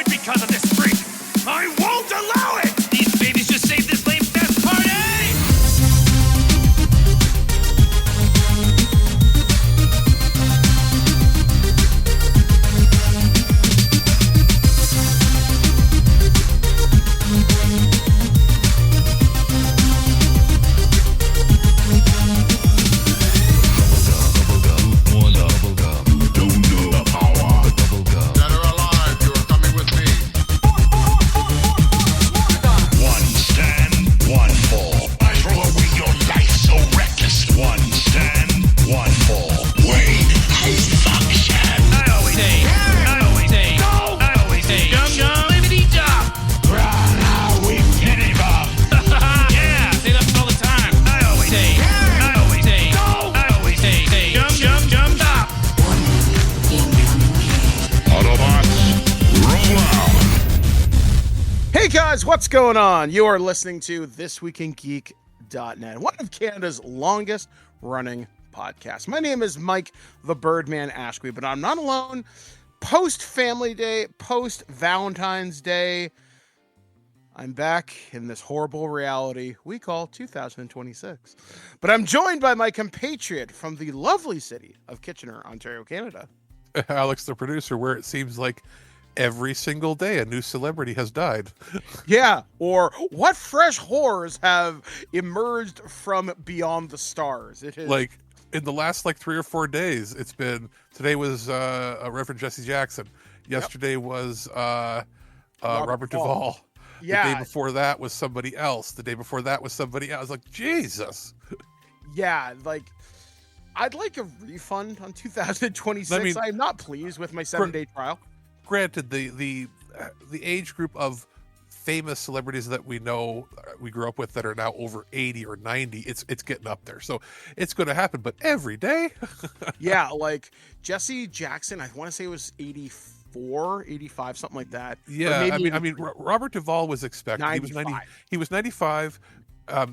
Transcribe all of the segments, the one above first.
destroyed because of this freak. I won't allow it! These babies just saved this lame fest party! What's going on? You are listening to This Week in Geek.net, one of Canada's longest running podcasts. My name is Mike the Birdman Ashby, but I'm not alone. Post Family Day, post Valentine's Day, I'm back in this horrible reality we call 2026. But I'm joined by my compatriot from the lovely city of Kitchener, Ontario, Canada. Alex, the producer, where it seems like every single day a new celebrity has died. Yeah, or what fresh horrors have emerged from beyond the stars? It is like in the last 3 or 4 days. It's been, today was Reverend Jesse Jackson. Yesterday was Robert Duvall. Yeah. The day before that was somebody else. The day before that was somebody else. Like, Jesus. Yeah, I'd like a refund on 2026. I'm not pleased with my 7-day trial. Granted, the age group of famous celebrities that we know, we grew up with, that are now over 80 or 90, it's getting up there. So it's going to happen, but every day? Yeah, Jesse Jackson, I want to say it was 84, 85, something like that. Yeah, I mean, Robert Duvall was expected. 95. He was 95.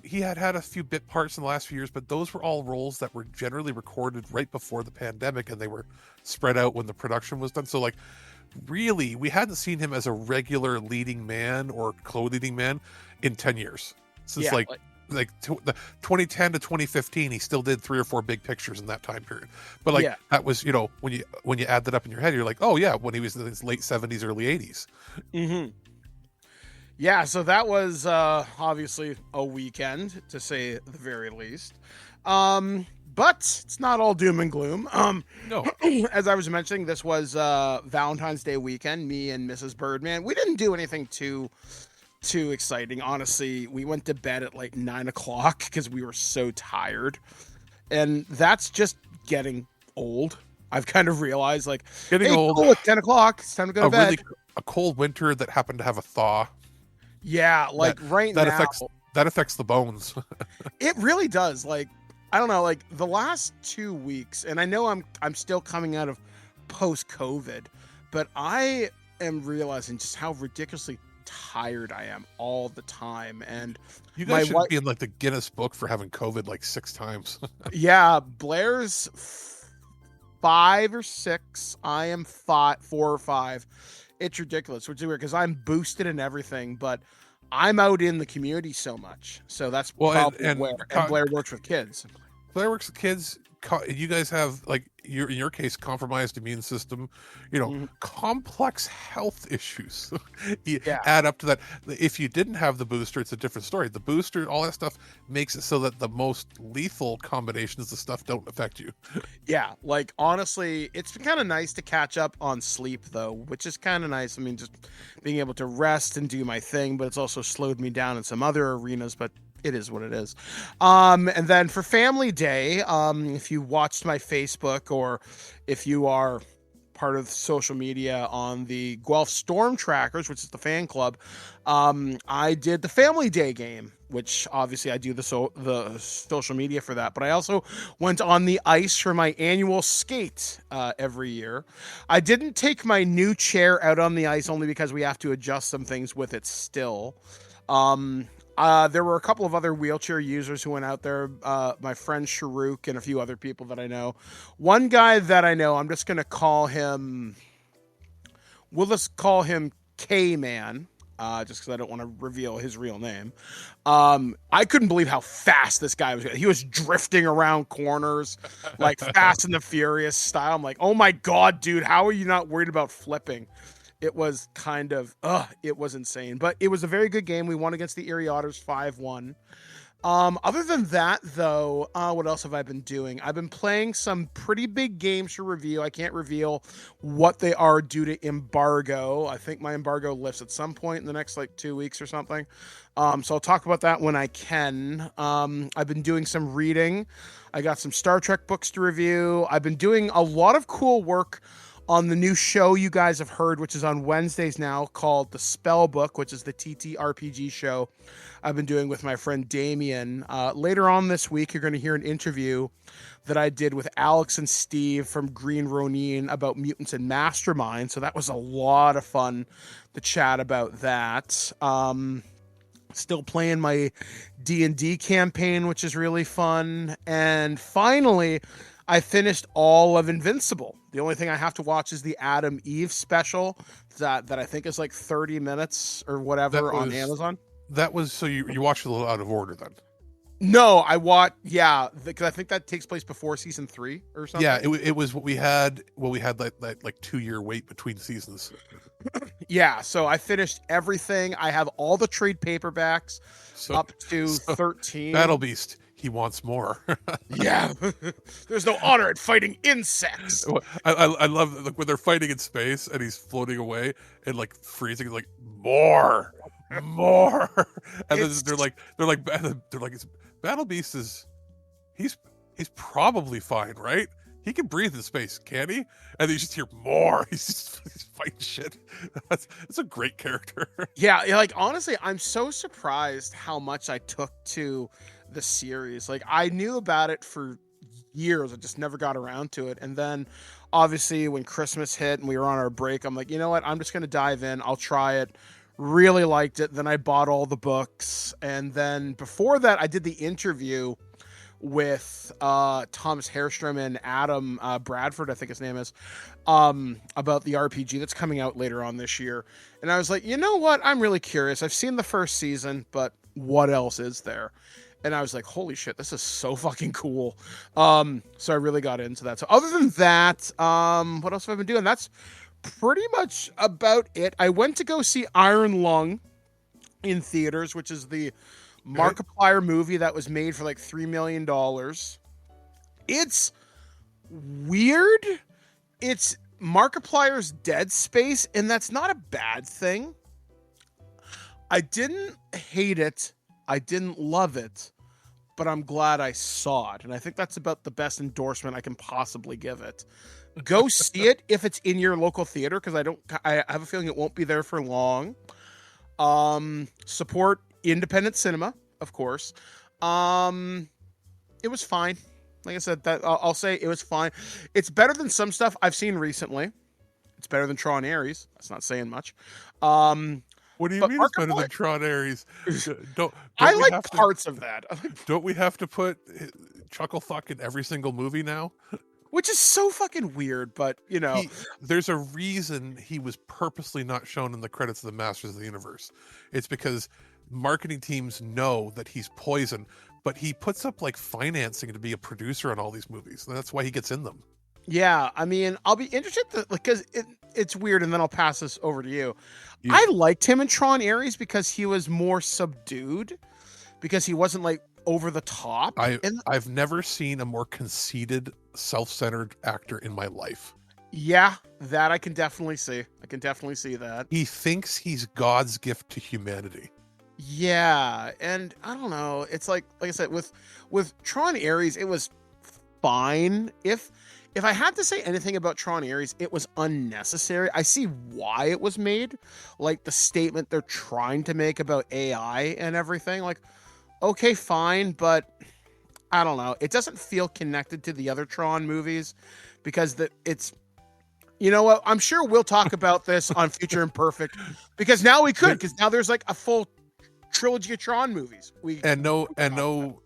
He had a few bit parts in the last few years, but those were all roles that were generally recorded right before the pandemic, and they were spread out when the production was done. So, really, we hadn't seen him as a regular leading man or co-leading man in 10 years. Since the 2010 to 2015, he still did 3 or 4 big pictures in that time period. But that was, when you add that up in your head, you're like, oh yeah, when he was in his late 70s, early 80s. Mm-hmm. Yeah, so that was obviously a weekend, to say the very least. But it's not all doom and gloom. No. As I was mentioning, this was Valentine's Day weekend. Me and Mrs. Birdman, we didn't do anything too exciting. Honestly, we went to bed at 9 o'clock because we were so tired. And that's just getting old. I've kind of realized, getting old. Cool, it's 10 o'clock. It's time to go to bed. A cold winter that happened to have a thaw. Yeah, that affects the bones. It really does. I don't know, the last 2 weeks, and I know I'm still coming out of post-COVID, but I am realizing just how ridiculously tired I am all the time. And you guys should be in the Guinness book for having COVID 6 times. Yeah, Blair's 5 or 6. I am 4 or 5. It's ridiculous, which is weird because I'm boosted and everything, but I'm out in the community so much. So that's probably and Blair works with kids. Blair works with kids. You guys have, in your case, compromised immune system, complex health issues. Add up to that. If you didn't have the booster, it's a different story. The booster, all that stuff makes it so that the most lethal combinations of stuff don't affect you. Yeah, honestly, it's been kind of nice to catch up on sleep, though, which is kind of nice. I mean, just being able to rest and do my thing, but it's also slowed me down in some other arenas, but it is what it is. And then for Family Day, if you watched my Facebook or if you are part of social media on the Guelph Storm Trackers, which is the fan club, I did the Family Day game, which obviously I do the social media for that. But I also went on the ice for my annual skate every year. I didn't take my new chair out on the ice only because we have to adjust some things with it still. There were a couple of other wheelchair users who went out there. My friend Sharuk and a few other people that I know. One guy that I know, I'm just going to call him... We'll just call him K-Man, just because I don't want to reveal his real name. I couldn't believe how fast this guy was. He was drifting around corners like Fast and the Furious style. I'm like, oh my God, dude, how are you not worried about flipping? It was kind of, it was insane. But it was a very good game. We won against the Erie Otters 5-1. Other than that, though, what else have I been doing? I've been playing some pretty big games for review. I can't reveal what they are due to embargo. I think my embargo lifts at some point in the next 2 weeks or something. So I'll talk about that when I can. I've been doing some reading. I got some Star Trek books to review. I've been doing a lot of cool work on the new show you guys have heard, which is on Wednesdays now, called The Spellbook, which is the TTRPG show I've been doing with my friend Damien. Later on this week, you're going to hear an interview that I did with Alex and Steve from Green Ronin about Mutants and Mastermind. So that was a lot of fun to chat about that. Still playing my D&D campaign, which is really fun. And finally, I finished all of Invincible. The only thing I have to watch is the Adam Eve special that I think is 30 minutes or whatever on Amazon. That was, so you watched a little out of order then? No, I watched, because I think that takes place before season 3 or something. Yeah, it was what we had that 2-year wait between seasons. Yeah, so I finished everything. I have all the trade paperbacks up to 13. Battle Beast. He wants more. Yeah. There's no honor in fighting insects. I love when they're fighting in space and he's floating away and freezing, more. And then they're like Battle Beast he's probably fine, right? He can breathe in space, can he? And then you just hear more. He's fighting shit. That's a great character. Yeah, honestly, I'm so surprised how much I took to the series. I knew about it for years. I just never got around to it. And then obviously when Christmas hit and we were on our break, I'm like, you know what? I'm just going to dive in. I'll try it. Really liked it. Then I bought all the books. And then before that, I did the interview with Thomas Hairstrom and Adam Bradford, I think his name is, about the RPG that's coming out later on this year. And I was like, you know what? I'm really curious. I've seen the first season, but what else is there? And I was like, holy shit, this is so fucking cool. So I really got into that. So other than that, what else have I been doing? That's pretty much about it. I went to go see Iron Lung in theaters, which is the Markiplier movie that was made for $3 million. It's weird. It's Markiplier's Dead Space, and that's not a bad thing. I didn't hate it. I didn't love it, but I'm glad I saw it. And I think that's about the best endorsement I can possibly give it. Go see it if it's in your local theater, because I have a feeling it won't be there for long. Support independent cinema, of course. It was fine. Like I said, that I'll say it was fine. It's better than some stuff I've seen recently. It's better than Tron Ares. That's not saying much. What do you mean it's better than Tron Ares? Don't I like parts of that. Don't we have to put Chucklefuck in every single movie now? Which is so fucking weird, but there's a reason he was purposely not shown in the credits of the Masters of the Universe. It's because marketing teams know that he's poison, but he puts up financing to be a producer on all these movies, and that's why he gets in them. Yeah, I mean, I'll be interested because it's weird, and then I'll pass this over to you. I liked him in Tron Ares because he was more subdued, because he wasn't over the top. I've never seen a more conceited, self-centered actor in my life. Yeah, that I can definitely see. I can definitely see that. He thinks he's God's gift to humanity. Yeah, and I don't know. It's like I said, with Tron Ares, it was fine. If I had to say anything about Tron Ares, it was unnecessary. I see why it was made. The statement they're trying to make about AI and everything. Okay, fine, but I don't know. It doesn't feel connected to the other Tron movies because it's... You know what? I'm sure we'll talk about this on Future Imperfect because now we could, because now there's a full trilogy of Tron movies. No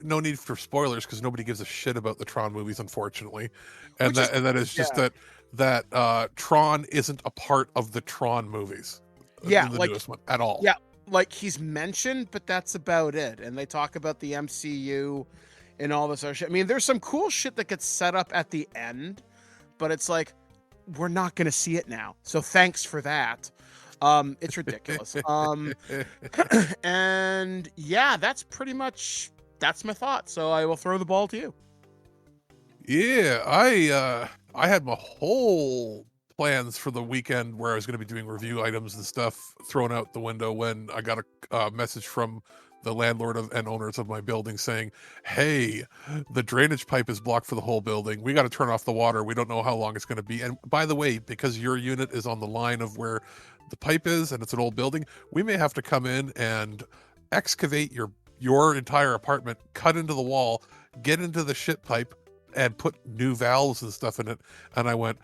need for spoilers because nobody gives a shit about the Tron movies, unfortunately, and that is just that Tron isn't a part of the Tron movies. Yeah, in the like newest one at all. yeah, like he's mentioned, but that's about it. And they talk about the MCU and all this other shit. I mean, there's some cool shit that gets set up at the end, but it's like we're not going to see it now. So thanks for that. It's ridiculous. And yeah, that's my thought. So I will throw the ball to you. Yeah, I had my whole plans for the weekend where I was going to be doing review items and stuff thrown out the window when I got a message from the landlord and owners of my building saying, "Hey, the drainage pipe is blocked for the whole building. We got to turn off the water. We don't know how long it's going to be. And by the way, because your unit is on the line of where the pipe is and it's an old building, we may have to come in and excavate your entire apartment, cut into the wall, get into the shit pipe, and put new valves and stuff in it." And I went,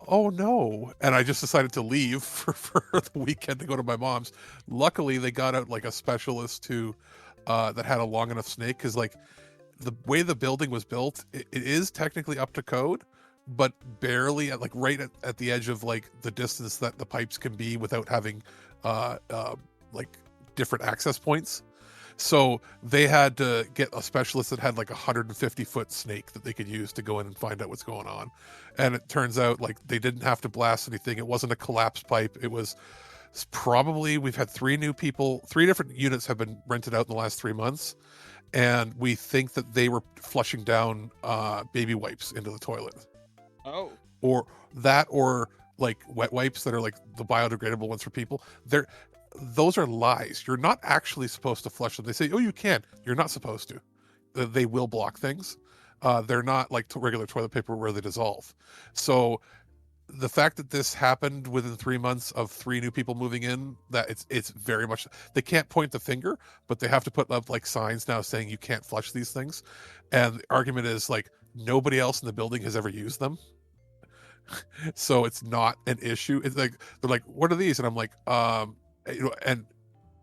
"Oh no." And I just decided to leave for the weekend to go to my mom's. Luckily, they got out like a specialist who that had a long enough snake, because like the way the building was built, it is technically up to code, but barely at like right at the edge of like the distance that the pipes can be without having like different access points. So they had to get a specialist that had like a 150-foot snake that they could use to go in and find out what's going on. And it turns out like they didn't have to blast anything. It wasn't a collapsed pipe. It was probably, we've had three different units have been rented out in the last 3 months. And we think that they were flushing down baby wipes into the toilet. Oh. Or like wet wipes that are like the biodegradable ones for people. Those are lies. You're not actually supposed to flush them. They say, "Oh, you can." You're not supposed to. They will block things. They're not like regular toilet paper where they dissolve. So the fact that this happened within 3 months of 3 new people moving in, that it's very much, they can't point the finger, but they have to put up like signs now saying you can't flush these things. And the argument is like nobody else in the building has ever used them. So it's not an issue. It's like, they're like, "What are these?" And I'm like, and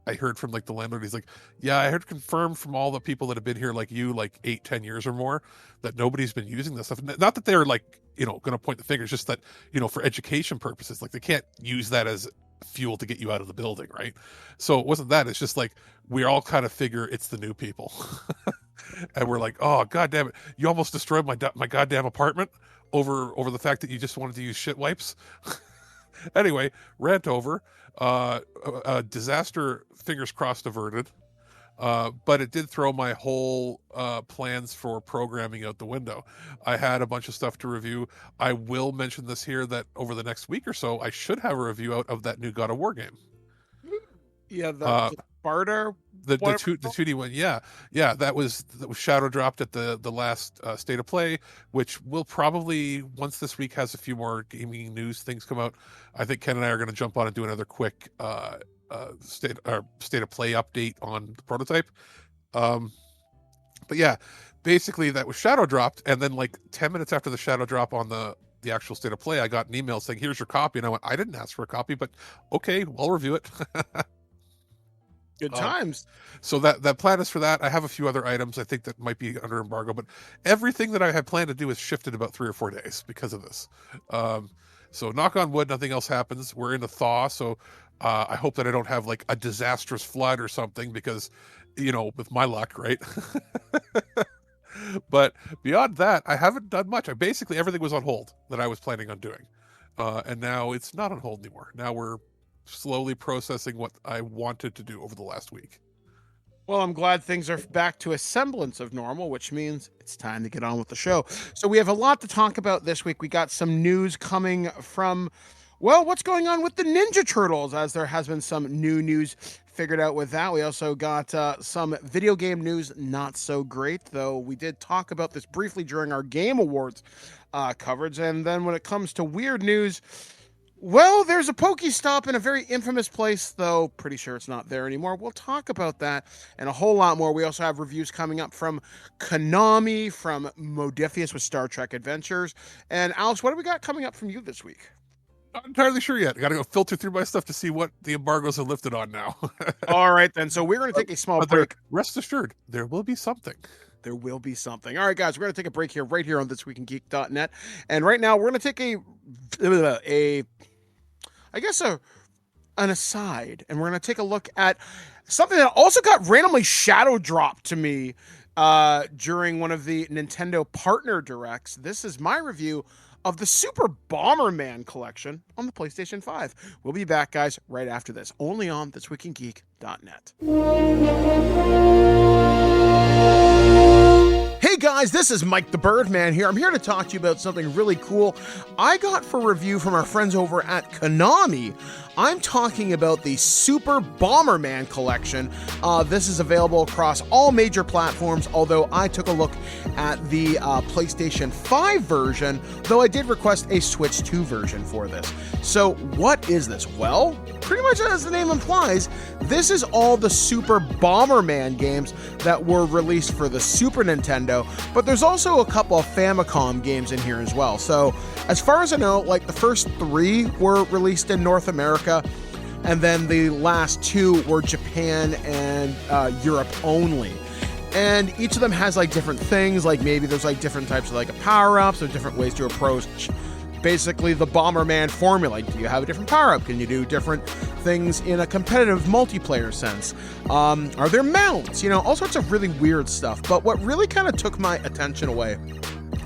I heard from like the landlord, he's like, "Yeah, I heard confirmed from all the people that have been here like you, like 8-10 years or more, that nobody's been using this stuff." Not that they're like, going to point the finger, it's just that, for education purposes, like they can't use that as fuel to get you out of the building, right? So it wasn't that. It's just like we all kind of figure it's the new people. And we're like, "Oh, God damn it. You almost destroyed my goddamn apartment over the fact that you just wanted to use shit wipes." Anyway, rant over. Disaster, fingers crossed, averted. But it did throw my whole plans for programming out the window. I had a bunch of stuff to review. I will mention this here that over the next week or so, I should have a review out of that new God of War game. Yeah, the Sparta, the 2D one. Yeah, that was shadow dropped at the last State of Play, which will probably, once this week has a few more gaming news things come out, I think Ken and I are going to jump on and do another quick State of Play update on the prototype. But yeah, basically that was shadow dropped, and then like 10 minutes after the shadow drop on the actual State of Play, I got an email saying, "Here's your copy," and I went, "I didn't ask for a copy, but okay, I'll review it." Good times. So that plan is for that. I have a few other items I think that might be under embargo, but everything that I had planned to do is shifted about 3 or 4 days because of this. So knock on wood, nothing else happens. We're in a thaw, so I hope that I don't have like a disastrous flood or something, because, with my luck, right? But beyond that, I haven't done much. Basically everything was on hold that I was planning on doing. And now it's not on hold anymore. Now we're slowly processing what I wanted to do over the last week. Well, I'm glad things are back to a semblance of normal, which means it's time to get on with the show. So we have a lot to talk about this week. We got some news coming from, well, what's going on with the Ninja Turtles, as there has been some new news figured out with that. We also got some video game news, not so great, though we did talk about this briefly during our Game Awards coverage. And then when it comes to weird news, well, there's a Pokestop in a very infamous place, though pretty sure it's not there anymore. We'll talk about that and a whole lot more. We also have reviews coming up from Konami, from Modiphius with Star Trek Adventures. And Alex, what do we got coming up from you this week? Not entirely sure yet. I got to go filter through my stuff to see what the embargoes are lifted on now. All right, then. So we're going to take a small break. Rest assured, there will be something. There will be something. All right, guys, we're going to take a break here, right here on thisweekingeek.net. And right now, we're going to take a an aside, and we're going to take a look at something that also got randomly shadow dropped to me during one of the Nintendo Partner Directs. This is my review of the Super Bomberman collection on the PlayStation 5. We'll be back, guys, right after this, only on thetwikinggeek.net. Hey guys, this is Mike the Birdman here. I'm here to talk to you about something really cool I got for review from our friends over at Konami. I'm talking about the Super Bomberman collection. This is available across all major platforms, although I took a look at the PlayStation 5 version, though I did request a Switch 2 version for this. So what is this? Well, pretty much as the name implies, this is all the Super Bomberman games that were released for the Super Nintendo, but there's also a couple of Famicom games in here as well. So as far as I know, like the first 3 were released in North America, and then the last 2 were Japan and Europe only. And each of them has like different things, like maybe there's like different types of like power-ups or different ways to approach basically the Bomberman formula. Do you have a different power-up? Can you do different things in a competitive multiplayer sense? Are there mounts? You know, all sorts of really weird stuff. But what really kind of took my attention away,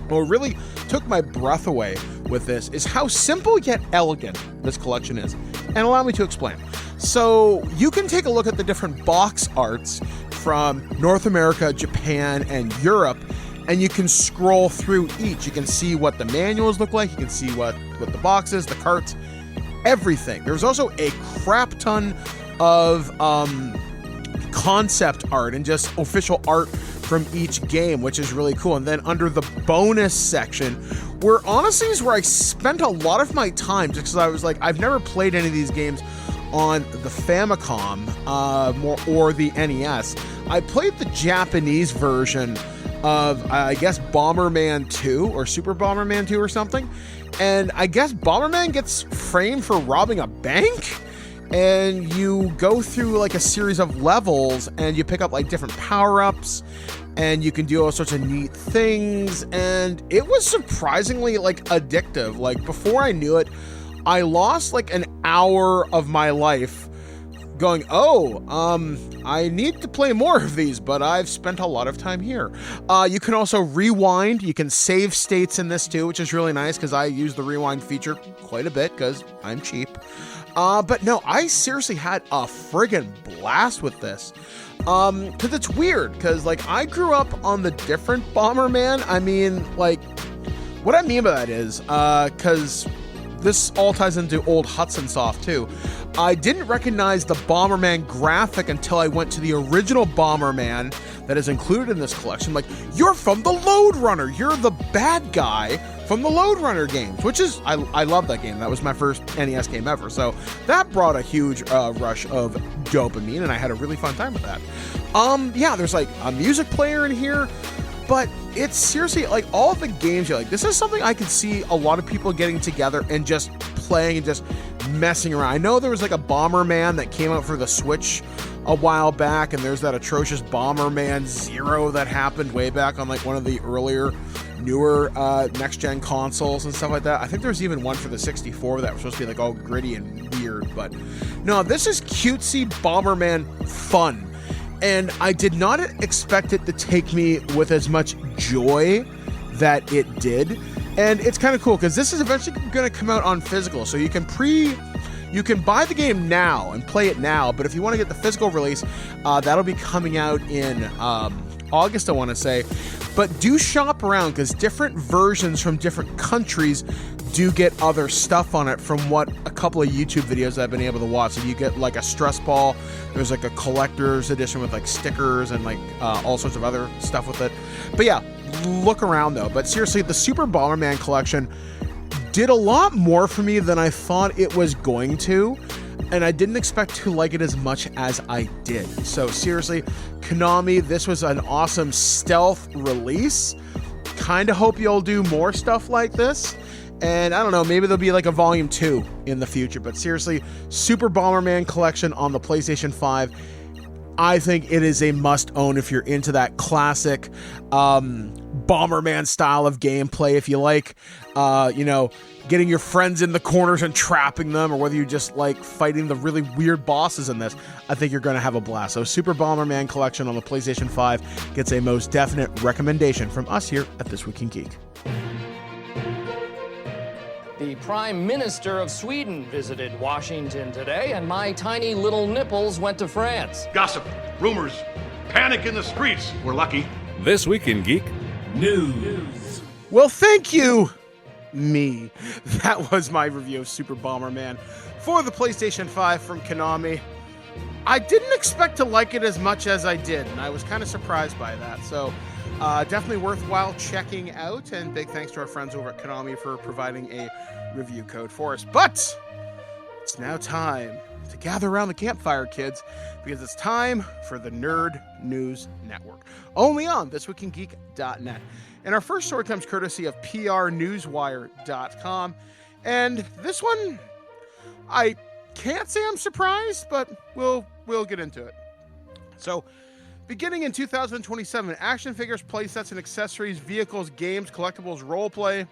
or really took my breath away with this, is how simple yet elegant this collection is. And allow me to explain. So you can take a look at the different box arts from North America, Japan, and Europe, and you can scroll through each. You can see what the manuals look like. You can see what the boxes, the carts, everything. There's also a crap ton of concept art and just official art from each game, which is really cool. And then under the bonus section, where honestly is where I spent a lot of my time, just because I was like, I've never played any of these games on the Famicom or the NES. I played the Japanese version of, I guess, Bomberman 2 or Super Bomberman 2 or something. And I guess Bomberman gets framed for robbing a bank. And you go through like a series of levels and you pick up like different power-ups and you can do all sorts of neat things. And it was surprisingly like addictive. Like before I knew it, I lost like an hour of my life going, I need to play more of these, but I've spent a lot of time here. You can also rewind. You can save states in this too, which is really nice because I use the rewind feature quite a bit because I'm cheap. But no, I seriously had a friggin' blast with this. Because it's weird, because like I grew up on the different Bomberman. I mean, like, what I mean by that is, because this all ties into old Hudson Soft too. I didn't recognize the Bomberman graphic until I went to the original Bomberman that is included in this collection. Like, you're from the Lode Runner. You're the bad guy from the Lode Runner games, which is, I love that game. That was my first NES game ever. So that brought a huge rush of dopamine, and I had a really fun time with that. Yeah, there's like a music player in here, but it's seriously like all the games you're like, this is something I could see a lot of people getting together and just playing and just messing around. I know there was like a Bomberman that came out for the Switch a while back, and there's that atrocious Bomberman Zero that happened way back on like one of the earlier, newer next-gen consoles and stuff like that. I think there's even one for the 64 that was supposed to be like all gritty and weird, but no, this is cutesy Bomberman fun. And I did not expect it to take me with as much joy that it did. And it's kind of cool because this is eventually going to come out on physical. So you can buy the game now and play it now. But if you want to get the physical release, that'll be coming out in August, I want to say. But do shop around because different versions from different countries do get other stuff on it from what a couple of YouTube videos I've been able to watch. So you get like a stress ball. There's like a collector's edition with like stickers and like all sorts of other stuff with it. But yeah, look around though. But seriously, the Super Bomberman collection did a lot more for me than I thought it was going to. And I didn't expect to like it as much as I did. So seriously, Konami, this was an awesome stealth release. Kind of hope you'll do more stuff like this. And I don't know, maybe there'll be like a volume 2 in the future. But seriously, Super Bomberman collection on the PlayStation 5. I think it is a must own if you're into that classic Bomberman style of gameplay, if you like, getting your friends in the corners and trapping them, or whether you just like fighting the really weird bosses in this, I think you're going to have a blast. So Super Bomberman Collection on the PlayStation 5 gets a most definite recommendation from us here at This Week in Geek. The Prime Minister of Sweden visited Washington today, and my tiny little nipples went to France. Gossip, rumors, panic in the streets. We're lucky. This Week in Geek News. Well, thank you, me. That was my review of Super Bomberman for the PlayStation 5 from Konami. I didn't expect to like it as much as I did, and I was kind of surprised by that. So definitely worthwhile checking out, and big thanks to our friends over at Konami for providing a review code for us. But it's now time to gather around the campfire, kids, because it's time for the Nerd News Network, only on thisweekingeek.net. And our first story comes courtesy of prnewswire.com. And this one, I can't say I'm surprised, but we'll get into it. So, beginning in 2027, action figures, playsets, and accessories, vehicles, games, collectibles, roleplay,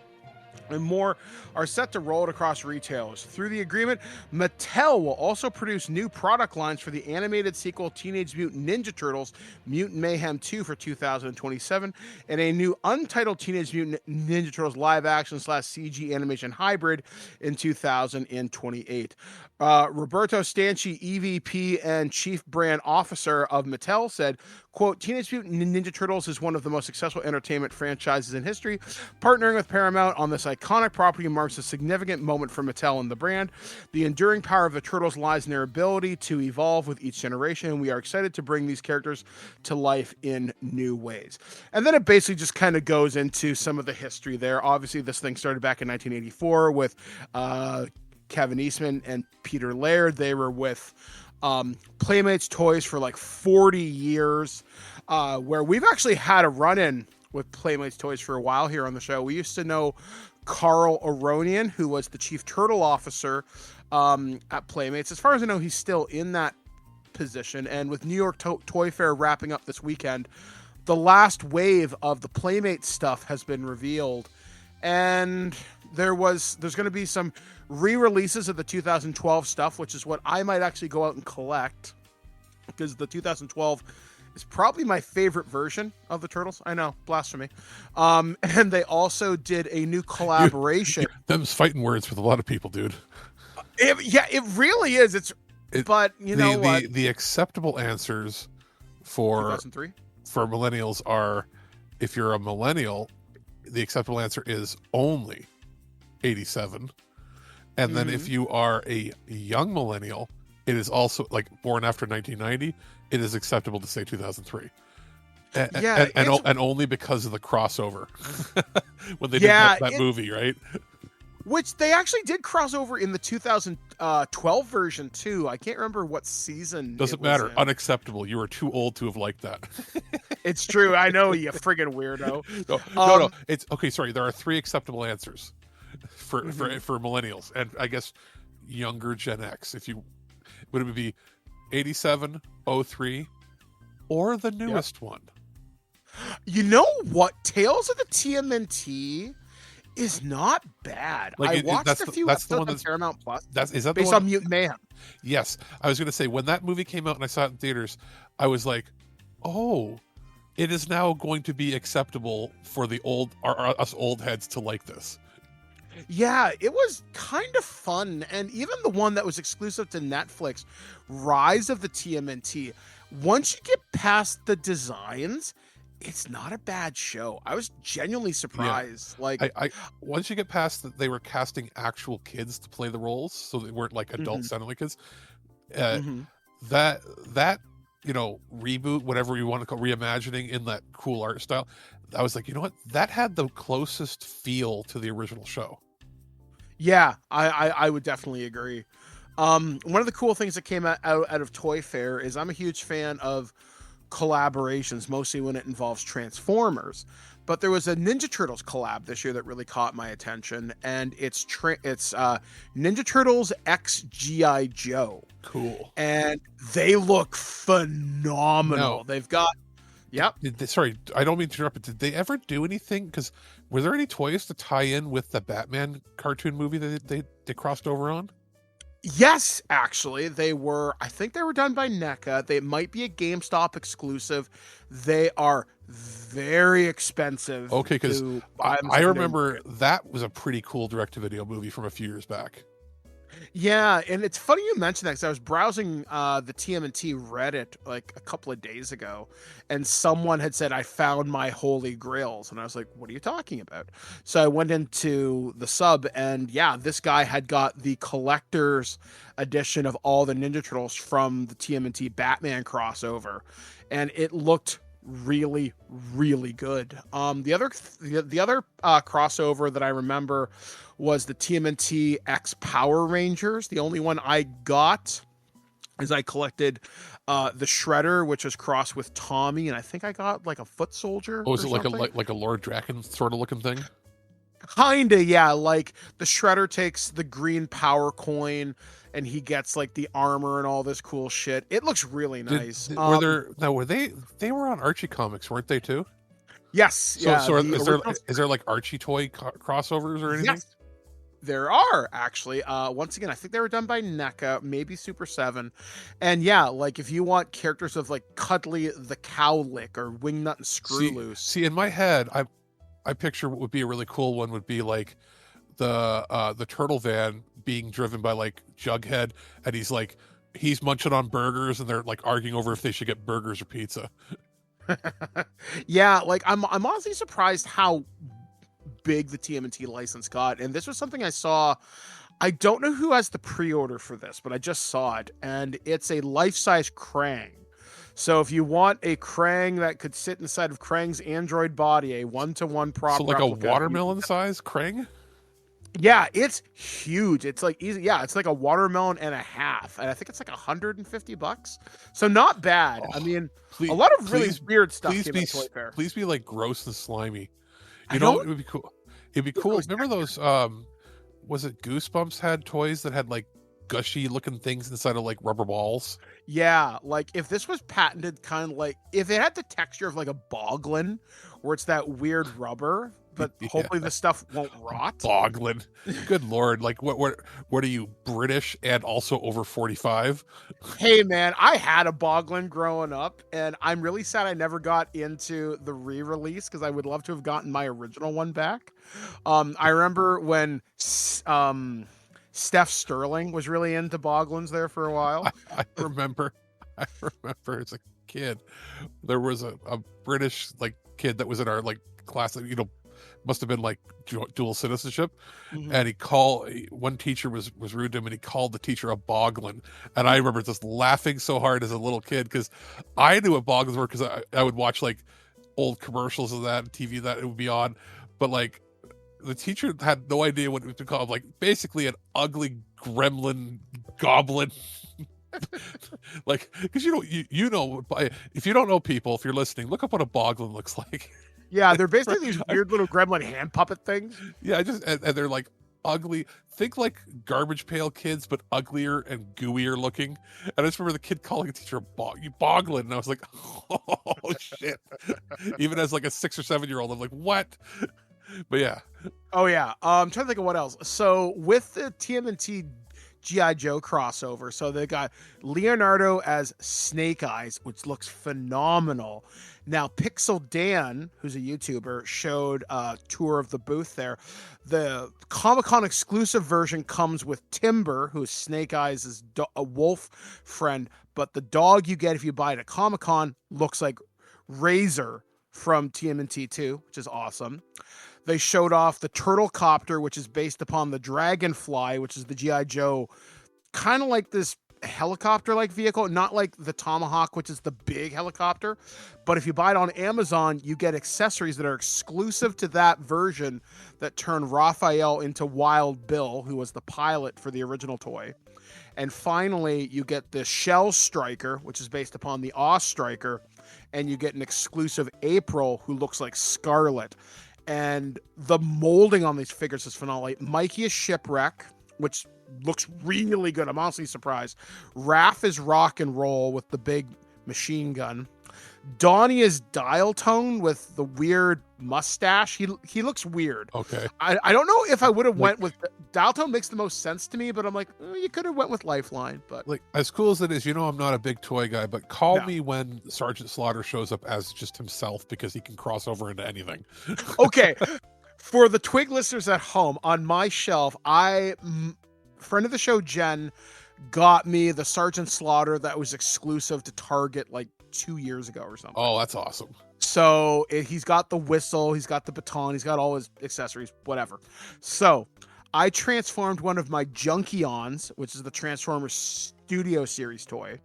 and more are set to roll it across retailers. Through the agreement, Mattel will also produce new product lines for the animated sequel Teenage Mutant Ninja Turtles Mutant Mayhem 2 for 2027, and a new untitled Teenage Mutant Ninja Turtles live-action / CG animation hybrid in 2028. Roberto Stanchi, EVP and Chief Brand Officer of Mattel, said, quote, Teenage Mutant Ninja Turtles is one of the most successful entertainment franchises in history. Partnering with Paramount on this iconic property marks a significant moment for Mattel and the brand. The enduring power of the Turtles lies in their ability to evolve with each generation, and we are excited to bring these characters to life in new ways. And then it basically just kind of goes into some of the history there. Obviously, this thing started back in 1984 with Kevin Eastman and Peter Laird. They were with Playmates Toys for like 40 years, where we've actually had a run-in with Playmates Toys for a while here on the show. We used to know Carl Aronian, who was the chief turtle officer at Playmates. As far as I know, he's still in that position. And with New York Toy Fair wrapping up this weekend, the last wave of the Playmates stuff has been revealed. And there's going to be some re-releases of the 2012 stuff, which is what I might actually go out and collect, because the 2012 is probably my favorite version of the Turtles. I know, blasphemy. And they also did a new collaboration. Them's fighting words with a lot of people, dude. It really is. But you know what? The acceptable answers for 2003 for millennials are, if you're a millennial, the acceptable answer is only 87. And then if you are a young millennial, it is also, like, born after 1990, it is acceptable to say 2003. And only because of the crossover when they did that movie, right? Which they actually did cross over in the 2012 version too. I can't remember what season. Doesn't matter. In. Unacceptable. You are too old to have liked that. It's true. I know, you friggin' weirdo. No. It's okay. Sorry. There are 3 acceptable answers for millennials, and I guess younger Gen X. Would it be 87, 03, or the newest one? You know what? Tales of the TMNT is not bad. Like, I watched a few episodes on Paramount Plus. Is that based on Mutant Mayhem? Yes. I was going to say, when that movie came out and I saw it in theaters, I was like, oh, it is now going to be acceptable for us old heads to like this. Yeah, it was kind of fun. And even the one that was exclusive to Netflix, Rise of the TMNT, once you get past the designs, it's not a bad show. I was genuinely surprised. Yeah. Like, I once you get past that, they were casting actual kids to play the roles, so they weren't like adult sounding kids. That reboot, whatever you want to call reimagining in that cool art style, I was like, you know what? That had the closest feel to the original show. Yeah, I would definitely agree. One of the cool things that came out of Toy Fair is I'm a huge fan of collaborations, mostly when it involves Transformers. But there was a Ninja Turtles collab this year that really caught my attention, and it's Ninja Turtles x G.I. Joe. Cool. And they look phenomenal. No. They've got Yep. Sorry, I don't mean to interrupt, but did they ever do anything? Because were there any toys to tie in with the Batman cartoon movie that they crossed over on? Yes, actually, they were. I think they were done by NECA. They might be a GameStop exclusive. They are very expensive. Okay, because I remember that was a pretty cool direct-to-video movie from a few years back. Yeah, and it's funny you mentioned that because I was browsing the TMNT Reddit like a couple of days ago, and someone had said, I found my holy grails. And I was like, what are you talking about? So I went into the sub, and yeah, this guy had got the collector's edition of all the Ninja Turtles from the TMNT Batman crossover, and it looked really, really good. The other crossover that I remember was the TMNT X Power Rangers. The only one I got is I collected the Shredder, which was crossed with Tommy, and I think I got like a Foot Soldier. Oh, is it like a Lord Draken sort of looking thing? Kinda, yeah. Like the Shredder takes the green power coin and he gets like the armor and all this cool shit. It looks really nice. They were on Archie Comics, weren't they too? Yes. So is there like Archie toy crossovers or anything? Yes. There are actually. Once again, I think they were done by NECA, maybe Super 7. And yeah, like if you want characters of like Cuddly the Cowlick or Wingnut and Screwloose. See, in my head, I picture what would be a really cool one would be like the turtle van being driven by like Jughead, and he's munching on burgers, and they're like arguing over if they should get burgers or pizza. Yeah, like I'm honestly surprised how big the TMNT license got, and this was something I saw. I don't know who has the pre-order for this, but I just saw it, and it's a life-size Krang. So if you want a Krang that could sit inside of Krang's android body, a one-to-one prop, so like replica, a watermelon-sized Krang. Yeah, it's huge. It's like easy. Yeah, it's like a watermelon and a half, and I think it's like $150. So not bad. I mean, a lot of really weird stuff came at Toy Fair. Please be like gross and slimy. You know, it would be cool. It'd be cool. Remember those? Was it Goosebumps had toys that had like gushy looking things inside of like rubber balls? Yeah, like if this was patented, kind of like if it had the texture of like a Boglin, where it's that weird rubber, but hopefully the stuff won't rot. Boglin, good lord! Like what are you, British and also over 45? Hey man, I had a Boglin growing up, and I'm really sad I never got into the re-release because I would love to have gotten my original one back. I remember when Steph Sterling was really into Boglins there for a while. I remember as a kid, there was a British like kid that was in our like class that, you know, must have been like dual citizenship. Mm-hmm. And one teacher was rude to him, and he called the teacher a Boglin. And I remember just laughing so hard as a little kid because I knew what Boglins were because I would watch like old commercials of that TV that it would be on. But like the teacher had no idea what it was called. Like basically an ugly gremlin goblin. Like, because you know, if you don't know people, if you're listening, look up what a Boglin looks like. Yeah, they're basically these weird little gremlin hand puppet things. Yeah, and they're like ugly. Think like Garbage Pail Kids, but uglier and gooier looking. And I just remember the kid calling a teacher you Boglin, and I was like, oh shit. Even as like a 6 or 7 year old, I'm like, what? But yeah. Oh yeah. I'm trying to think of what else. So with the TMNT G.I. Joe crossover, so they got Leonardo as Snake Eyes, which looks phenomenal. Now, Pixel Dan, who's a YouTuber, showed a tour of the booth there. The Comic-Con exclusive version comes with Timber, who's Snake Eyes' a wolf friend, but the dog you get if you buy it at Comic-Con looks like Razor from TMNT 2, which is awesome. They showed off the Turtle Copter, which is based upon the Dragonfly, which is the G.I. Joe, kind of like this helicopter-like vehicle, not like the Tomahawk, which is the big helicopter. But if you buy it on Amazon, you get accessories that are exclusive to that version that turn Raphael into Wild Bill, who was the pilot for the original toy. And finally, you get the Shell Striker, which is based upon the Oz Striker, and you get an exclusive April, who looks like Scarlet. And the molding on these figures is phenomenal. Mikey is Shipwreck, which looks really good. I'm honestly surprised. Raph is Rock and Roll with the big machine gun. Donnie is dial tone with the weird mustache. He looks weird. Okay. I don't know if I would have went with dial tone. Makes the most sense to me, but I'm like, you could have went with Lifeline. But Like, as cool as it is, I'm not a big toy guy, but call me when Sergeant Slaughter shows up as just himself, because he can cross over into anything. Okay. For the Twig listeners at home, on my shelf, friend of the show Jen got me the Sergeant Slaughter that was exclusive to Target like 2 years ago or something. Oh, that's awesome. So he's got the whistle, he's got the baton, he's got all his accessories, whatever. So I transformed one of my Junkions, which is the Transformers Studio Series toy.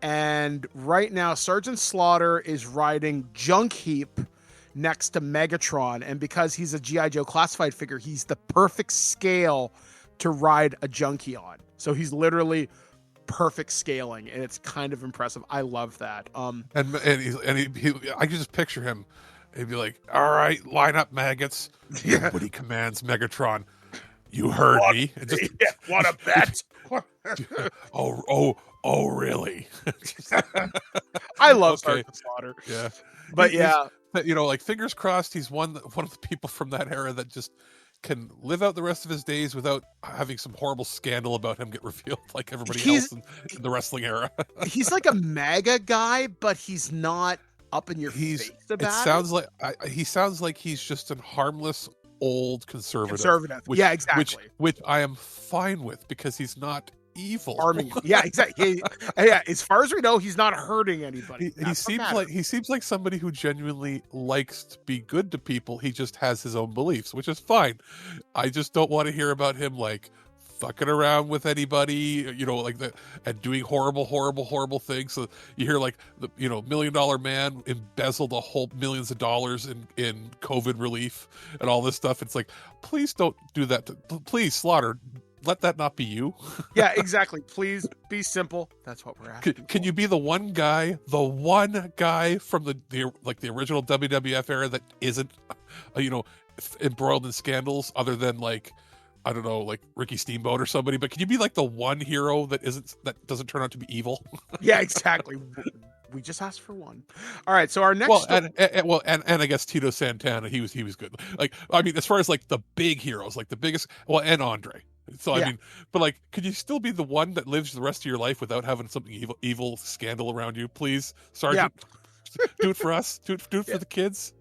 And right now, Sergeant Slaughter is riding Junk Heap next to Megatron. And because he's a G.I. Joe classified figure, he's the perfect scale to ride a Junkion. So he's literally perfect scaling, and it's kind of impressive. I love that. And he I can just picture him. He'd be like, "All right, line up, maggots." But he commands Megatron, "You heard me." And just, what a bet! oh, really? I love Okay. Sergeant Slaughter. Yeah, But like, fingers crossed, he's one of the people from that era that just can live out the rest of his days without having some horrible scandal about him get revealed like everybody else in the wrestling era. He's like a MAGA guy, but he's not up in your face about it. He sounds like he's just a harmless old conservative. Yeah, exactly. Which I am fine with, because he's not evil. Arming. Yeah, exactly. Yeah, as far as we know, he's not hurting anybody. He seems like somebody who genuinely likes to be good to people. He just has his own beliefs, which is fine. I just don't want to hear about him like fucking around with anybody, like that, and doing horrible things. So you hear like the $1 Million Man embezzled a whole millions of dollars in COVID relief and all this stuff. It's like, please don't do that. Please, Slaughter, let that not be you. Yeah, exactly. Please be simple. That's what we're asking. Can you be the one guy from the original WWF era that isn't, embroiled in scandals, other than like, I don't know, like Ricky Steamboat or somebody? But can you be like the one hero that doesn't turn out to be evil? Yeah, exactly. We just asked for one. All right, so our next and I guess Tito Santana, he was good. Like, I mean, as far as like the big heroes, like the biggest, and Andre. So I mean, but like, could you still be the one that lives the rest of your life without having something evil scandal around you? Please, Sergeant, do it for us. Do it for the kids.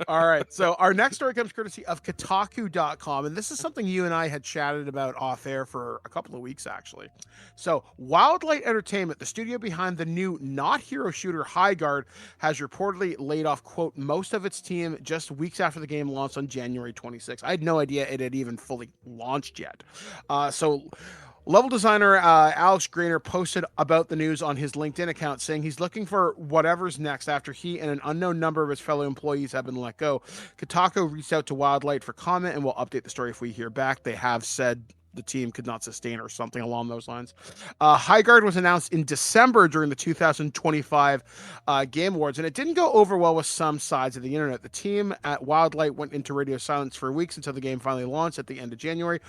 All right. So our next story comes courtesy of Kotaku.com. And this is something you and I had chatted about off air for a couple of weeks, actually. So Wildlight Entertainment, the studio behind the new not hero shooter High Guard, has reportedly laid off, quote, most of its team just weeks after the game launched on January 26th. I had no idea it had even fully launched yet. So level designer Alex Grainer posted about the news on his LinkedIn account, saying he's looking for whatever's next after he and an unknown number of his fellow employees have been let go. Kotaku reached out to Wildlight for comment, and we'll update the story if we hear back. They have said the team could not sustain or something along those lines. High Guard was announced in December during the 2025 Game Awards, and it didn't go over well with some sides of the internet. The team at Wildlight went into radio silence for weeks until the game finally launched at the end of January.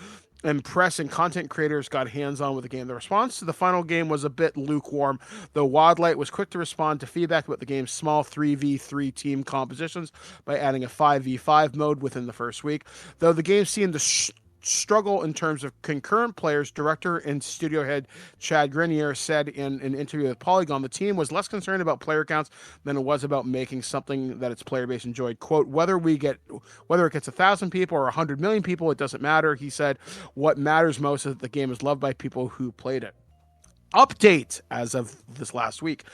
And press and content creators got hands-on with the game. The response to the final game was a bit lukewarm, though Wildlight was quick to respond to feedback about the game's small 3v3 team compositions by adding a 5v5 mode within the first week. Though the game seemed to struggle in terms of concurrent players, director and studio head Chad Grenier said in an interview with Polygon, the team was less concerned about player counts than it was about making something that its player base enjoyed. Quote, whether it gets 1,000 people or 100 million people, it doesn't matter. He said, what matters most is that the game is loved by people who played it. Update as of this last week.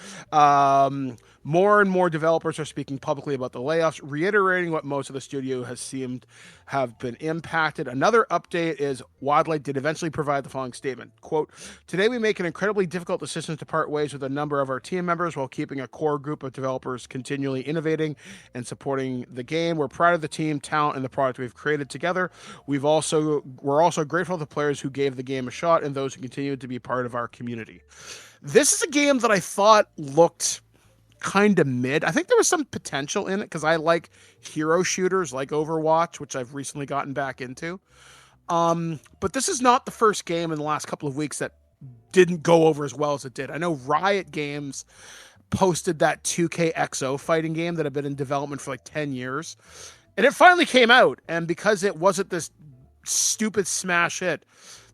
More and more developers are speaking publicly about the layoffs, reiterating what most of the studio has seemed have been impacted. Another update is Wildlight did eventually provide the following statement. Quote, today we make an incredibly difficult decision to part ways with a number of our team members while keeping a core group of developers continually innovating and supporting the game. We're proud of the team, talent, and the product we've created together. We're also grateful to the players who gave the game a shot and those who continue to be part of our community. This is a game that I thought looked kind of mid. I think there was some potential in it because I like hero shooters like Overwatch, which I've recently gotten back into. But this is not the first game in the last couple of weeks that didn't go over as well as it did. I know Riot Games posted that 2KXO fighting game that had been in development for like 10 years. And it finally came out. And because it wasn't this stupid smash hit,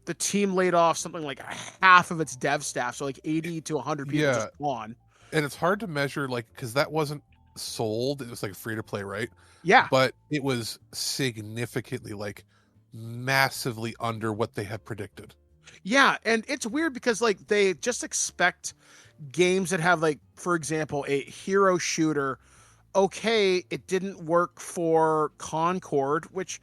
the team laid off something like half of its dev staff. So like 80 to 100 people just gone. And it's hard to measure, like, because that wasn't sold. It was like free to play, right? Yeah. But it was significantly, like, massively under what they had predicted. Yeah. And it's weird because like they just expect games that have, like, for example, a hero shooter. Okay, it didn't work for Concord, which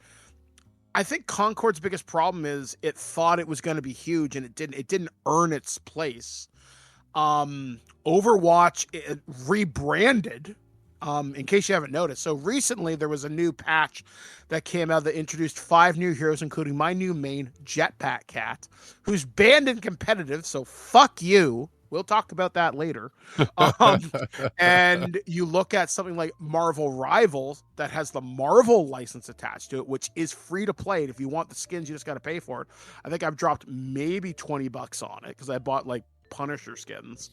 I think Concord's biggest problem is it thought it was going to be huge and it didn't earn its place. Overwatch it rebranded, in case you haven't noticed. So recently there was a new patch that came out that introduced 5 new heroes, including my new main, Jetpack Cat, who's banned in competitive, so fuck you. We'll talk about that later. And you look at something like Marvel Rivals that has the Marvel license attached to it, which is free to play. And if you want the skins, you just got to pay for it. I think I've dropped maybe $20 on it because I bought like Punisher skins.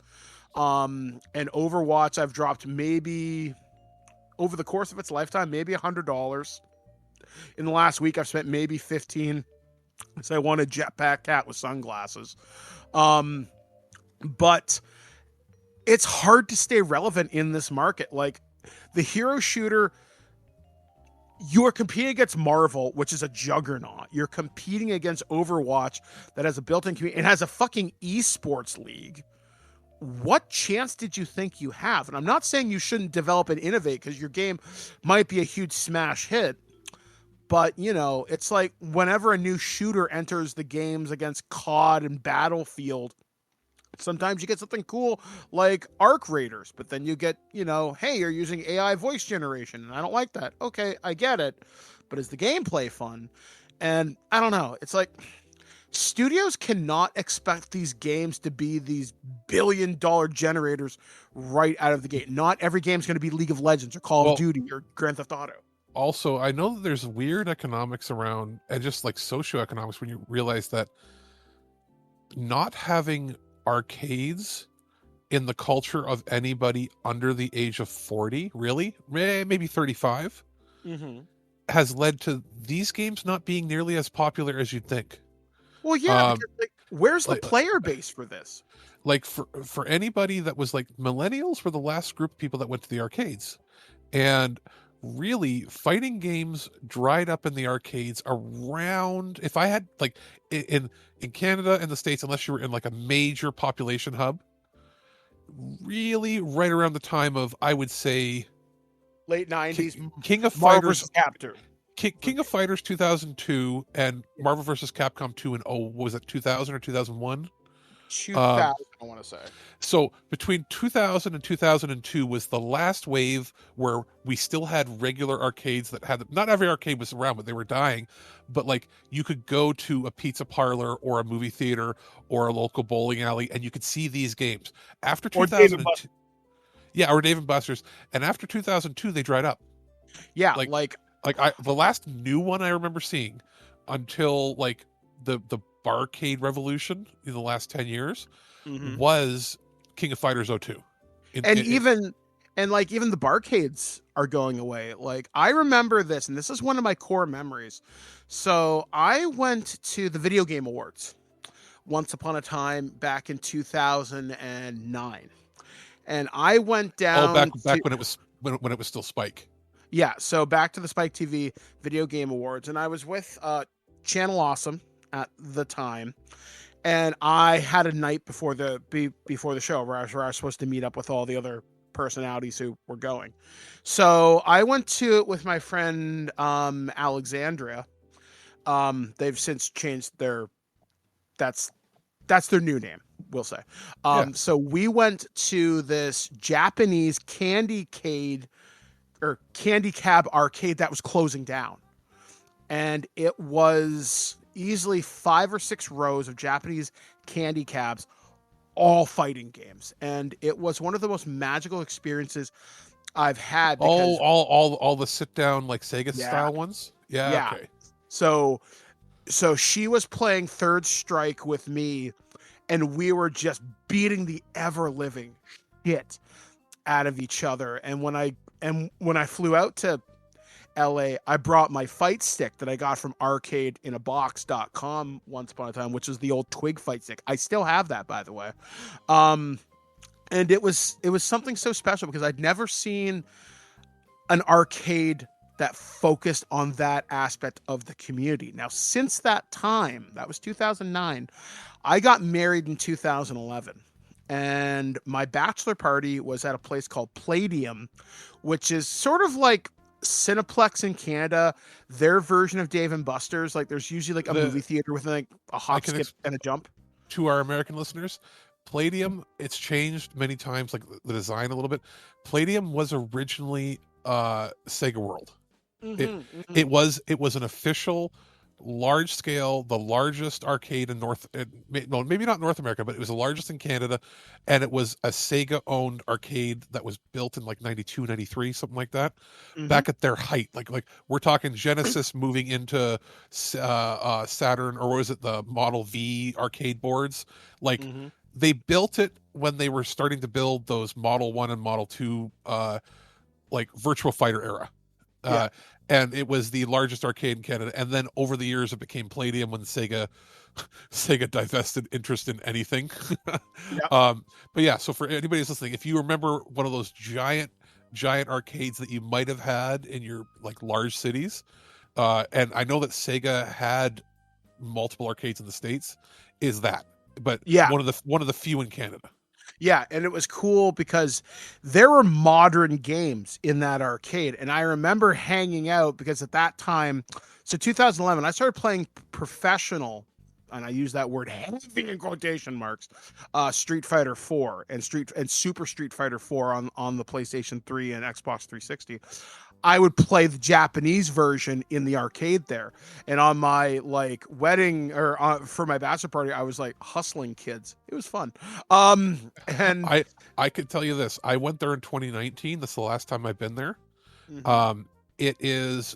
And Overwatch, I've dropped maybe over the course of its lifetime, maybe $100. In the last week, I've spent maybe $15 because I want a Jetpack Cat with sunglasses. But it's hard to stay relevant in this market. Like the hero shooter, you're competing against Marvel, which is a juggernaut. You're competing against Overwatch that has a built-in community. It has a fucking esports league. What chance did you think you have? And I'm not saying you shouldn't develop and innovate because your game might be a huge smash hit. But, you know, it's like whenever a new shooter enters the games against COD and Battlefield, sometimes you get something cool like Arc Raiders, but then you get, you know, hey, you're using AI voice generation, and I don't like that. Okay, I get it. But is the gameplay fun? And I don't know. It's like studios cannot expect these games to be these billion-dollar generators right out of the gate. Not every game's going to be League of Legends or Call of Duty or Grand Theft Auto. Also, I know that there's weird economics around, and just like socioeconomics, when you realize that not having arcades in the culture of anybody under the age of 40, really, maybe 35, has led to these games not being nearly as popular as you'd think. Well, yeah, because, like, where's the player base for this? Like for anybody that was like, millennials were the last group of people that went to the arcades, and really fighting games dried up in the arcades around, if I had like in Canada and the States, unless you were in like a major population hub, really right around the time of, I would say, late 90s, King of Marvel Fighters, vs. Capcom. King of Fighters 2002 and Marvel vs. Capcom 2 and what was it, 2000 or 2001? 2000, I want to say. So between 2000 and 2002 was the last wave where we still had regular arcades that had, not every arcade was around, but they were dying. But like you could go to a pizza parlor or a movie theater or a local bowling alley and you could see these games. After 2002, or Dave and Buster's, and after 2002 they dried up. Yeah, the last new one I remember seeing until like the barcade revolution in the last 10 years was King of Fighters 02. Even the barcades are going away. Like I remember this, and this is one of my core memories. So I went to the Video Game Awards once upon a time back in 2009. And I went down back when it was still Spike. Yeah, so back to the Spike TV Video Game Awards, and I was with Channel Awesome at the time, and I had a night before the show where I was supposed to meet up with all the other personalities who were going. So I went to it with my friend Alexandria. They've since changed that's their new name, we'll say. So we went to this Japanese candy cab arcade that was closing down. And it was easily 5 or 6 rows of Japanese candy cabs, all fighting games. And it was one of the most magical experiences I've had. Because, all the sit down like Sega style ones. Yeah. Okay. So she was playing Third Strike with me, and we were just beating the ever living shit out of each other. And when I flew out to LA, I brought my fight stick that I got from arcadeinabox.com once upon a time, which is the old Twig fight stick. I still have that, by the way. And it was something so special because I'd never seen an arcade that focused on that aspect of the community. Now, since that time, that was 2009, I got married in 2011. And my bachelor party was at a place called Palladium, which is sort of like Cineplex in Canada, their version of Dave and Buster's. Like there's usually like a movie theater with like a hop, skip, and a jump. To our American listeners, Palladium, it's changed many times, like the design a little bit. Palladium was originally Sega World. It was an official large scale, the largest arcade in maybe not North America, but it was the largest in Canada, and it was a Sega owned arcade that was built in like 92, 93, something like that, back at their height. Like we're talking Genesis moving into Saturn, or was it the Model V arcade boards? Like they built it when they were starting to build those Model 1 and Model 2 like Virtua Fighter era. And it was the largest arcade in Canada. And then over the years, it became Palladium when Sega divested interest in anything. But yeah, so for anybody who's listening, if you remember one of those giant arcades that you might have had in your like large cities, and I know that Sega had multiple arcades in the States, is that. But one of the few in Canada. Yeah, and it was cool because there were modern games in that arcade. And I remember hanging out because at that time, so 2011, I started playing professional, and I use that word heavy in quotation marks, Street Fighter 4 and Super Street Fighter 4 on the PlayStation 3 and Xbox 360. I would play the Japanese version in the arcade there. And on my like wedding or for my bachelor party, I was like hustling kids. It was fun. And I could tell you this. I went there in 2019. That's the last time I've been there. It is,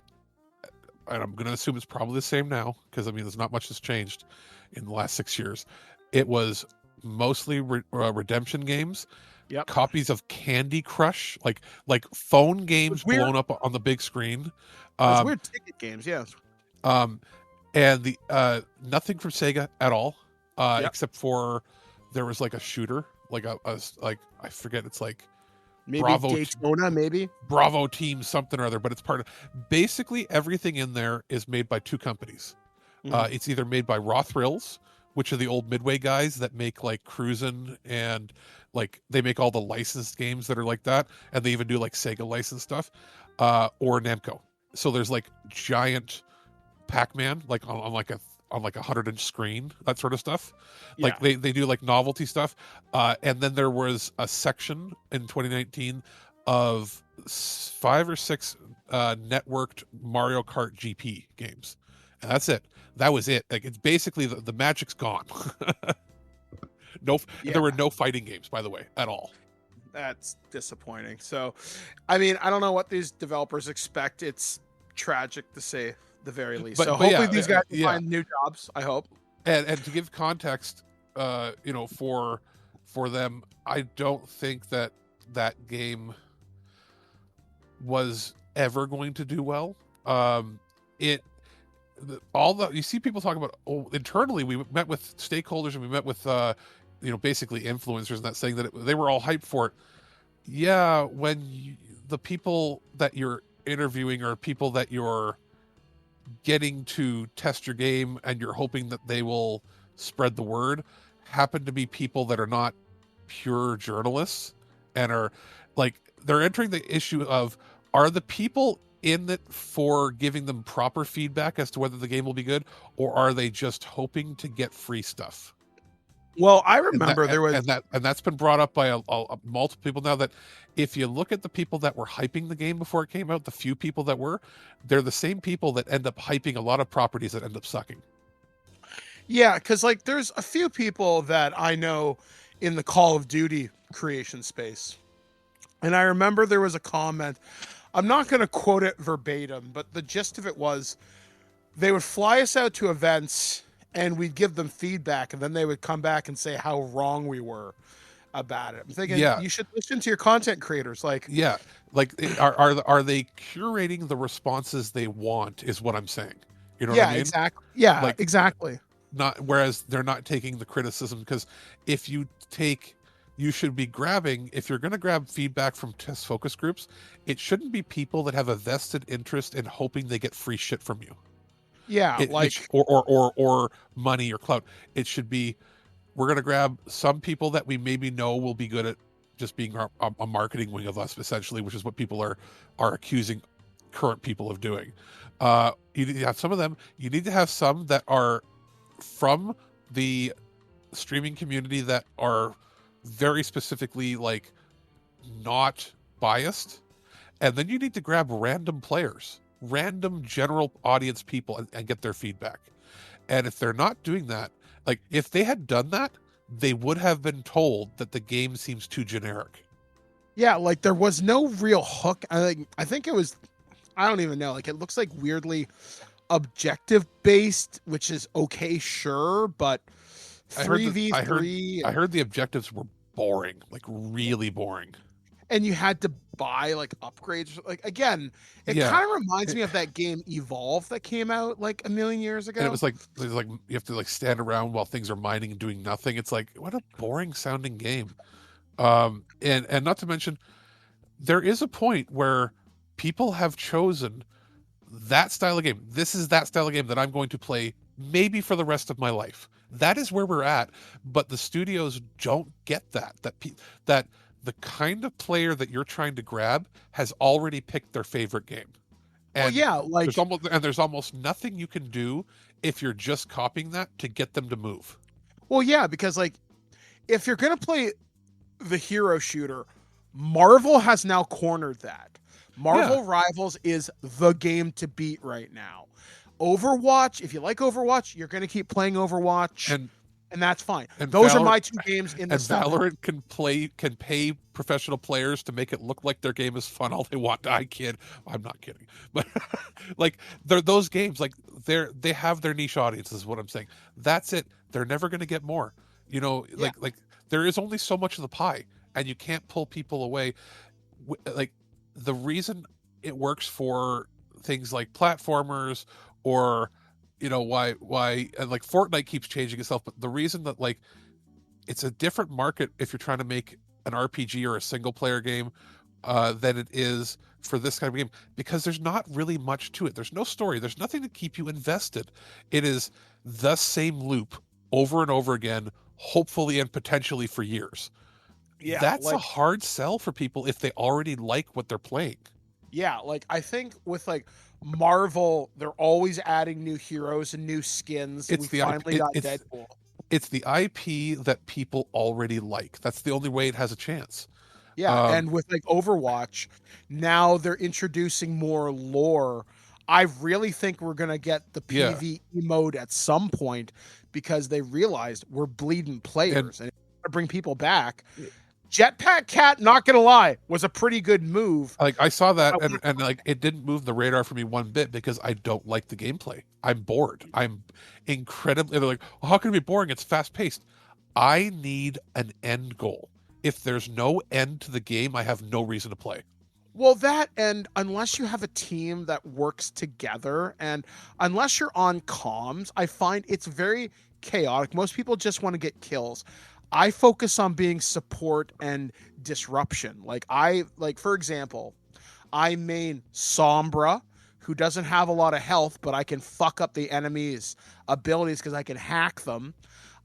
and I'm going to assume it's probably the same now because I mean, there's not much that's changed in the last 6 years. It was mostly redemption games. Yep. Copies of Candy Crush, like phone games blown up on the big screen. Weird ticket games, yes. And the nothing from Sega at all, except for there was like a shooter, like a I forget, it's like maybe Daytona, maybe Bravo Team something or other, but it's part of basically everything in there is made by two companies. It's either made by Raw Thrills, which are the old Midway guys that make like Cruisin' and like they make all the licensed games that are like that, and they even do like Sega licensed stuff, or Namco. So there's like giant Pac-Man, like on like a 100-inch screen, that sort of stuff. Like they do like novelty stuff, and then there was a section in 2019 of 5 or 6 networked Mario Kart GP games, and that's it. That was it. Like it's basically the magic's gone. There were no fighting games, by the way, at all. That's disappointing. So, I mean, I don't know what these developers expect. It's tragic to say the very least. So hopefully these guys can find new jobs. I hope. And to give context, for them, I don't think that game was ever going to do well. You see people talk about internally. We met with stakeholders and we met with basically influencers, and that saying that they were all hyped for it. Yeah, when the people that you're interviewing are people that you're getting to test your game and you're hoping that they will spread the word happen to be people that are not pure journalists and are like they're entering the issue of, are the people in it for giving them proper feedback as to whether the game will be good, or are they just hoping to get free stuff? Well, I remember that's been brought up by multiple people now, that if you look at the people that were hyping the game before it came out, the few people that they're the same people that end up hyping a lot of properties that end up sucking. Yeah, because like there's a few people that I know in the Call of Duty creation space. And I remember there was a comment, I'm not going to quote it verbatim, but the gist of it was they would fly us out to events and we'd give them feedback, and then they would come back and say how wrong we were. about it. I'm thinking Yeah. you should listen to your content creators. Like, Yeah, like are they curating the responses they want? Is what I'm saying. You know what I mean? exactly. Yeah, Like, exactly. not whereas they're not taking the criticism, because if you should be grabbing, if you're going to grab feedback from test focus groups, it shouldn't be people that have a vested interest in hoping they get free shit from you. Yeah, Or money or clout. It should be, we're going to grab some people that we maybe know will be good at just being a marketing wing of us, essentially, which is what people are accusing current people of doing. You need to have some of them. You need to have some that are from the streaming community that are very specifically like not biased. And then you need to grab random players, random general audience people, and get their feedback. And if they're not doing that, like if they had done that, they would have been told that the game seems too generic. Yeah, like there was no real hook. I think it was, I don't even know. Like it looks like weirdly objective based, which is okay, sure, but 3v3. I heard the objectives were boring, like really boring. And you had to buy like upgrades. Like again, it kind of reminds me of that game Evolve that came out like a million years ago. And it was like you have to like stand around while things are mining and doing nothing. It's like, what a boring sounding game. And not to mention, there is a point where people have chosen that style of game. This is that style of game that I'm going to play maybe for the rest of my life. That is where we're at. But the studios don't get that the kind of player that you're trying to grab has already picked their favorite game. And there's almost nothing you can do if you're just copying that to get them to move. Well, yeah, because like if you're going to play the hero shooter, Marvel has now cornered that. Marvel Rivals is the game to beat right now. Overwatch, if you like Overwatch, you're going to keep playing Overwatch. And that's fine. And those are my two games in the Valorant can pay professional players to make it look like their game is fun all they want. I'm not kidding. But like those games, like they have their niche audience, is what I'm saying. That's it. They're never going to get more. You know, like there is only so much of the pie, and you can't pull people away. Like the reason it works for things like platformers or, you know, why and like Fortnite keeps changing itself, but the reason that like it's a different market if you're trying to make an RPG or a single player game than it is for this kind of game, because there's not really much to it. There's no story. There's nothing to keep you invested. It is the same loop over and over again, hopefully and potentially for years. Yeah, that's a hard sell for people if they already like what they're playing. Yeah, like I think with like Marvel, they're always adding new heroes and new skins. We finally got Deadpool. It's the IP that people already like. That's the only way it has a chance. Yeah, and with like Overwatch, now they're introducing more lore. I really think we're gonna get the PvE mode at some point because they realized we're bleeding players and bring people back. Jetpack Cat, not gonna lie, was a pretty good move. Like I saw that and like it didn't move the radar for me one bit because I don't like the gameplay. I'm bored. I'm incredibly. They're like, well, how can it be boring? It's fast paced. I need an end goal. If there's no end to the game, I have no reason to play. Well, that, and unless you have a team that works together, and unless you're on comms, I find it's very chaotic. Most people just want to get kills. I focus on being support and disruption. Like for example, I main Sombra, who doesn't have a lot of health, but I can fuck up the enemy's abilities because I can hack them.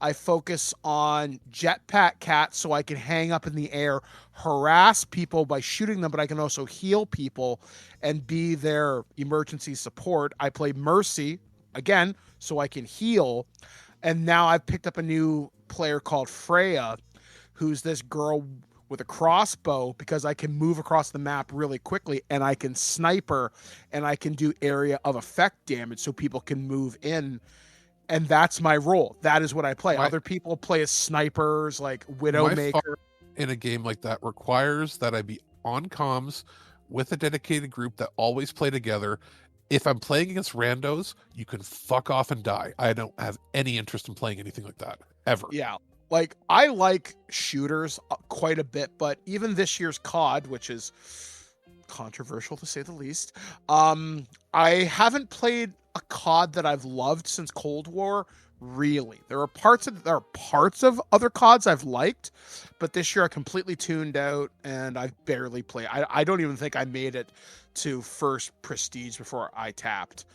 I focus on Jetpack Cat so I can hang up in the air, harass people by shooting them, but I can also heal people and be their emergency support. I play Mercy, again, so I can heal. And now I've picked up a new player called Freya, who's this girl with a crossbow, because I can move across the map really quickly and I can sniper and I can do area of effect damage so people can move in. And that's my role. That is what I play. Other people play as snipers, like Widowmaker. In a game like that requires that I be on comms with a dedicated group that always play together. If I'm playing against randos, you can fuck off and die. I don't have any interest in playing anything like that, ever. Yeah. like I like shooters quite a bit, but even this year's COD, which is controversial to say the least, I haven't played a COD that I've loved since Cold War. Really, there are parts of other CODs I've liked, but this year I completely tuned out and I've barely played. I don't even think I made it to first prestige before I tapped.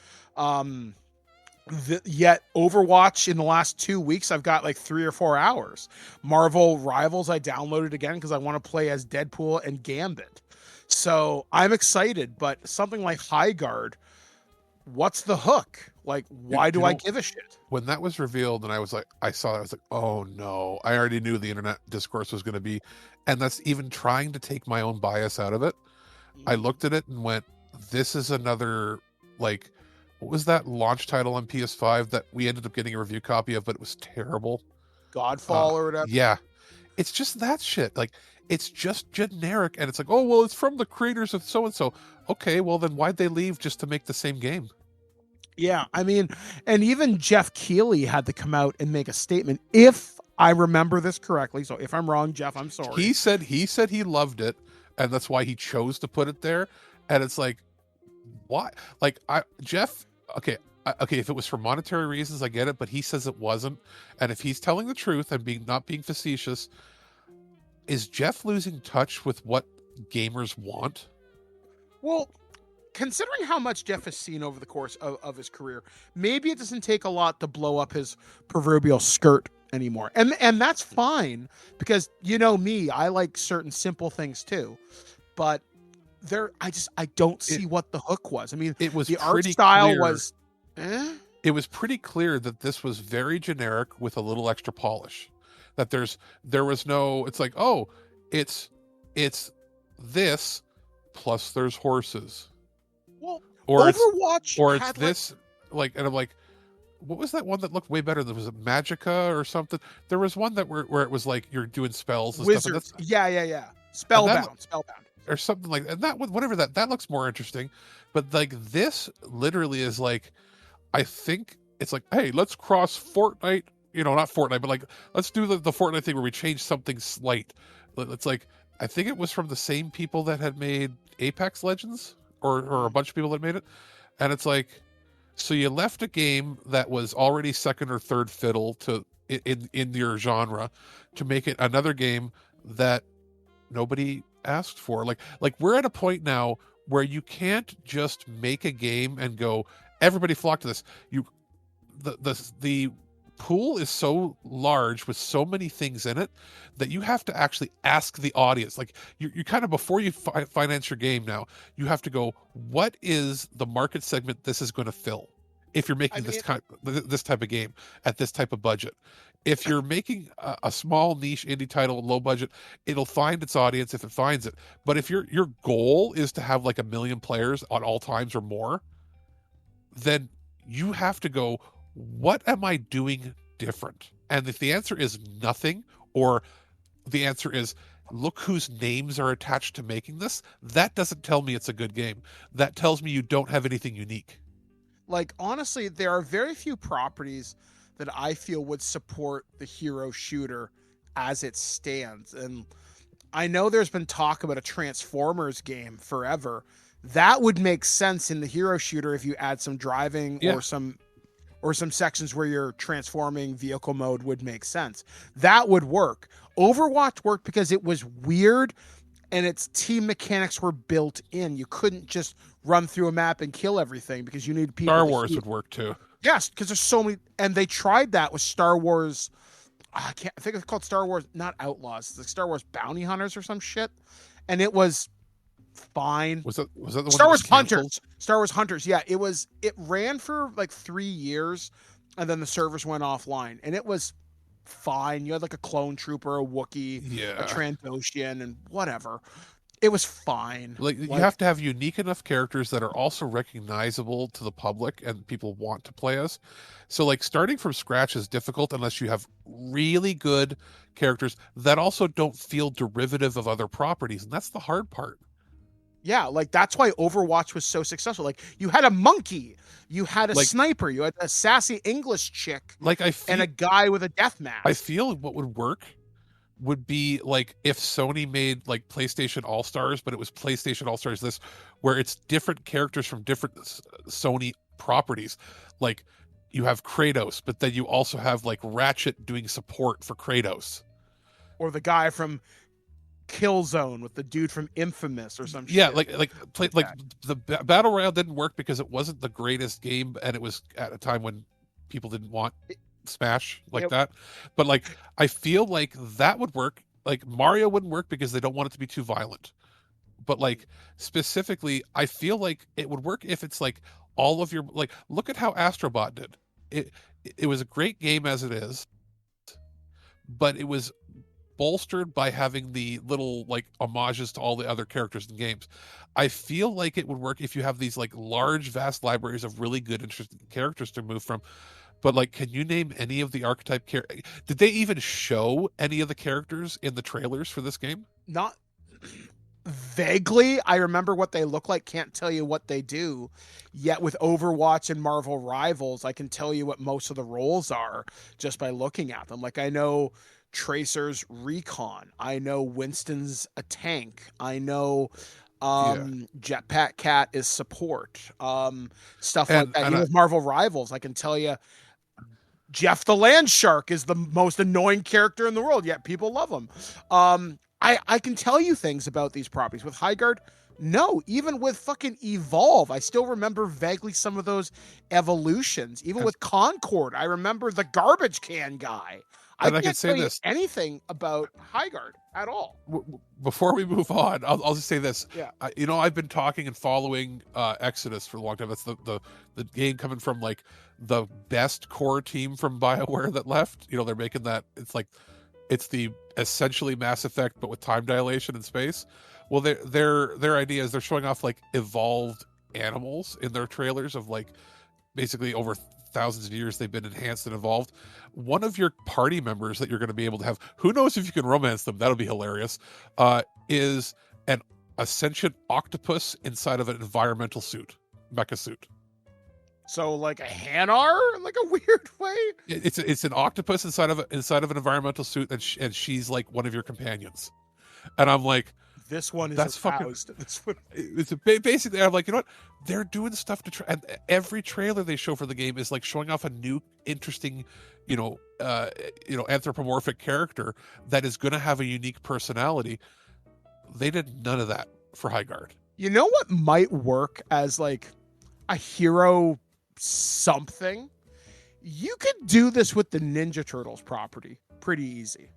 Yet Overwatch in the last 2 weeks, I've got like 3 or 4 hours. Marvel Rivals, I downloaded again because I want to play as Deadpool and Gambit. So I'm excited, but something like High Guard, what's the hook? Like, why do I give a shit? When that was revealed and I saw that, I was like, oh no, I already knew the internet discourse was going to be, and that's even trying to take my own bias out of it. I looked at it and went, this is another, like, what was that launch title on PS5 that we ended up getting a review copy of, but it was terrible? Godfall or whatever? Yeah. It's just that shit. Like, it's just generic, and it's like, oh, well, it's from the creators of so-and-so. Okay, well, then why'd they leave just to make the same game? Yeah, I mean, and even Jeff Keighley had to come out and make a statement, if I remember this correctly. So if I'm wrong, Jeff, I'm sorry. He said he loved it, and that's why he chose to put it there. And it's like, why? Like, Jeff, okay, if it was for monetary reasons, I get it, but he says it wasn't. And if he's telling the truth and not being facetious, is Jeff losing touch with what gamers want? Well, considering how much Jeff has seen over the course of his career, maybe it doesn't take a lot to blow up his proverbial skirt anymore. And that's fine, because you know me, I like certain simple things too. But I don't see what the hook was. I mean, it was the art style clear. was It was pretty clear that this was very generic with a little extra polish. That there was no, it's like, oh, it's this plus there's horses. Well, or Overwatch it's this, like, and I'm like, what was that one that looked way better? Was it Magica or something? There was one that where it was like you're doing spells and Wizards. stuff. Yeah. Spellbound. Or something like that. And that, whatever that looks more interesting. But like this literally is like, I think it's like, hey, let's cross Fortnite, not Fortnite, but like, let's do the Fortnite thing where we change something slight. It's like, I think it was from the same people that had made Apex Legends, or a bunch of people that made it. And it's like, so you left a game that was already second or third fiddle to in your genre to make it another game that nobody asked for. Like we're at a point now where you can't just make a game and go, everybody flock to this. The pool is so large with so many things in it that you have to actually ask the audience. Like you kind of, before you finance your game now, you have to go, what is the market segment this is going to fill? If you're making this type of game at this type of budget, if you're making a small niche indie title, low budget, it'll find its audience if it finds it. But if your goal is to have like 1 million players on all times or more, then you have to go, what am I doing different? And if the answer is nothing, or the answer is, look whose names are attached to making this, that doesn't tell me it's a good game. That tells me you don't have anything unique. Like, honestly, there are very few properties that I feel would support the hero shooter as it stands. And I know there's been talk about a Transformers game forever. That would make sense in the hero shooter if you add some driving or some sections where you're transforming. Vehicle mode would make sense. That would work. Overwatch worked because it was weird and its team mechanics were built in. You couldn't just run through a map and kill everything because you need people. Star Wars would work too. Yes, because there's so many, and they tried that with Star Wars. I think it's called Star Wars, not Outlaws. It's like Star Wars Bounty Hunters or some shit, and it was fine. Was that the Star one Wars Hunters? Star Wars Hunters. Yeah, it was. It ran for like 3 years, and then the servers went offline, and it was fine. You had like a clone trooper, a Wookiee, a Trandoshan, and whatever. It was fine. Like you have to have unique enough characters that are also recognizable to the public and people want to play as. So like starting from scratch is difficult unless you have really good characters that also don't feel derivative of other properties, and that's the hard part. Yeah, like that's why Overwatch was so successful. Like you had a monkey, you had a Like- sniper, you had a sassy English chick, Like and a guy with a death mask. I feel what would work would be like if Sony made like PlayStation All Stars, but it was PlayStation All Stars this, where it's different characters from different Sony properties. Like you have Kratos, but then you also have like Ratchet doing support for Kratos. Or the guy from Killzone with the dude from Infamous or some Yeah, shit. like the Battle Royale didn't work because it wasn't the greatest game, and it was at a time when people didn't want Smash like that. But like I feel like that would work. Like Mario wouldn't work because they don't want it to be too violent. But like specifically, I feel like it would work if it's like all of your like look at how Astrobot did. It was a great game as it is, but it was bolstered by having the little like homages to all the other characters in games. I feel like it would work if you have these like large vast libraries of really good interesting characters to move from. But like, can you name any of the archetype characters? Did they even show any of the characters in the trailers for this game? Not vaguely. I remember what they look like, can't tell you what they do. Yet with Overwatch and Marvel Rivals, I can tell you what most of the roles are just by looking at them. Like I know Tracer's recon. I know Winston's a tank. I know Jetpack Cat is support. Stuff like that. Even with Marvel Rivals, I can tell you Jeff the Land Shark is the most annoying character in the world, yet people love him. I can tell you things about these properties. With Highguard, no. Even with fucking Evolve, I still remember vaguely some of those evolutions. Even with Concord, I remember the garbage can guy. I can't tell you anything about Highguard at all. Before we move on, I'll just say this. Yeah. I've been talking and following Exodus for a long time. That's the game coming from like the best core team from BioWare that left. They're making that. It's the essentially Mass Effect, but with time dilation in space. Well, their idea is they're showing off like evolved animals in their trailers of like basically over thousands of years they've been enhanced and evolved. One of your party members that you're going to be able to have, who knows if you can romance them, that'll be hilarious, is a sentient octopus inside of an environmental suit, mecha suit. So like a Hanar, like a weird way. It's an octopus inside of an environmental suit, and she's like one of your companions. And I'm like, this one is that's aroused. It's basically, I'm like, you know what? They're doing stuff to try, and every trailer they show for the game is like showing off a new, interesting, anthropomorphic character that is going to have a unique personality. They did none of that for Highguard. You know what might work as like a hero something? You could do this with the Ninja Turtles property pretty easy.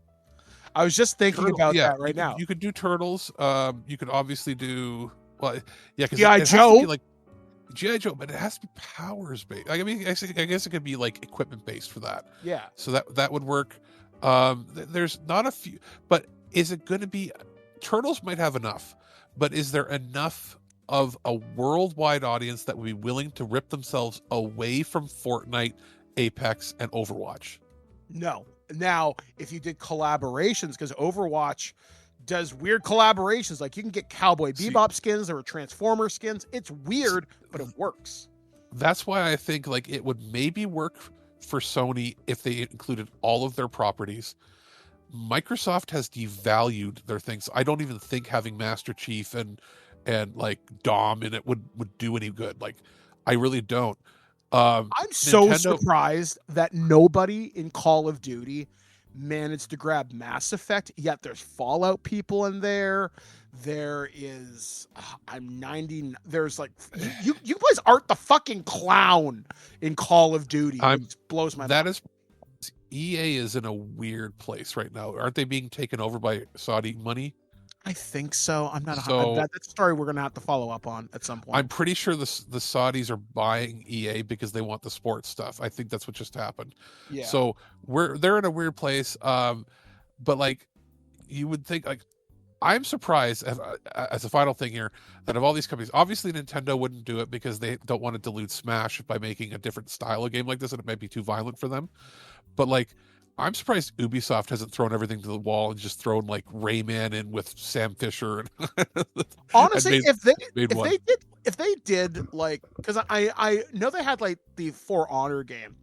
I was just thinking about that right now. You could do Turtles. You could obviously do G.I. Joe. Like G.I. Joe, but it has to be powers based. I mean, I guess it could be like equipment based for that. Yeah. So that would work. There's not a few, but is it going to be? Turtles might have enough, but is there enough of a worldwide audience that would be willing to rip themselves away from Fortnite, Apex, and Overwatch? No. Now, if you did collaborations, because Overwatch does weird collaborations, like you can get Cowboy Bebop skins or Transformer skins. It's weird, but it works. That's why I think like it would maybe work for Sony if they included all of their properties. Microsoft has devalued their things. I don't even think having Master Chief and like Dom in it would do any good. Like, I really don't. I'm so surprised that nobody in Call of Duty managed to grab Mass Effect, yet there's Fallout people in there. There is there's like you guys aren't the fucking clown in Call of Duty. It blows my mind. That is, EA is in a weird place right now. Aren't they being taken over by Saudi money? I think so. I'm not. That's a story we're gonna have to follow up on at some point. I'm pretty sure the Saudis are buying EA because they want the sports stuff. I think that's what just happened. Yeah. So they're in a weird place. But like, you would think like, I'm surprised as a final thing here that of all these companies, obviously Nintendo wouldn't do it because they don't want to dilute Smash by making a different style of game like this, and it might be too violent for them. But like, I'm surprised Ubisoft hasn't thrown everything to the wall and just thrown like Rayman in with Sam Fisher. And Honestly, and made one. if they did like, because I know they had like the For Honor game.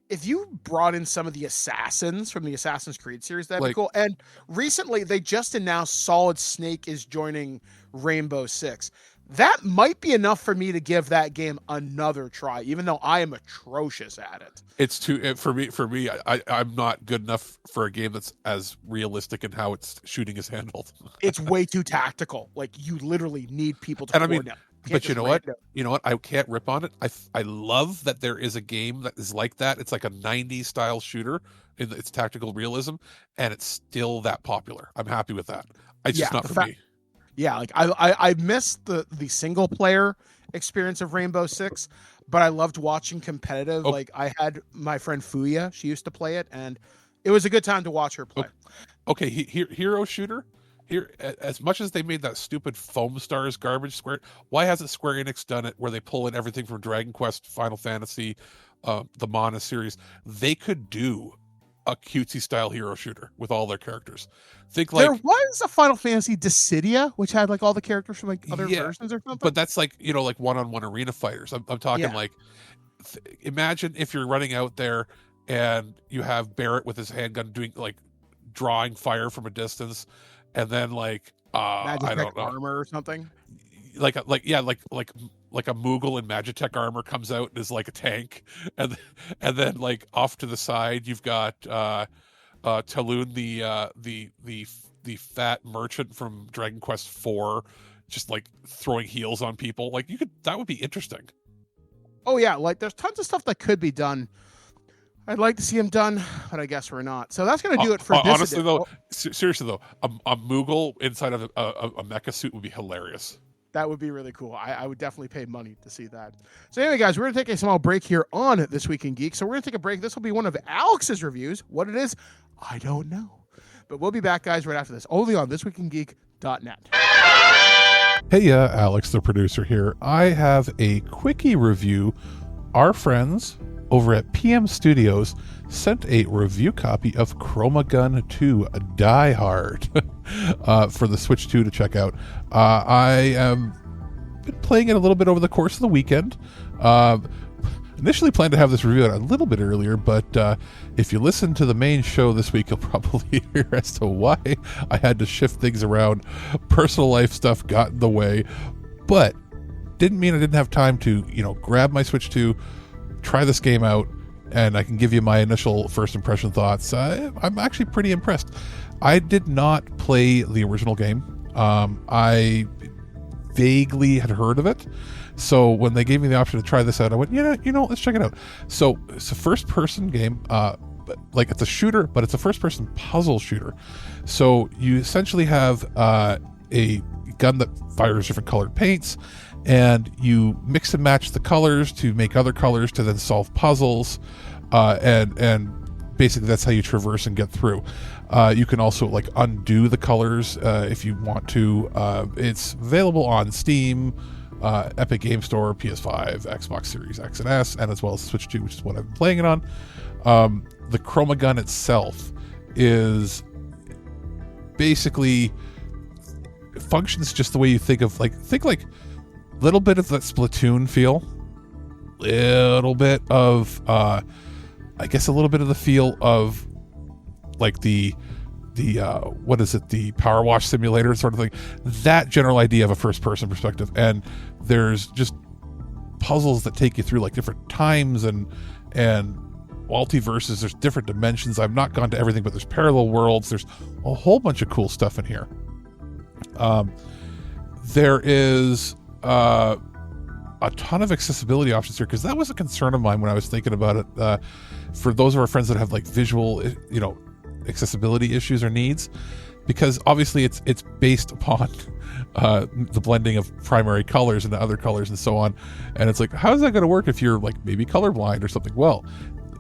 If you brought in some of the assassins from the Assassin's Creed series, that'd be cool. And recently, they just announced Solid Snake is joining Rainbow Six. That might be enough for me to give that game another try, even though I am atrocious at it. It's too for me. I'm not good enough for a game that's as realistic in how its shooting is handled. It's way too tactical. Like you literally need people to. And I mean, coordinate. but you know what? You know what? I can't rip on it. I love that there is a game that is like that. It's like a 90s style shooter in its tactical realism, and it's still that popular. I'm happy with that. It's just not for me. Yeah, like I missed the single player experience of Rainbow Six, but I loved watching competitive. Like I had my friend Fuya, she used to play it, and it was a good time to watch her play. Okay, hero shooter. Here, as much as they made that stupid Foam Stars garbage Square, why hasn't Square Enix done it where they pull in everything from Dragon Quest, Final Fantasy, the Mana series? They could do a cutesy style hero shooter with all their characters. Think like there was a Final Fantasy Dissidia, which had like all the characters from like other versions or something. But that's like, you know, like one-on-one arena fighters. I'm talking like, imagine if you're running out there and you have Barrett with his handgun doing like drawing fire from a distance, and then like I don't know, armor or something. Like a Moogle in Magitech armor comes out and is like a tank, and then like off to the side you've got Taloon, the fat merchant from Dragon Quest IV, just like throwing heals on people. Like that would be interesting. Oh yeah, like there's tons of stuff that could be done. I'd like to see him done, but I guess we're not. So that's going to do it for this. Honestly though, seriously though, a Moogle inside of a mecha suit would be hilarious. That would be really cool. I would definitely pay money to see that. So anyway, guys, we're going to take a small break here on This Week in Geek. So we're going to take a break. This will be one of Alex's reviews. What it is, I don't know. But we'll be back, guys, right after this. Only on thisweekingeek.net. Hey, Alex, the producer here. I have a quickie review. Our friends over at PM Studios sent a review copy of ChromaGun 2 Die Hard for the Switch 2 to check out. I am been playing it a little bit over the course of the weekend. Initially planned to have this review out a little bit earlier, but if you listen to the main show this week, you'll probably hear as to why I had to shift things around. Personal life stuff got in the way, but didn't mean I didn't have time to, grab my Switch 2, try this game out, and I can give you my initial first impression thoughts. I'm actually pretty impressed. I did not play the original game. I vaguely had heard of it. So when they gave me the option to try this out, I went, let's check it out. So it's a first-person game. It's a shooter, but it's a first-person puzzle shooter. So you essentially have a gun that fires different colored paints, and you mix and match the colors to make other colors to then solve puzzles, and basically that's how you traverse and get through. You can also undo the colors if you want to. It's available on Steam, Epic Game Store, PS5, Xbox Series X and S, and as well as Switch 2, which is what I've been playing it on. The ChromaGun itself is basically functions just the way you think of little bit of that Splatoon feel, little bit of a little bit of the feel of the Power Wash Simulator sort of thing, that general idea of a first person perspective. And there's just puzzles that take you through different times and multiverses. There's different dimensions. I've not gone to everything, but there's parallel worlds. There's a whole bunch of cool stuff in here. There is a ton of accessibility options here, because that was a concern of mine when I was thinking about it. For those of our friends that have visual, accessibility issues or needs, because obviously it's based upon the blending of primary colors into other colors and so on. And it's how is that going to work if you're maybe colorblind or something? Well,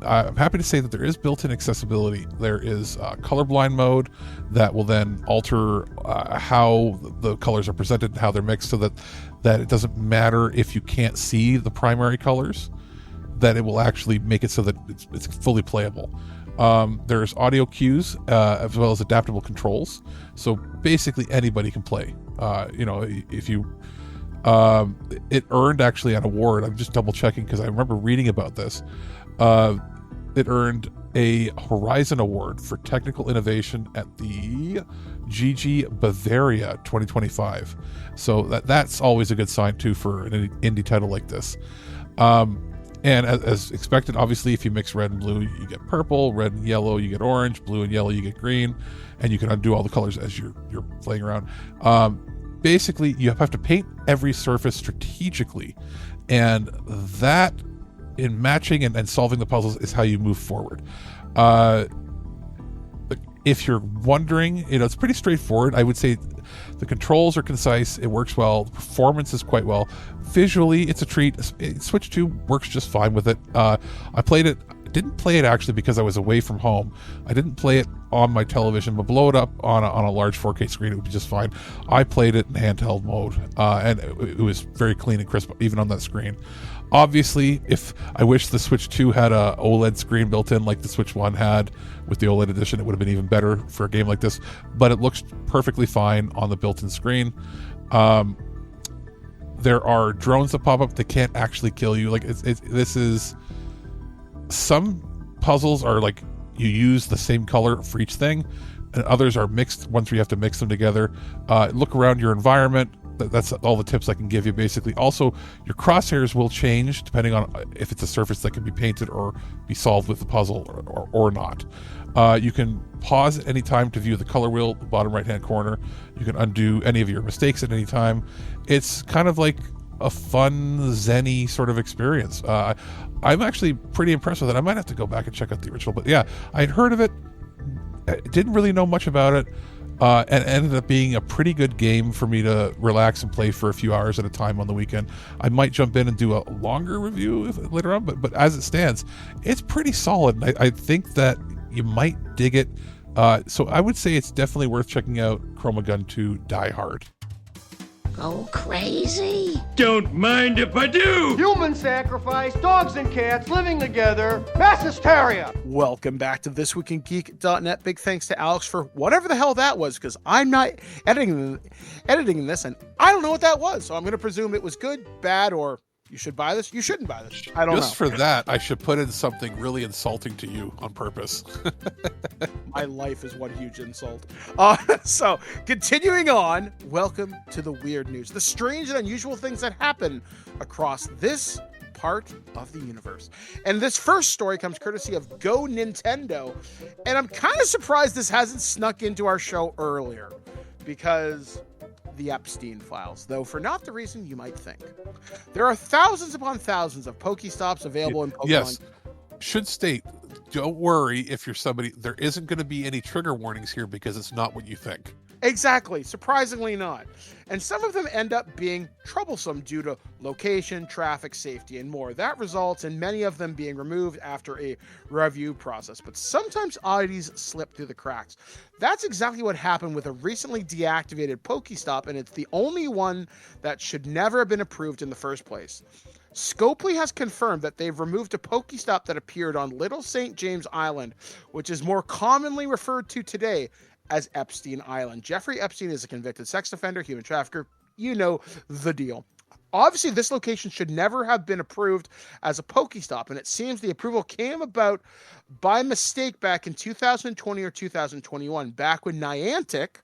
I'm happy to say that there is built-in accessibility. There is colorblind mode that will then alter how the colors are presented and how they're mixed, so that it doesn't matter if you can't see the primary colors, that it will actually make it so that it's fully playable. There's audio cues as well as adaptable controls. So basically anybody can play. If you it earned actually an award. I'm just double checking because I remember reading about this. It earned a Horizon Award for technical innovation at the GG Bavaria 2025. So that's always a good sign too for an indie title like this. And as expected, obviously, if you mix red and blue, you get purple, red and yellow, you get orange, blue and yellow, you get green, and you can undo all the colors as you're playing around. Basically, you have to paint every surface strategically, and that, in matching and solving the puzzles, is how you move forward. If you're wondering, it's pretty straightforward. I would say the controls are concise, it works well, the performance is quite well. Visually, it's a treat. Switch 2 works just fine with it. I didn't play it actually because I was away from home. I didn't play it on my television, but blow it up on a large 4K screen, it would be just fine. I played it in handheld mode, and it was very clean and crisp, even on that screen. Obviously, if I wish the Switch 2 had a OLED screen built in like the Switch 1 had with the OLED edition, it would have been even better for a game like this, but it looks perfectly fine on the built-in screen. There are drones that pop up that can't actually kill you. Like this is, some puzzles are like you use the same color for each thing, and others are mixed ones where you have to mix them together. Look around your environment. That's all the tips I can give you, basically. Also, your crosshairs will change depending on if it's a surface that can be painted or be solved with the puzzle or not. You can pause at any time to view the color wheel, the bottom right-hand corner. You can undo any of your mistakes at any time. It's kind of like a fun, zen-y sort of experience. I'm actually pretty impressed with it. I might have to go back and check out the original, but yeah, I'd heard of it, didn't really know much about it, and ended up being a pretty good game for me to relax and play for a few hours at a time on the weekend. I might jump in and do a longer review later on, but as it stands, it's pretty solid. I think that you might dig it. So I would say it's definitely worth checking out ChromaGun 2 Die Hard. Go crazy? Don't mind if I do! Human sacrifice, dogs and cats living together, mass hysteria. Welcome back to This Week in Geek.net. Big thanks to Alex for whatever the hell that was, because I'm not editing this, and I don't know what that was. So I'm going to presume it was good, bad, or you should buy this, you shouldn't buy this. I don't know. Just for that, I should put in something really insulting to you on purpose. My life is one huge insult. So, continuing on, welcome to the weird news. The strange and unusual things that happen across this part of the universe. And this first story comes courtesy of Go Nintendo. And I'm kind of surprised this hasn't snuck into our show earlier, because the Epstein files, though for not the reason you might think. There are thousands upon thousands of Pokestops available in Pokemon. Yes, should state, don't worry if you're somebody, there isn't going to be any trigger warnings here because it's not what you think. Exactly, surprisingly not. And some of them end up being troublesome due to location, traffic, safety, and more. That results in many of them being removed after a review process. But sometimes oddities slip through the cracks. That's exactly what happened with a recently deactivated Pokestop, and it's the only one that should never have been approved in the first place. Scopely has confirmed that they've removed a Pokestop that appeared on Little St. James Island, which is more commonly referred to today as Epstein Island. Jeffrey Epstein is a convicted sex offender, human trafficker. You know the deal. Obviously, this location should never have been approved as a Pokestop, and it seems the approval came about by mistake back in 2020 or 2021, back when Niantic,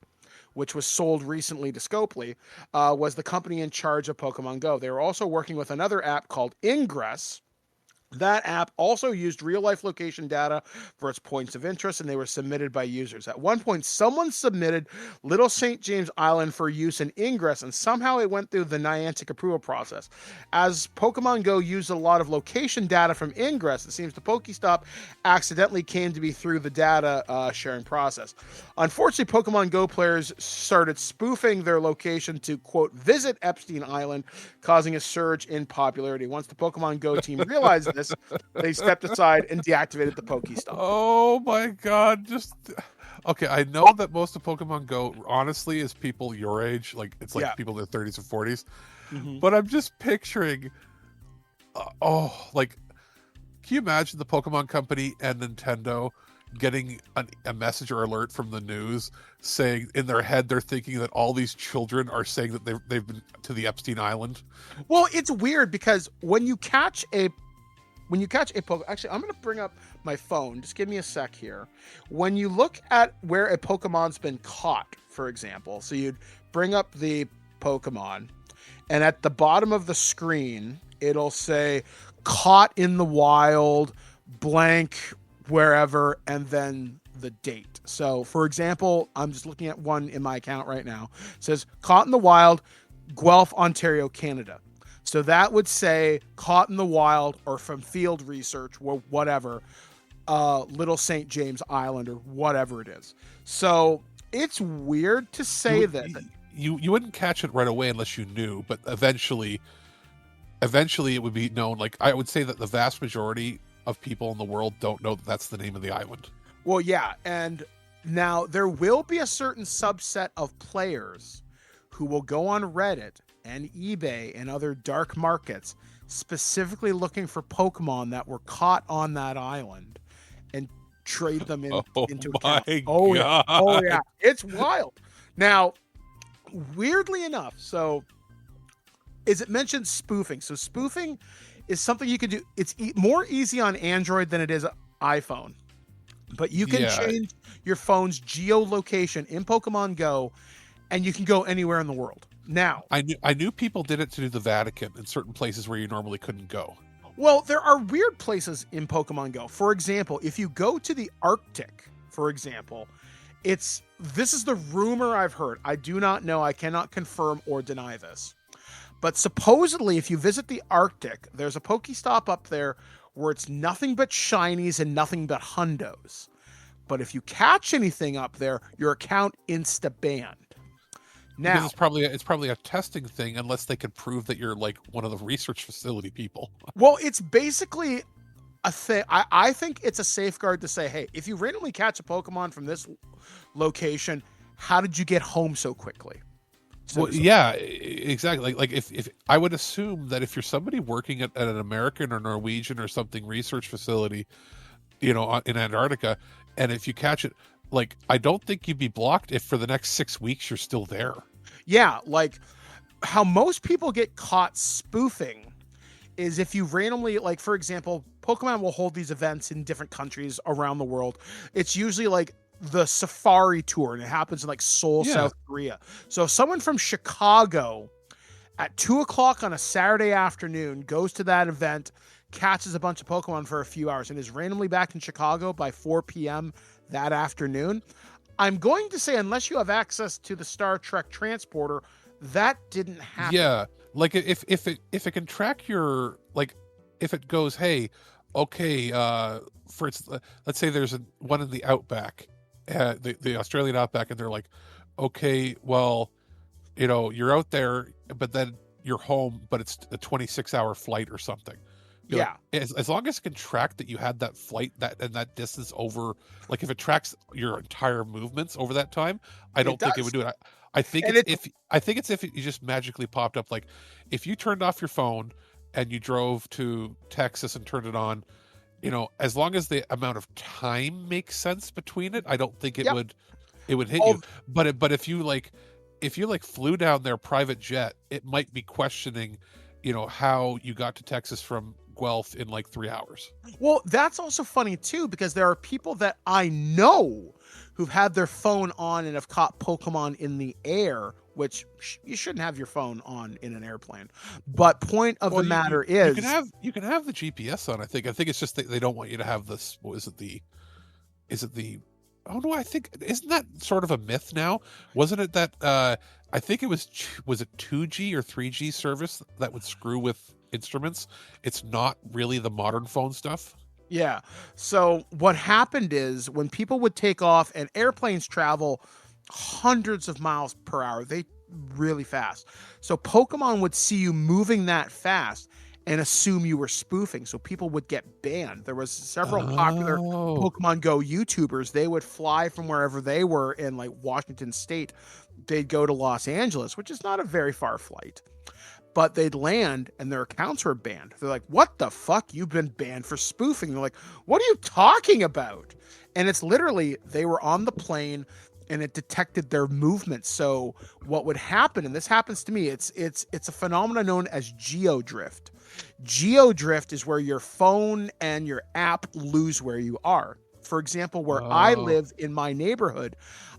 which was sold recently to Scopely, was the company in charge of Pokemon Go. They were also working with another app called Ingress. That app also used real-life location data for its points of interest, and they were submitted by users. At one point, someone submitted Little St. James Island for use in Ingress, and somehow it went through the Niantic approval process. As Pokemon Go used a lot of location data from Ingress, it seems the Pokestop accidentally came to be through the data sharing process. Unfortunately, Pokemon Go players started spoofing their location to, quote, visit Epstein Island, causing a surge in popularity. Once the Pokemon Go team realized this, they stepped aside and deactivated the Pokestop. Oh my god, okay, I know that most of Pokemon Go honestly is people your age, like it's like people in their 30s or 40s. Mm-hmm. But I'm just picturing can you imagine the Pokemon Company and Nintendo getting a message or alert from the news saying in their head they're thinking that all these children are saying that they've been to the Epstein Island. Well, it's weird because when you catch a Pokemon, actually, I'm going to bring up my phone. Just give me a sec here. When you look at where a Pokemon's been caught, for example, so you'd bring up the Pokemon, and at the bottom of the screen, it'll say caught in the wild, blank, wherever, and then the date. So, for example, I'm just looking at one in my account right now. It says caught in the wild, Guelph, Ontario, Canada. So that would say caught in the wild or from field research or whatever, Little St. James Island or whatever it is. So it's weird to say that. You wouldn't catch it right away unless you knew, but eventually it would be known. Like, I would say that the vast majority of people in the world don't know that that's the name of the island. Well, yeah. And now there will be a certain subset of players who will go on Reddit and eBay and other dark markets specifically looking for Pokemon that were caught on that island and trade them into account. Oh, yeah. Oh, yeah. It's wild. Now, weirdly enough, so is it mentioned spoofing? So spoofing is something you can do. It's more easy on Android than it is iPhone. But you can change your phone's geolocation in Pokemon Go, and you can go anywhere in the world. Now, I knew people did it to do the Vatican in certain places where you normally couldn't go. Well, there are weird places in Pokemon Go. For example, if you go to the Arctic, for example, this is the rumor I've heard. I do not know. I cannot confirm or deny this. But supposedly, if you visit the Arctic, there's a Pokestop up there where it's nothing but shinies and nothing but hundos. But if you catch anything up there, your account insta-banned. Now, because it's probably a testing thing unless they can prove that you're like one of the research facility people. Well, it's basically a thing. I think it's a safeguard to say, hey, if you randomly catch a Pokemon from this location, how did you get home so quickly? Well, yeah, exactly. Like if I would assume that if you're somebody working at an American or Norwegian or something research facility, in Antarctica, and if you catch it, like, I don't think you'd be blocked if for the next 6 weeks you're still there. Yeah, like how most people get caught spoofing is if you randomly, like, for example, Pokemon will hold these events in different countries around the world. It's usually like the Safari Tour, and it happens in like Seoul, South Korea. So if someone from Chicago at 2:00 on a Saturday afternoon goes to that event, catches a bunch of Pokemon for a few hours, and is randomly back in Chicago by 4 p.m. that afternoon, I'm going to say, unless you have access to the Star Trek transporter, that didn't happen. Yeah, like if it can track your, like, if it goes, hey, okay, let's say there's one in the Outback, the Australian Outback, and they're like, okay, well, you're out there, but then you're home, but it's a 26-hour flight or something. Yeah. As long as it can track that you had that flight and that distance over, like if it tracks your entire movements over that time, I don't think it would do it. I think it's if you just magically popped up. Like if you turned off your phone and you drove to Texas and turned it on, as long as the amount of time makes sense between it, I don't think it would hit you. But if you flew down their private jet, it might be questioning, how you got to Texas from Guelph in like 3 hours. Well, that's also funny too, because there are people that I know who've had their phone on and have caught Pokemon in the air, which you shouldn't have your phone on in an airplane. But point of the matter is, you can have the GPS on. I think it's just that they don't want you to have this. What is it? Oh no, I think, isn't that sort of a myth now? Wasn't it that I think it was it 2G or 3G service that would screw with instruments? It's not really the modern phone stuff. Yeah. So what happened is when people would take off, and airplanes travel hundreds of miles per hour, they really fast. So Pokemon would see you moving that fast and assume you were spoofing. So people would get banned. There was several popular Pokemon Go YouTubers. They would fly from wherever they were in like Washington State. They'd go to Los Angeles, which is not a very far flight. But they'd land and their accounts were banned. They're like, what the fuck? You've been banned for spoofing. They're like, what are you talking about? And it's literally, they were on the plane and it detected their movement. So what would happen, and this happens to me, it's a phenomenon known as geodrift. Geodrift is where your phone and your app lose where you are. For example, where I live in my neighborhood,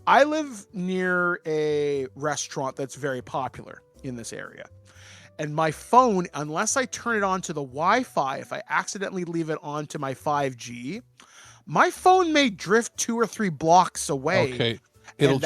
I live near a restaurant that's very popular in this area. And my phone, unless I turn it on to the Wi-Fi, if I accidentally leave it on to my 5G, my phone may drift 2 or 3 blocks away. Okay. It'll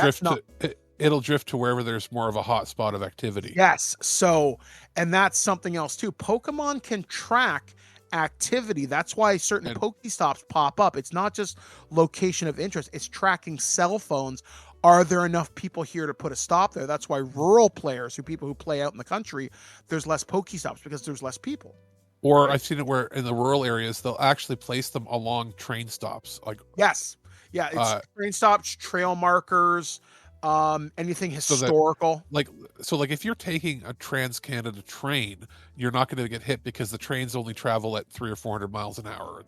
drift to wherever there's more of a hot spot of activity. Yes. So, and that's something else too. Pokemon can track activity. That's why certain Pokestops pop up. It's not just location of interest. It's tracking cell phones. Are there enough people here to put a stop there? That's why rural players, people who play out in the country, there's less Pokestops because there's less people. Or I've seen it where in the rural areas, they'll actually place them along train stops. Like, yes. Yeah. It's train stops, trail markers, anything historical. So if you're taking a Trans-Canada train, you're not going to get hit because the trains only travel at 300 or 400 miles an hour.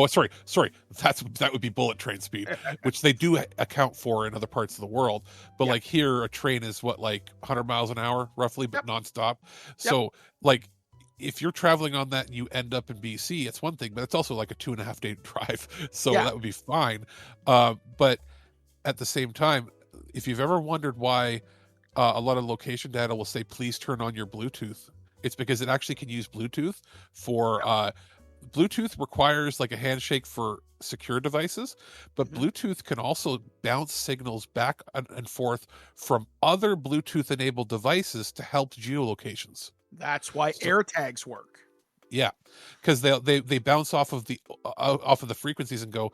Sorry. That would be bullet train speed, which they do account for in other parts of the world. But like here, a train is 100 miles an hour roughly, but nonstop. So if you're traveling on that and you end up in BC, it's one thing, but it's also like a 2.5 day drive. So that would be fine. But at the same time, if you've ever wondered why a lot of location data will say, please turn on your Bluetooth, it's because it actually can use Bluetooth for Bluetooth requires like a handshake for secure devices, but Bluetooth can also bounce signals back and forth from other Bluetooth enabled devices to help geolocations. That's why AirTags work. Yeah, because they bounce off of the frequencies and go,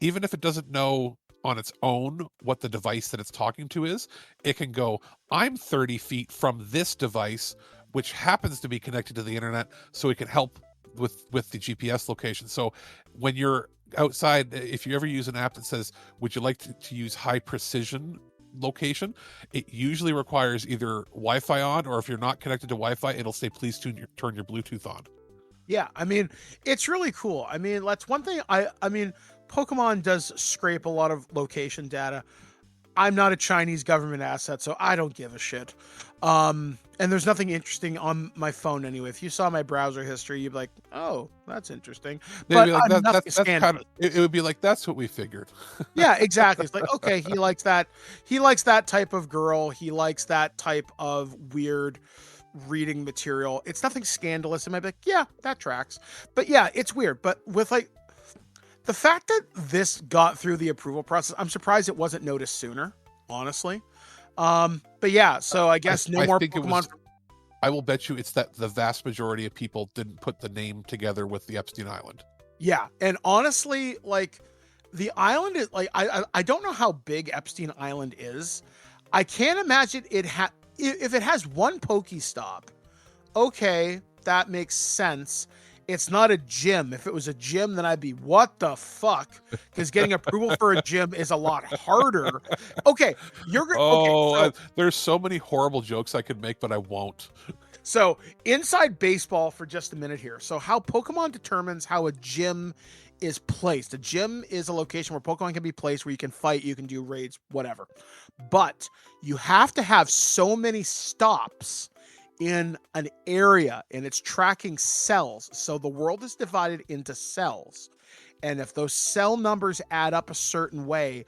even if it doesn't know on its own what the device that it's talking to is, it can go, I'm 30 feet from this device, which happens to be connected to the internet, so it can help with the GPS location. So when you're outside, if you ever use an app that says, would you like to use high precision location, it usually requires either Wi-Fi on, or if you're not connected to Wi-Fi, it'll say, please turn your Bluetooth on. Yeah, I mean, it's really cool. I mean, that's one thing. I mean, Pokemon does scrape a lot of location data. I'm not a Chinese government asset, so I don't give a shit. And there's nothing interesting on my phone anyway. If you saw my browser history, you'd be like, "Oh, that's interesting." But it would be like, that's what we figured. Yeah, exactly. It's like, okay, he likes that. He likes that type of girl. He likes that type of weird reading material. It's nothing scandalous. It might be like, yeah, that tracks. But yeah, it's weird. But with the fact that this got through the approval process, I'm surprised it wasn't noticed sooner, honestly. But yeah, so I guess no more Pokemon. I will bet you it's that the vast majority of people didn't put the name together with the Epstein Island. Yeah, and honestly, the island is I don't know how big Epstein Island is. I can't imagine if it has one Pokestop. Okay, that makes sense. It's not a gym. If it was a gym, then I'd be, what the fuck? Because getting approval for a gym is a lot harder. Okay, there's so many horrible jokes I could make, but I won't. So, inside baseball for just a minute here. So, how Pokemon determines how a gym is placed. A gym is a location where Pokemon can be placed, where you can fight, you can do raids, whatever. But you have to have so many stops in an area, and it's tracking cells. So the world is divided into cells, and if those cell numbers add up a certain way,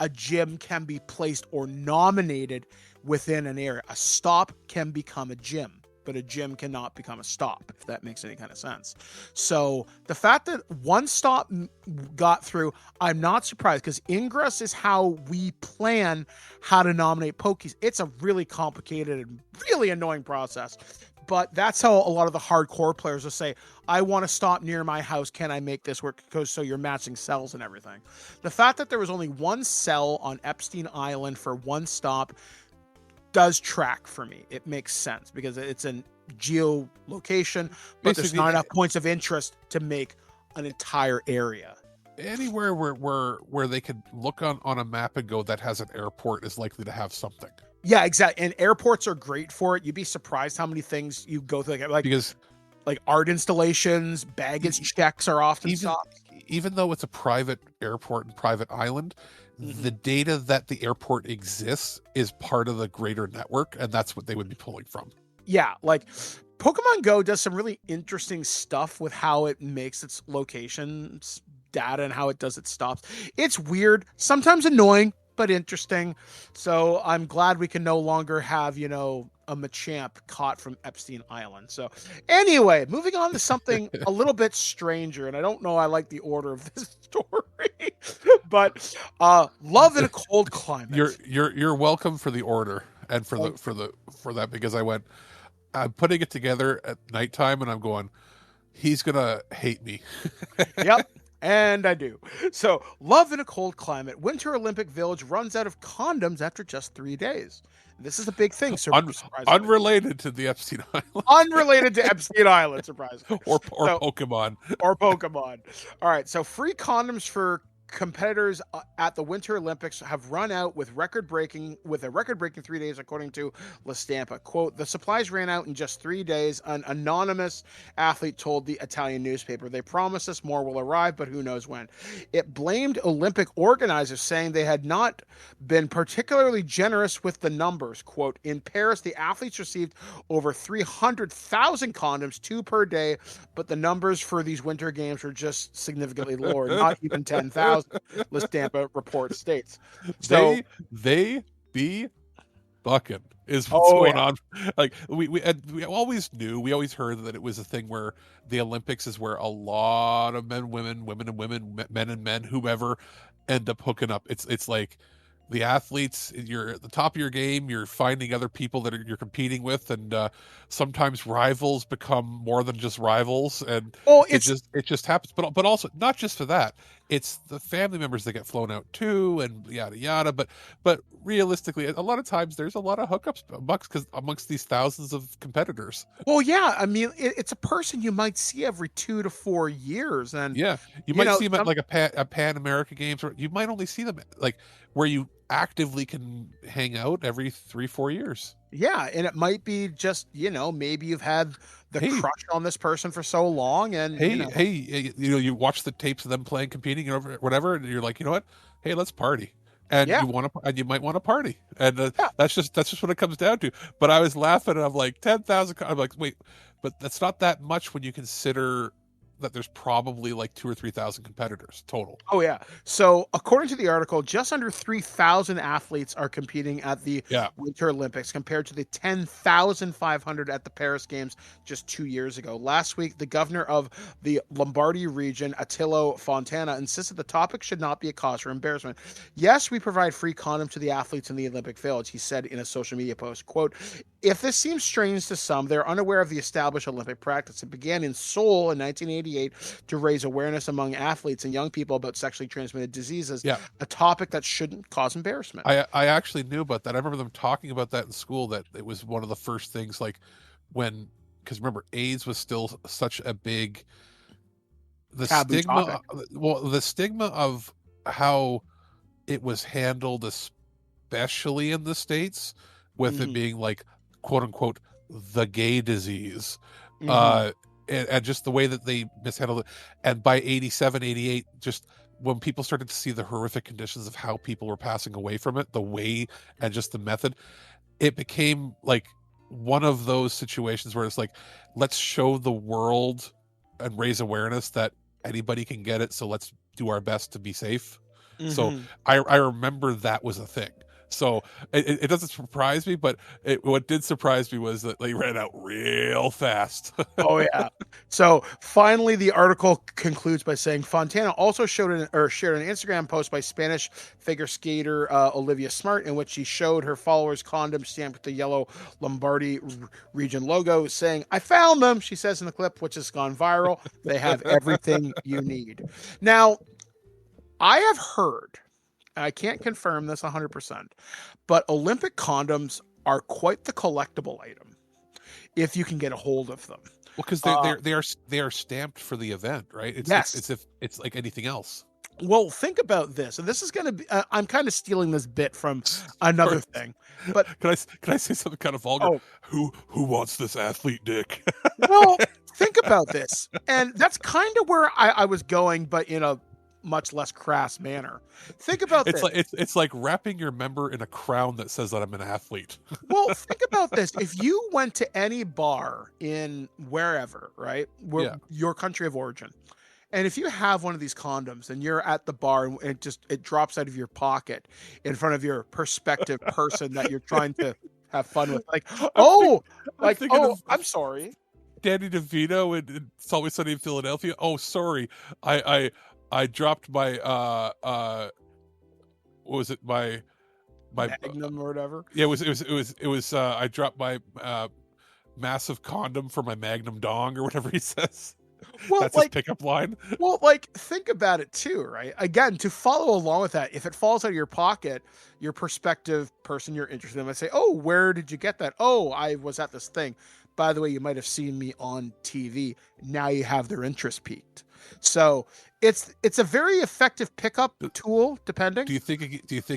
a gym can be placed or nominated within an area. A stop can become a gym, but a gym cannot become a stop, if that makes any kind of sense. So the fact that one stop got through, I'm not surprised, because Ingress is how we plan how to nominate Pokies. It's a really complicated and really annoying process, but that's how a lot of the hardcore players will say, I want to stop near my house. Can I make this work? Because so you're matching cells and everything. The fact that there was only one cell on Epstein Island for one stop does track for me. It makes sense because it's a geolocation, but there's not enough points of interest to make an entire area. Anywhere where they could look on a map and go, that has an airport, is likely to have something. Yeah, exactly. And airports are great for it. You'd be surprised how many things you go through, like art installations, baggage checks are often stopped. even though it's a private airport and private island, the data that the airport exists is part of the greater network, and that's what they would be pulling from. Yeah, like Pokemon Go does some really interesting stuff with how it makes its locations data and how it does its stops. It's weird, sometimes annoying, but interesting. So I'm glad we can no longer have, a Machamp caught from Epstein Island. So anyway, moving on to something a little bit stranger, and I don't know I like the order of this story, but love in a cold climate. You're welcome for the order and for that, because I'm putting it together at nighttime and I'm going, he's gonna hate me. Yep. And I do. So, love in a cold climate. Winter Olympic Village runs out of condoms after just 3 days. This is a big thing, surprisingly. Unrelated to the Epstein Island. Unrelated to Epstein Island, surprisingly. or Pokemon. Or Pokemon. All right, so free condoms for competitors at the Winter Olympics have run out with a record-breaking 3 days, according to La Stampa. Quote, the supplies ran out in just 3 days, an anonymous athlete told the Italian newspaper. They promised us more will arrive, but who knows when. It blamed Olympic organizers, saying they had not been particularly generous with the numbers. Quote, in Paris, the athletes received over 300,000 condoms, 2 per day, but the numbers for these winter games were just significantly lower, not even 10,000. La Stampa report states. So they be bucking is what's going on. Like we always knew, we always heard that it was a thing where the Olympics is where a lot of men, women and women, men and men, whoever, end up hooking up. It's like the athletes, you're at the top of your game, you're finding other people that you're competing with, and sometimes rivals become more than just rivals, and it just happens. But also not just for that, it's the family members that get flown out too, and yada yada. But realistically, a lot of times there's a lot of hookups amongst these thousands of competitors. Well, yeah, I mean, it's a person you might see every 2 to 4 years, and yeah, you might see them at like a Pan America Games, or you might only see them like where you actively can hang out every 3-4 years. Yeah, and it might be just, maybe you've had the crush on this person for so long, and you watch the tapes of them playing, competing, or whatever, and you're like, you know what? Hey, let's party. And you might want to party, and that's just what it comes down to. But I was laughing, and I'm like 10,000. I'm like, wait, but that's not that much when you consider that there's probably like 2,000 or 3,000 competitors total. Oh yeah. So according to the article, just under 3,000 athletes are competing at the Winter Olympics compared to the 10,500 at the Paris Games just 2 years ago. Last week, the governor of the Lombardy region, Attilio Fontana, insisted the topic should not be a cause for embarrassment. Yes, we provide free condoms to the athletes in the Olympic Village, he said in a social media post. Quote, if this seems strange to some, they're unaware of the established Olympic practice. It began in Seoul in 1988 to raise awareness among athletes and young people about sexually transmitted diseases, a topic that shouldn't cause embarrassment. I actually knew about that. I remember them talking about that in school, that it was one of the first things, like because remember, AIDS was still such a big, the stigma of how it was handled, especially in the States, with it being like, quote unquote, the gay disease. And just the way that they mishandled it. And by 87, 88, just when people started to see the horrific conditions of how people were passing away from it, the way and just the method, it became like one of those situations where it's like, let's show the world and raise awareness that anybody can get it, so let's do our best to be safe. So I remember that was a thing. So it doesn't surprise me, but what did surprise me was that they ran out real fast. Oh yeah. So finally, the article concludes by saying Fontana also shared an Instagram post by Spanish figure skater Olivia Smart, in which she showed her followers condoms stamped with the yellow Lombardy region logo, saying, "I found them," she says in the clip, which has gone viral. They have everything you need. Now, I have heard, I can't confirm this 100%, but Olympic condoms are quite the collectible item if you can get a hold of them. Well, because they are stamped for the event, right? It's like anything else. Well, think about this, and this is going to be. I'm kind of stealing this bit from another thing, but can I say something kind of vulgar? Oh. Who wants this athlete dick? Well, think about this. And that's kind of where I was going, but in a much less crass manner. Think about It's this. it's like wrapping your member in a crown that says that I'm an athlete. Well, think about this. If you went to any bar in wherever, right, where Yeah. your country of origin, and if you have one of these condoms and you're at the bar and it drops out of your pocket in front of your prospective person that you're trying to have fun with, like, I'm sorry. Danny DeVito in It's Always Sunny in Philadelphia. Oh, sorry, I dropped my what was it, my Magnum or whatever. yeah, it was I dropped my massive condom for my Magnum dong or whatever he says. Well, That's his pickup line. Well, like, think about it too, right? Again, to follow along with that, if it falls out of your pocket, your prospective person you're interested in might say, "Oh, where did you get that?" "Oh, I was at this thing. By the way, you might have seen me on TV." Now you have their interest peaked. So it's a very effective pickup tool, depending. Do you think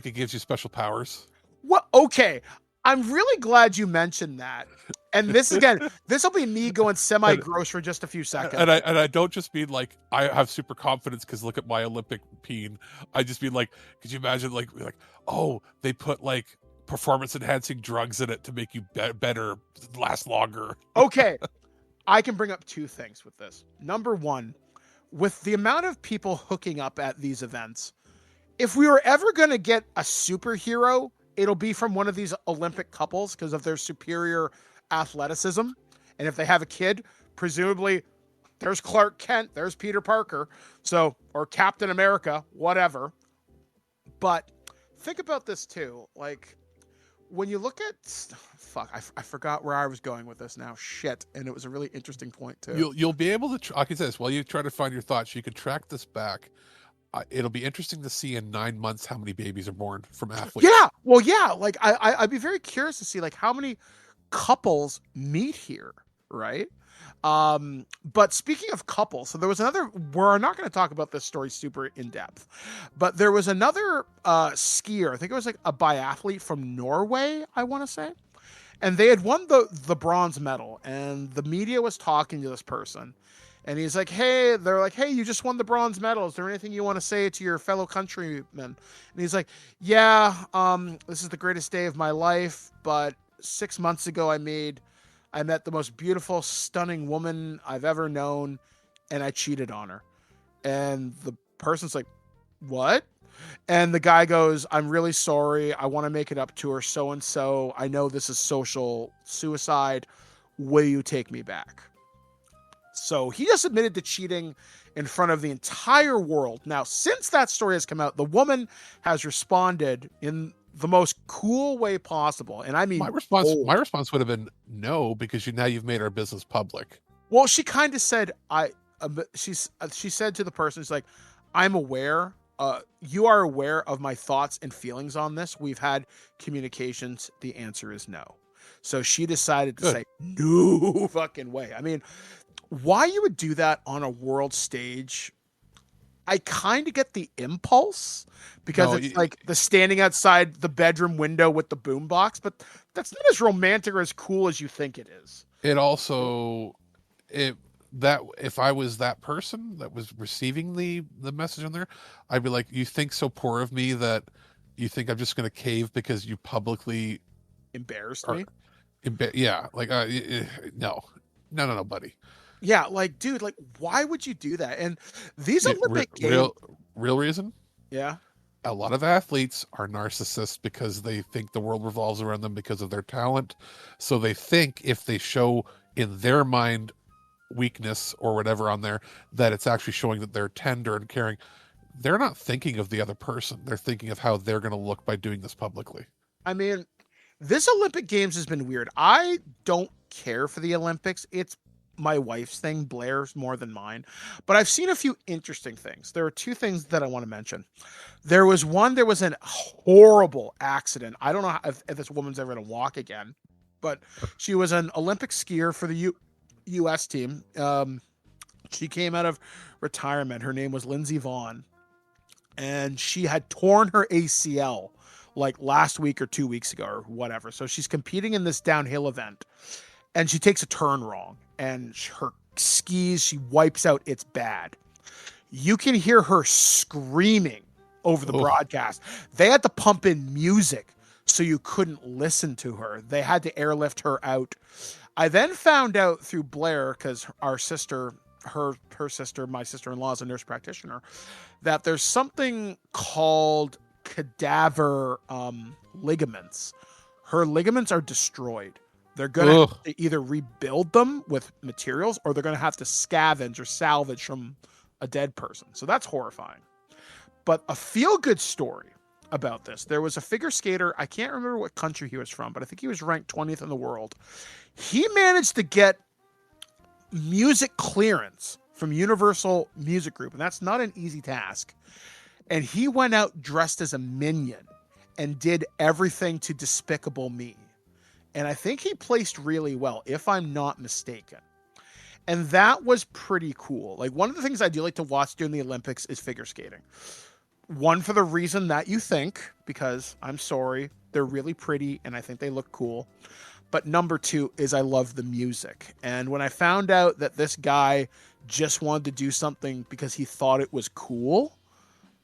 it gives you special powers? What? Okay. I'm really glad you mentioned that. And this will be me going semi-gross for just a few seconds. And I don't just mean like I have super confidence because look at my Olympic peen. I just mean like, could you imagine like oh, they put like performance enhancing drugs in it to make you better, last longer. Okay. I can bring up two things with this. Number one, with the amount of people hooking up at these events, if we were ever going to get a superhero, it'll be from one of these Olympic couples because of their superior athleticism. And if they have a kid, presumably there's Clark Kent, there's Peter Parker, or Captain America, whatever. But think about this too. Like, when you look at I forgot where I was going with this now. Shit. And it was a really interesting point too. You'll be able to, I can say this, while you try to find your thoughts, you can track this back. It'll be interesting to see in 9 months how many babies are born from athletes. Yeah. Well, yeah. Like, I'd be very curious to see like how many couples meet here, right? But speaking of couples, so there was another, we're not going to talk about this story super in depth, but there was another skier, I think it was like a biathlete from Norway, I want to say, and they had won the bronze medal, and the media was talking to this person, and he's like, they're like, "Hey, you just won the bronze medal. Is there anything you want to say to your fellow countrymen?" And he's like, "Yeah, this is the greatest day of my life, but 6 months ago I met the most beautiful, stunning woman I've ever known, and I cheated on her." And the person's like, "What?" And the guy goes, "I'm really sorry. I want to make it up to her so-and-so. I know this is social suicide. Will you take me back?" So he just admitted to cheating in front of the entire world. Now, since that story has come out, the woman has responded in the most cool way possible. And I mean, my response would have been no, because now you've made our business public. Well, she kind of said, she said to the person, she's like, "I'm aware, you are aware of my thoughts and feelings on this. We've had communications. The answer is no." So she decided to say, "No fucking way." I mean, why you would do that on a world stage, I kind of get the impulse, because it's like the standing outside the bedroom window with the boombox, but that's not as romantic or as cool as you think it is. It also, if I was that person that was receiving the message on there, I'd be like, "You think so poor of me that you think I'm just going to cave because you publicly embarrassed me?" Yeah, like no, buddy. Yeah, like, dude, like, why would you do that? And these Olympic games, real reason. Yeah. A lot of athletes are narcissists because they think the world revolves around them because of their talent. So they think if they show in their mind weakness or whatever on there, that it's actually showing that they're tender and caring. They're not thinking of the other person. They're thinking of how they're going to look by doing this publicly. I mean, this Olympic Games has been weird. I don't care for the Olympics. It's my wife's thing, Blair's more than mine. But I've seen a few interesting things. There are two things that I want to mention. There was a horrible accident. I don't know if this woman's ever going to walk again, but she was an Olympic skier for the U.S. team. She came out of retirement. Her name was Lindsey Vonn, and she had torn her ACL like last week or 2 weeks ago or whatever. So she's competing in this downhill event, and she takes a turn wrong, and her skis, she wipes out, it's bad. You can hear her screaming over the broadcast. They had to pump in music so you couldn't listen to her. They had to airlift her out. I then found out through Blair, because our sister, her sister, my sister-in-law is a nurse practitioner, that there's something called cadaver ligaments. Her ligaments are destroyed. They're going to have to either rebuild them with materials, or they're going to have to scavenge or salvage from a dead person. So that's horrifying. But a feel-good story about this. There was a figure skater. I can't remember what country he was from, but I think he was ranked 20th in the world. He managed to get music clearance from Universal Music Group, and that's not an easy task. And he went out dressed as a minion and did everything to Despicable Me. And I think he placed really well, if I'm not mistaken. And that was pretty cool. Like, one of the things I do like to watch during the Olympics is figure skating. One, for the reason that you think, because I'm sorry, they're really pretty and I think they look cool. But number two is I love the music. And when I found out that this guy just wanted to do something because he thought it was cool,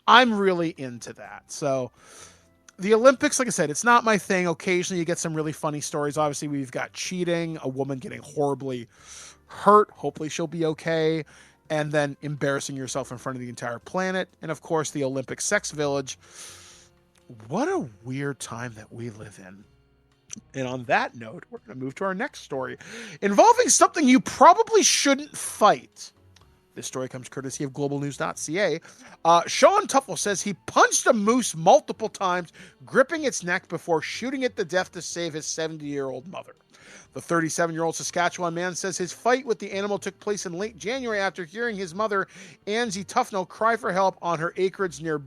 I'm really into that. So the Olympics, like I said, it's not my thing. Occasionally you get some really funny stories. Obviously, we've got cheating, a woman getting horribly hurt. Hopefully she'll be okay. And then embarrassing yourself in front of the entire planet. And of course, the Olympic sex village. What a weird time that we live in. And on that note, we're going to move to our next story involving something you probably shouldn't fight. This story comes courtesy of globalnews.ca. Sean Tuffle says he punched a moose multiple times, gripping its neck before shooting it to death to save his 70-year-old mother. The 37-year-old Saskatchewan man says his fight with the animal took place in late January after hearing his mother, Angie Tufnell, cry for help on her acreage near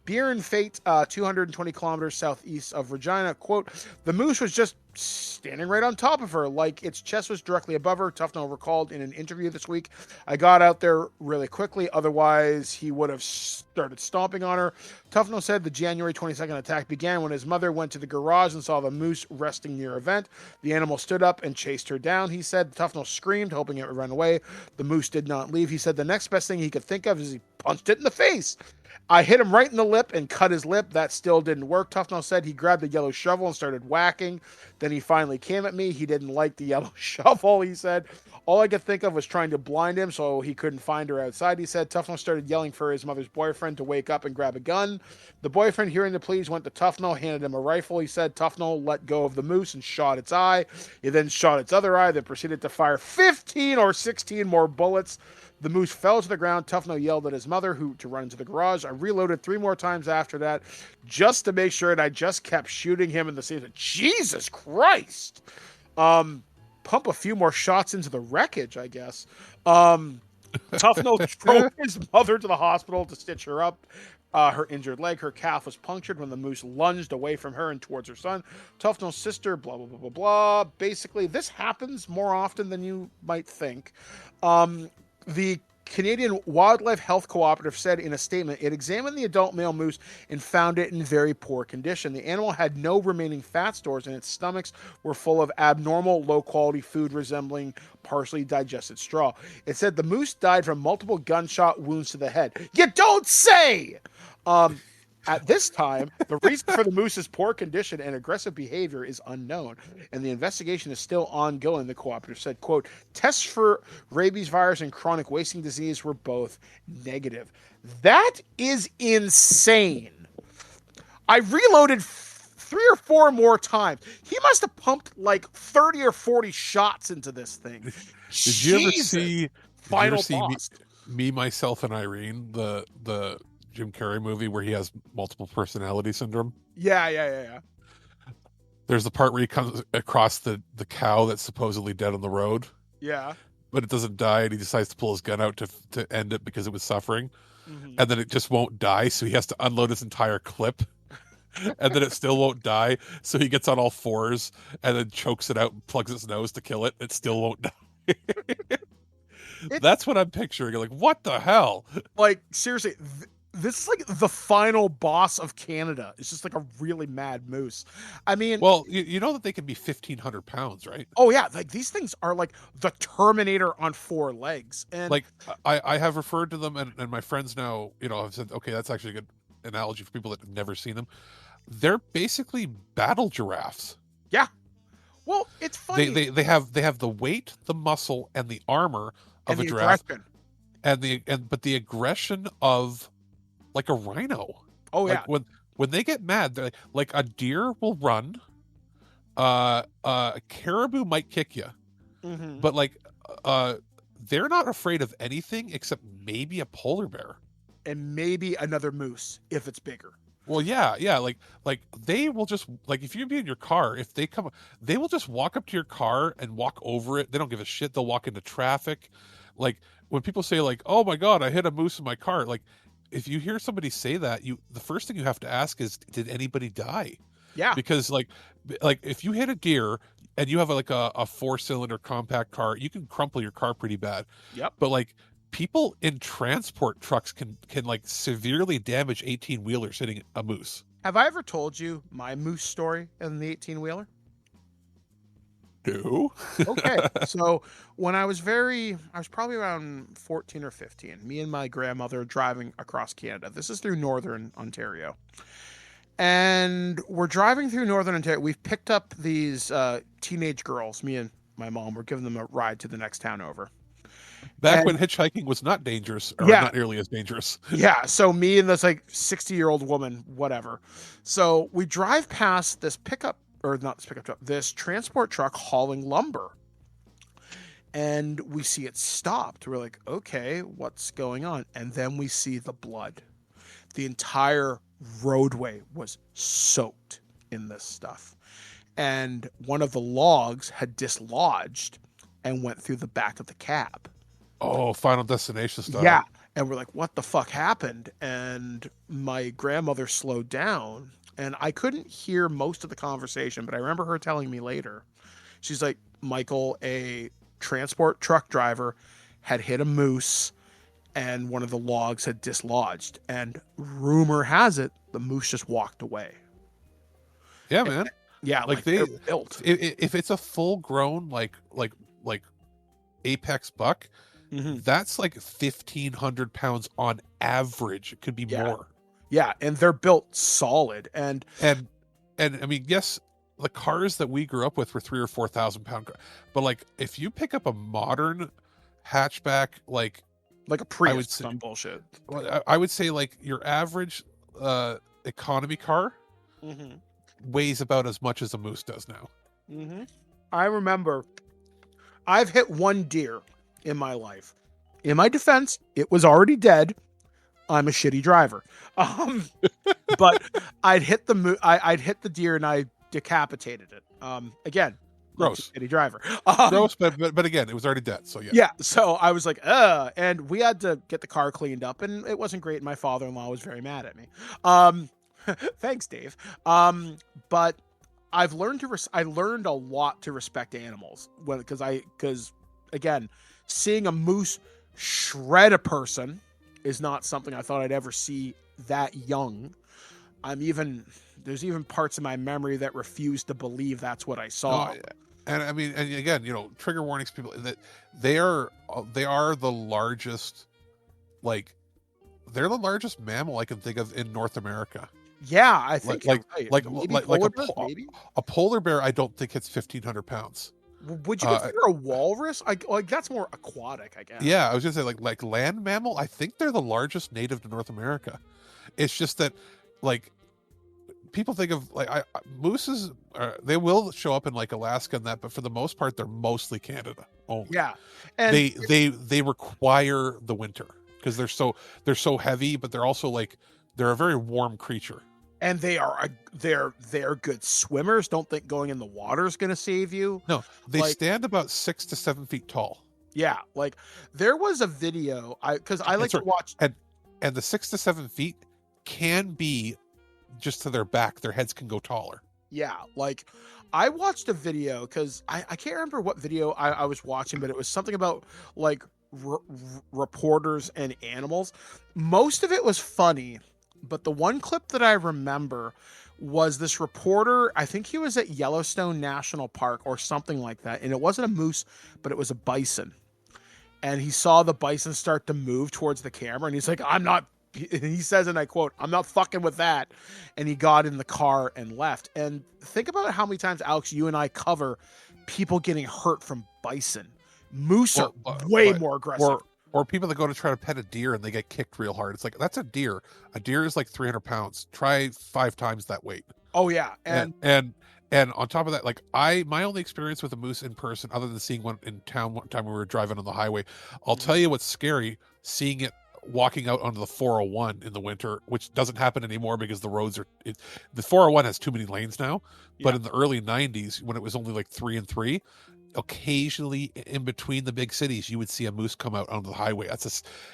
Bierenfate, 220 kilometers southeast of Regina. Quote, the moose was just standing right on top of her, like its chest was directly above her. Tufnell recalled in an interview this week, I got out there really quickly, otherwise he would have started stomping on her. Tufnell said the January 22nd attack began when his mother went to the garage and saw the moose resting near a vent. The animal stood up and chased her down. He said Tufnell screamed, hoping it would run away. The moose did not leave. He said the next best thing he could think of is he punched it in the face. I hit him right in the lip and cut his lip. That still didn't work. Tufnell said he grabbed the yellow shovel and started whacking. Then he finally came at me. He didn't like the yellow shovel, he said. All I could think of was trying to blind him so he couldn't find her outside, he said. Tufnell started yelling for his mother's boyfriend to wake up and grab a gun. The boyfriend, hearing the pleas, went to Tufnell, handed him a rifle. He said Tufnell let go of the moose and shot its eye. He then shot its other eye, then proceeded to fire 15 or 16 more bullets. The moose fell to the ground. Tufnell yelled at his mother, who to run into the garage. I reloaded 3 more times after that, just to make sure, and I just kept shooting him in the same. Jesus Christ! Pump a few more shots into the wreckage, I guess. Tufnell drove his mother to the hospital to stitch her up. Her injured leg, her calf was punctured when the moose lunged away from her and towards her son. Tufnell's sister, blah, blah, blah, blah, blah. Basically, this happens more often than you might think. The Canadian Wildlife Health Cooperative said in a statement, it examined the adult male moose and found it in very poor condition. The animal had no remaining fat stores and its stomachs were full of abnormal, low-quality food resembling partially digested straw. It said the moose died from multiple gunshot wounds to the head. You don't say! At this time, the reason for the moose's poor condition and aggressive behavior is unknown, and the investigation is still ongoing, the cooperative said, quote, tests for rabies virus and chronic wasting disease were both negative. That is insane. I reloaded 3 or 4 more times. He must have pumped like 30 or 40 shots into this thing. Did you ever see Final boss. me, Myself, and Irene, the Jim Carrey movie where he has multiple personality syndrome? Yeah. There's the part where he comes across the cow that's supposedly dead on the road. Yeah. But it doesn't die, and he decides to pull his gun out to end it because it was suffering. Mm-hmm. And then it just won't die, so he has to unload his entire clip. And then it still won't die, so he gets on all fours and then chokes it out and plugs its nose to kill it. It still won't die. That's what I'm picturing. Like, what the hell? Like, seriously, this is like the final boss of Canada. It's just like a really mad moose. I mean, Well, you know that they can be 1,500 pounds, right? oh yeah, like these things are like the Terminator on 4 legs. And Like I have referred to them, and my friends now, have said, okay, that's actually a good analogy for people that have never seen them. They're basically battle giraffes. yeah, well, it's funny. They have the weight, the muscle, and the armor of And a the giraffe, aggression. but the aggression of like a rhino. Oh yeah, Like when they get mad, they're like a deer will run, a caribou might kick you, Mhm. but like they're not afraid of anything except maybe a polar bear. And maybe another moose if it's bigger. Well, yeah, like they will just, like, if you be in your car, if they come, they will just walk up to your car and walk over it. They don't give a shit. They'll walk into traffic. Like when people say like, "Oh my God, I hit a moose in my car," like if you hear somebody say that, the first thing you have to ask is, did anybody die? Yeah, Because like if you hit a deer and you have like a 4-cylinder compact car, you can crumple your car pretty bad. yep. But like people in transport trucks can like severely damage 18-wheelers hitting a moose. Have I ever told you my moose story in the 18-wheeler? No. Okay, so when I was probably around 14 or 15. Me and my grandmother driving across Canada. This is through Northern Ontario. And we're driving through Northern Ontario. We've picked up these teenage girls. Me and my mom were giving them a ride to the next town over. Back when hitchhiking was not dangerous, or Yeah. not nearly as dangerous. Yeah, so me and this like 60-year-old woman, whatever. So we drive past this this transport truck hauling lumber. And we see it stopped. We're like, okay, what's going on? And then we see the blood. The entire roadway was soaked in this stuff. And one of the logs had dislodged and went through the back of the cab. Oh, Final Destination stuff. Yeah. And we're like, what the fuck happened? And my grandmother slowed down, and I couldn't hear most of the conversation, but I remember her telling me later. She's like, Michael, a transport truck driver had hit a moose and one of the logs had dislodged. And rumor has it, the moose just walked away. Yeah, man. Yeah, Like they're built. if it's a full grown like apex buck, Mhm. that's like 1,500 pounds on average. It could be Yeah. more. Yeah, and they're built solid. And And I mean, yes, the cars that we grew up with were 3,000 or 4,000 pound, but like if you pick up a modern hatchback, like like a Prius, I would say- some bullshit. I would say like your average economy car Mm-hmm. weighs about as much as a moose does now. Mm-hmm. I remember I've hit one deer in my life. In my defense, it was already dead. I'm a shitty driver. But I'd hit the deer and I decapitated it. Again, Gross. shitty driver. Gross, but again, it was already dead. So yeah. Yeah, so I was like, and we had to get the car cleaned up, and it wasn't great. My father-in-law was very mad at me. Thanks, Dave. But I've learned I learned a lot to respect animals because again, seeing a moose shred a person is not something I thought I'd ever see that young. There's even parts of my memory that refuse to believe that's what I saw. No, and I mean, and again, trigger warnings, people, that they are the largest, like they're the largest mammal I can think of in North America. Yeah, I think like you're right. like Maybe like polar a, bears, maybe? a polar bear. I don't think hits 1,500 pounds. Would you consider a walrus? Like that's more aquatic, I guess. Yeah, I was gonna say like land mammal. I think they're the largest native to North America. It's just that like people think of like mooses. They will show up in like Alaska and that, but for the most part, they're mostly Canada only. Yeah, and they require the winter because they're so heavy, but they're also like they're a very warm creature. And they're good swimmers. Don't think going in the water is going to save you. No, they Like- stand about 6 to 7 feet tall. Yeah, like there was a video because I like to Sorry, watch. and the 6 to 7 feet can be just to their back. Their heads can go taller. Yeah, like I watched a video because I can't remember what video I was watching, but it was something about like reporters and animals. Most of it was funny, but the one clip that I remember was this reporter, I think he was at Yellowstone National Park or something like that, and it wasn't a moose, but it was a bison. And he saw the bison start to move towards the camera, and he's like, he says, and I quote, "I'm not fucking with that." And he got in the car and left. And think about how many times, Alex, you and I cover people getting hurt from bison. Moose are way more aggressive. Or people that go to try to pet a deer and they get kicked real hard. It's like, that's a deer. A deer is like 300 pounds. Try 5 times that weight. Oh yeah. And on top of that, like my only experience with a moose in person, other than seeing one in town one time we were driving on the highway, I'll tell you what's scary, seeing it walking out onto the 401 in the winter, which doesn't happen anymore because the roads are, the 401 has too many lanes now. Yeah. But in the early 90s, when it was only like 3 and 3, occasionally in between the big cities, you would see a moose come out onto the highway.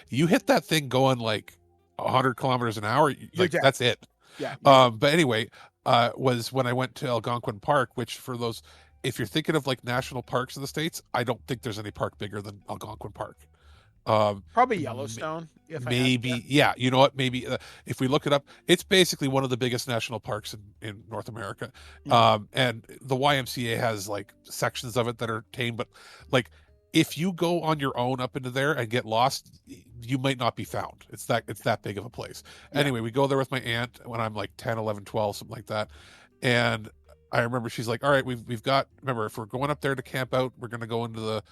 You hit that thing going like 100 kilometers an hour, like that's it. Yeah. But anyway, was when I went to Algonquin Park, which for those, if you're thinking of like national parks in the States, I don't think there's any park bigger than Algonquin Park. Probably Yellowstone. Maybe, yeah. You know what? Maybe if we look it up, it's basically one of the biggest national parks in North America. And the YMCA has like sections of it that are tame, but like if you go on your own up into there and get lost, you might not be found. It's that big of a place. Yeah. Anyway, we go there with my aunt when I'm like 10, 11, 12, something like that. And I remember she's like, all right, we've got, remember, if we're going up there to camp out, we're going to go into the,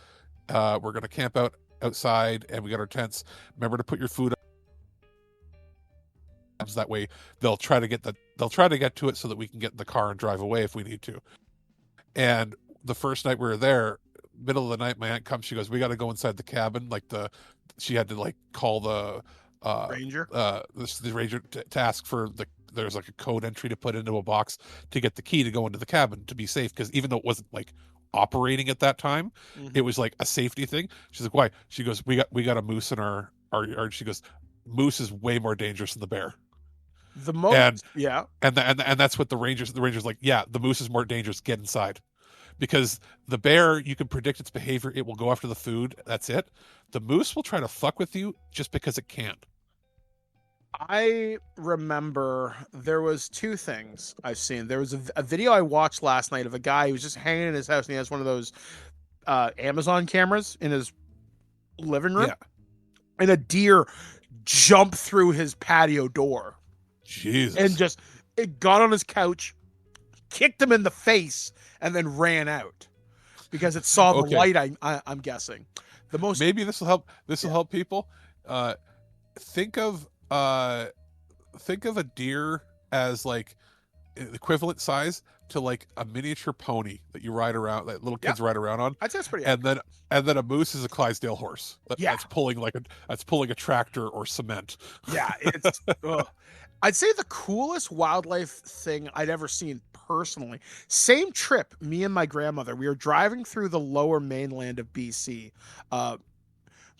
we're going to camp out outside and we got our tents. Remember to put your food up. That way they'll try to get to it so that we can get in the car and drive away if we need to. And the first night we were there, middle of the night, my aunt comes, she goes, we got to go inside the cabin. Like she had to like call the ranger, the ranger to ask for there's like a code entry to put into a box to get the key to go into the cabin to be safe. Cause even though it wasn't like operating at that time, it was like a safety thing. She's like, why? She goes, we got a moose in our yard. She goes, moose is way more dangerous than the bear. The most, and that's what the rangers like, yeah, the moose is more dangerous, get inside. Because the bear, you can predict its behavior, it will go after the food, that's it. The moose will try to fuck with you just because it can. I remember there was 2 things I've seen. There was a video I watched last night of a guy who was just hanging in his house and he has one of those Amazon cameras in his living room. Yeah. And a deer jumped through his patio door. Jesus. And it got on his couch, kicked him in the face, and then ran out because it saw the light. I'm guessing maybe this will help. This will help people. Think of a deer as like equivalent size to like a miniature pony that you ride around, that little kids ride around on. I'd say that's pretty. And then a moose is a Clydesdale horse. That's pulling a tractor or cement. Yeah, it's. I'd say the coolest wildlife thing I'd ever seen personally. Same trip, me and my grandmother. We were driving through the lower mainland of BC,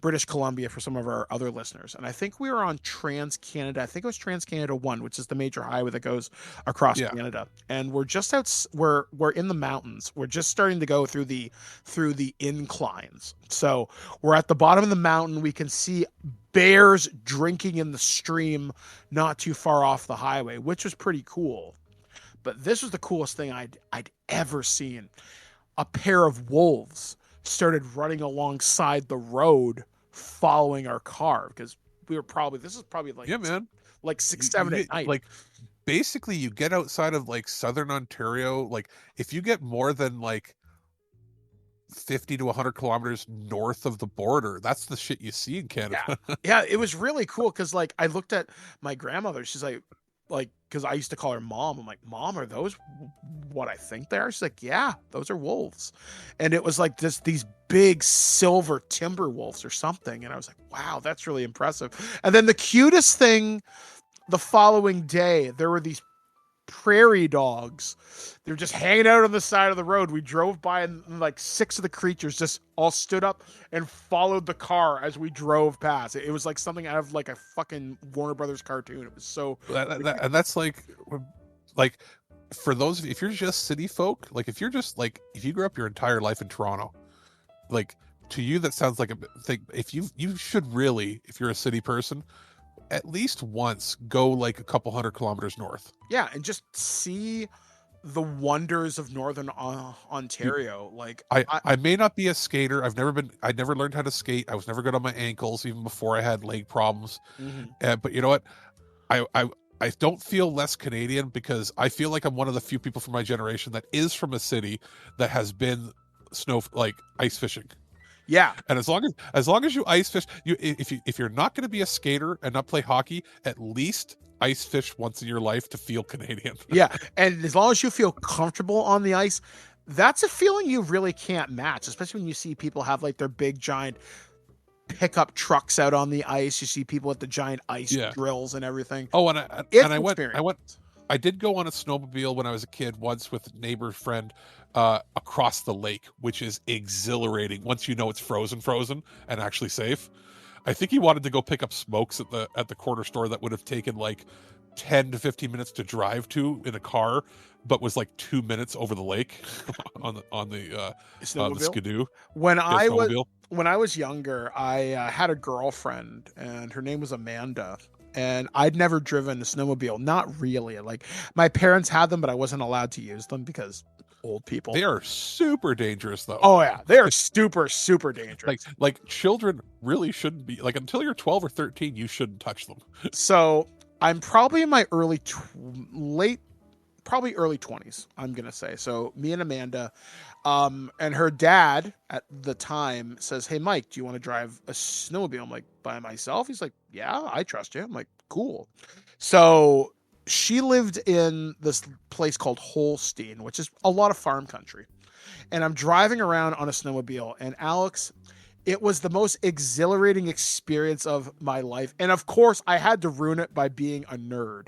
British Columbia for some of our other listeners. And I think we were on Trans-Canada. I think it was Trans-Canada 1, which is the major highway that goes across Canada. And we're just we're in the mountains. We're just starting to go through the inclines. So we're at the bottom of the mountain. We can see bears drinking in the stream not too far off the highway, which was pretty cool. But this was the coolest thing I'd ever seen. A pair of wolves started running alongside the road following our car because this is probably like, like 6, 7 at night. Like basically you get outside of like Southern Ontario. Like if you get more than like 50 to 100 kilometers north of the border, that's the shit you see in Canada. Yeah, it was really cool because like I looked at my grandmother. She's like because I used to call her mom. I'm like, Mom, are those what I think they are? She's like, yeah, those are wolves. And it was like these big silver timber wolves or something. And I was like, wow, that's really impressive. And then the cutest thing, the following day, there were these prairie dogs. They're just hanging out on the side of the road. We drove by and like 6 of the creatures just all stood up and followed the car as we drove past. It was like something out of like a fucking Warner Brothers cartoon. It was so and that's like for those of you, if you're just city folk, like if you're just like if you grew up your entire life in Toronto, like to you that sounds like a thing. If you should really, if you're a city person, at least once go like a couple 100 kilometers north. Yeah, and just see the wonders of Northern Ontario. Like I may not be a skater. I never learned how to skate. I was never good on my ankles even before I had leg problems. But you know what? I don't feel less Canadian because I feel like I'm one of the few people from my generation that is from a city that has been ice fishing. Yeah. And as long as you ice fish, if you're not going to be a skater and not play hockey, at least ice fish once in your life to feel Canadian. Yeah, and as long as you feel comfortable on the ice, that's a feeling you really can't match, especially when you see people have like their big giant pickup trucks out on the ice. You see people with the giant ice drills and everything. Oh, I did go on a snowmobile when I was a kid once with a neighbor friend across the lake, which is exhilarating once you know it's frozen and actually safe. I think he wanted to go pick up smokes at the corner store that would have taken like 10 to 15 minutes to drive to in a car, but was like 2 minutes over the lake on the skidoo. When I was younger, I had a girlfriend and her name was Amanda. And I'd never driven a snowmobile. Not really. Like my parents had them, but I wasn't allowed to use them because old people. They are super dangerous though. Oh yeah, they are super, super dangerous. Like children really shouldn't be, like, until you're 12 or 13, you shouldn't touch them. So I'm probably in my early 20s, I'm going to say. So me and Amanda, and her dad at the time says, "Hey, Mike, do you want to drive a snowmobile?" I'm like, "By myself?" He's like, "Yeah, I trust you." I'm like, "Cool." So she lived in this place called Holstein, which is a lot of farm country. And I'm driving around on a snowmobile, and Alex, it was the most exhilarating experience of my life. And of course, I had to ruin it by being a nerd.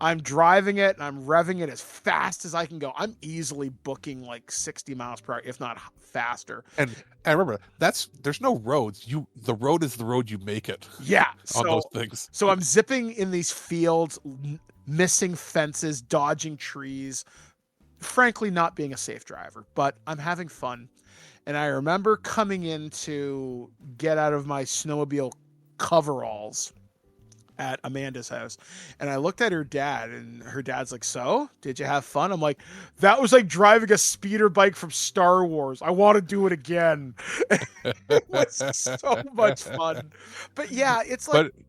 I'm driving it and I'm revving it as fast as I can go. I'm easily booking like 60 miles per hour, if not faster. And remember, there's no roads. The road is the road you make it. Yeah. On those things. So I'm zipping in these fields, missing fences, dodging trees, frankly, not being a safe driver, but I'm having fun. And I remember coming in to get out of my snowmobile coveralls at Amanda's house, and I looked at her dad, and her dad's like, "So, did you have fun?" I'm like, "That was like driving a speeder bike from Star Wars. I want to do it again." It was so much fun. But yeah, it's like, but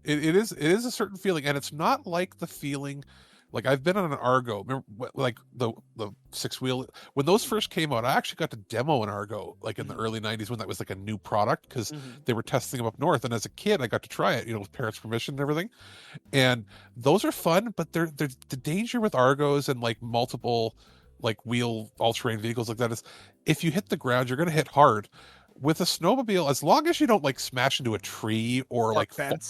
it is a certain feeling, and it's not like the feeling. Like, I've been on an Argo, remember, like the 6-wheel, when those first came out, I actually got to demo an Argo like in the early 90s when that was like a new product, because they were testing them up north, and as a kid I got to try it, with parents' permission and everything. And those are fun, but they're the danger with Argos and like multiple like wheel all-terrain vehicles like that is, if you hit the ground, you're going to hit hard. With a snowmobile, as long as you don't like smash into a tree or like fence.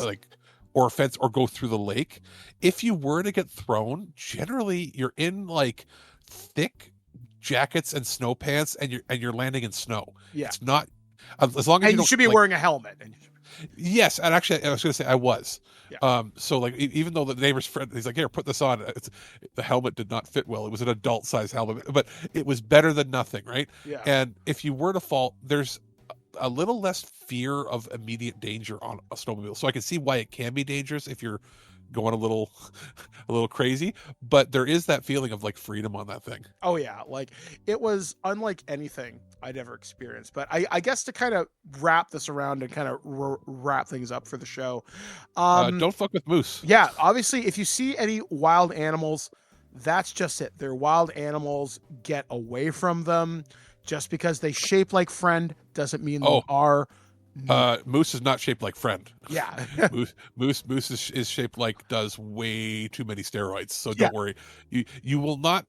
Or a fence, or go through the lake, if you were to get thrown, generally you're in like thick jackets and snow pants, and you're landing in snow. Yeah, it's not as long as you should be wearing a helmet. Yes, and actually, I was going to say I was. Yeah. So like, even though the neighbor's friend, he's like, "Here, put this on." The helmet did not fit well. It was an adult size helmet, but it was better than nothing, right? Yeah. And if you were to fall, there's a little less fear of immediate danger on a snowmobile. So I can see why it can be dangerous if you're going a little crazy, but there is that feeling of like freedom on that thing. Oh yeah. Like, it was unlike anything I'd ever experienced. But I guess to kind of wrap this around and kind of wrap things up for the show. Don't fuck with moose. Yeah. Obviously, if you see any wild animals, that's just it. They're wild animals. Get away from them. Just because they shape like friend doesn't mean they are. Moose is not shaped like friend. Yeah. Moose is shaped like does way too many steroids. So don't worry. You will not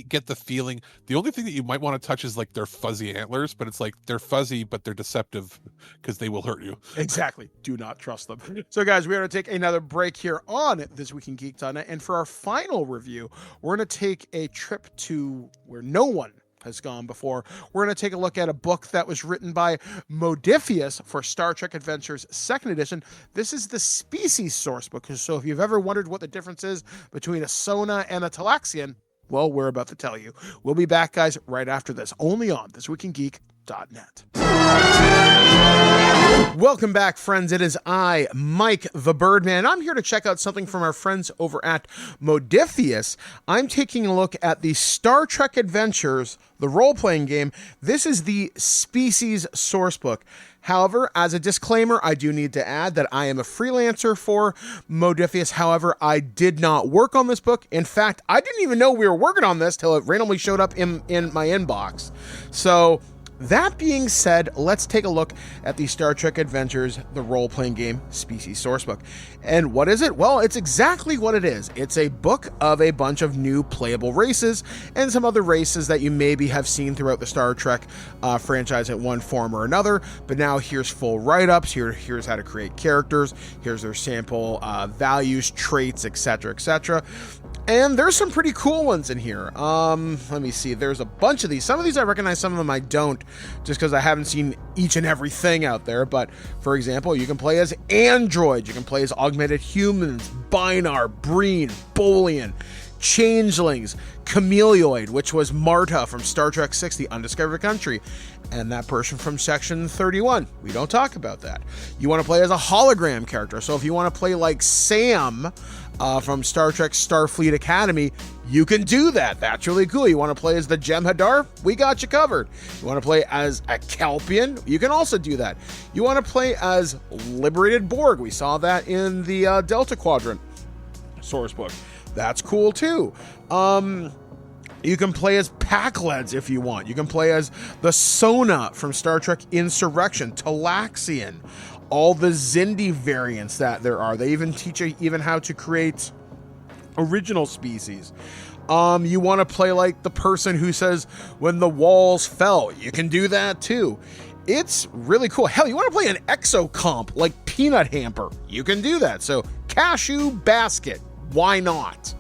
get the feeling. The only thing that you might want to touch is like their fuzzy antlers, but it's like they're fuzzy, but they're deceptive because they will hurt you. Exactly. Do not trust them. So guys, we're going to take another break here on This Week in Geek.net. And for our final review, we're going to take a trip to where no one has gone before. We're going to take a look at a book that was written by Modiphius for Star Trek Adventures 2nd edition. This is the Species Sourcebook. So if you've ever wondered what the difference is between a Sona and a Talaxian, well, we're about to tell you. We'll be back, guys, right after this, only on This Week in Geek.net. Geek.net. Welcome back, friends. It is I, Mike the Birdman. I'm here to check out something from our friends over at Modiphius. I'm taking a look at the Star Trek Adventures, the role-playing game. This is the Species Sourcebook. However, as a disclaimer, I do need to add that I am a freelancer for Modiphius. However, I did not work on this book. In fact, I didn't even know we were working on this till it randomly showed up in my inbox. So, that being said, let's take a look at the Star Trek Adventures, the role-playing game, Species Sourcebook. And what is it? Well, it's exactly what it is. It's a book of a bunch of new playable races and some other races that you maybe have seen throughout the Star Trek franchise in one form or another. But now here's full write-ups. Here's how to create characters. Here's their sample values, traits, etc., etc. And there's some pretty cool ones in here. Let me see. There's a bunch of these. Some of these I recognize, some of them I don't, just because I haven't seen each and everything out there. But, for example, you can play as androids. You can play as augmented humans, Binar, Breen, Bolian, changelings, Chameleoid, which was Marta from Star Trek VI, The Undiscovered Country, and that person from Section 31. We don't talk about that. You want to play as a hologram character. So if you want to play like Sam from Star Trek Starfleet Academy, you can do that. That's really cool. You want to play as the Jem'Hadar? We got you covered. You want to play as a Kelpian? You can also do that. You want to play as Liberated Borg? We saw that in the Delta Quadrant Sourcebook. That's cool too. You can play as Pakleds if you want. You can play as the Sona from Star Trek Insurrection, Talaxian, all the Xindi variants that there are. They even teach you even how to create original species. You want to play like the person who says, when the walls fell. You can do that too. It's really cool. Hell, you want to play an exocomp like Peanut Hamper. You can do that. So Cashew Basket. Why not?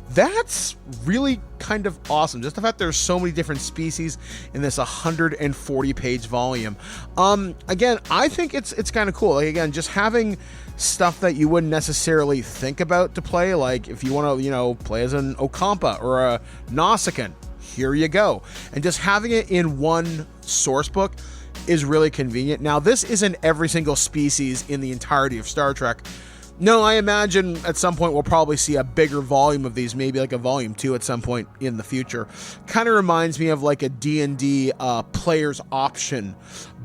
That's really kind of awesome. Just the fact there's so many different species in this 140-page volume. Again, I think it's kind of cool. Like, again, just having stuff that you wouldn't necessarily think about to play. Like if you want to, play as an Okampa or a Nausicaan, here you go. And just having it in one source book is really convenient. Now, this isn't every single species in the entirety of Star Trek. No, I imagine at some point we'll probably see a bigger volume of these, maybe like a volume 2 at some point in the future. Kind of reminds me of like a D&D player's option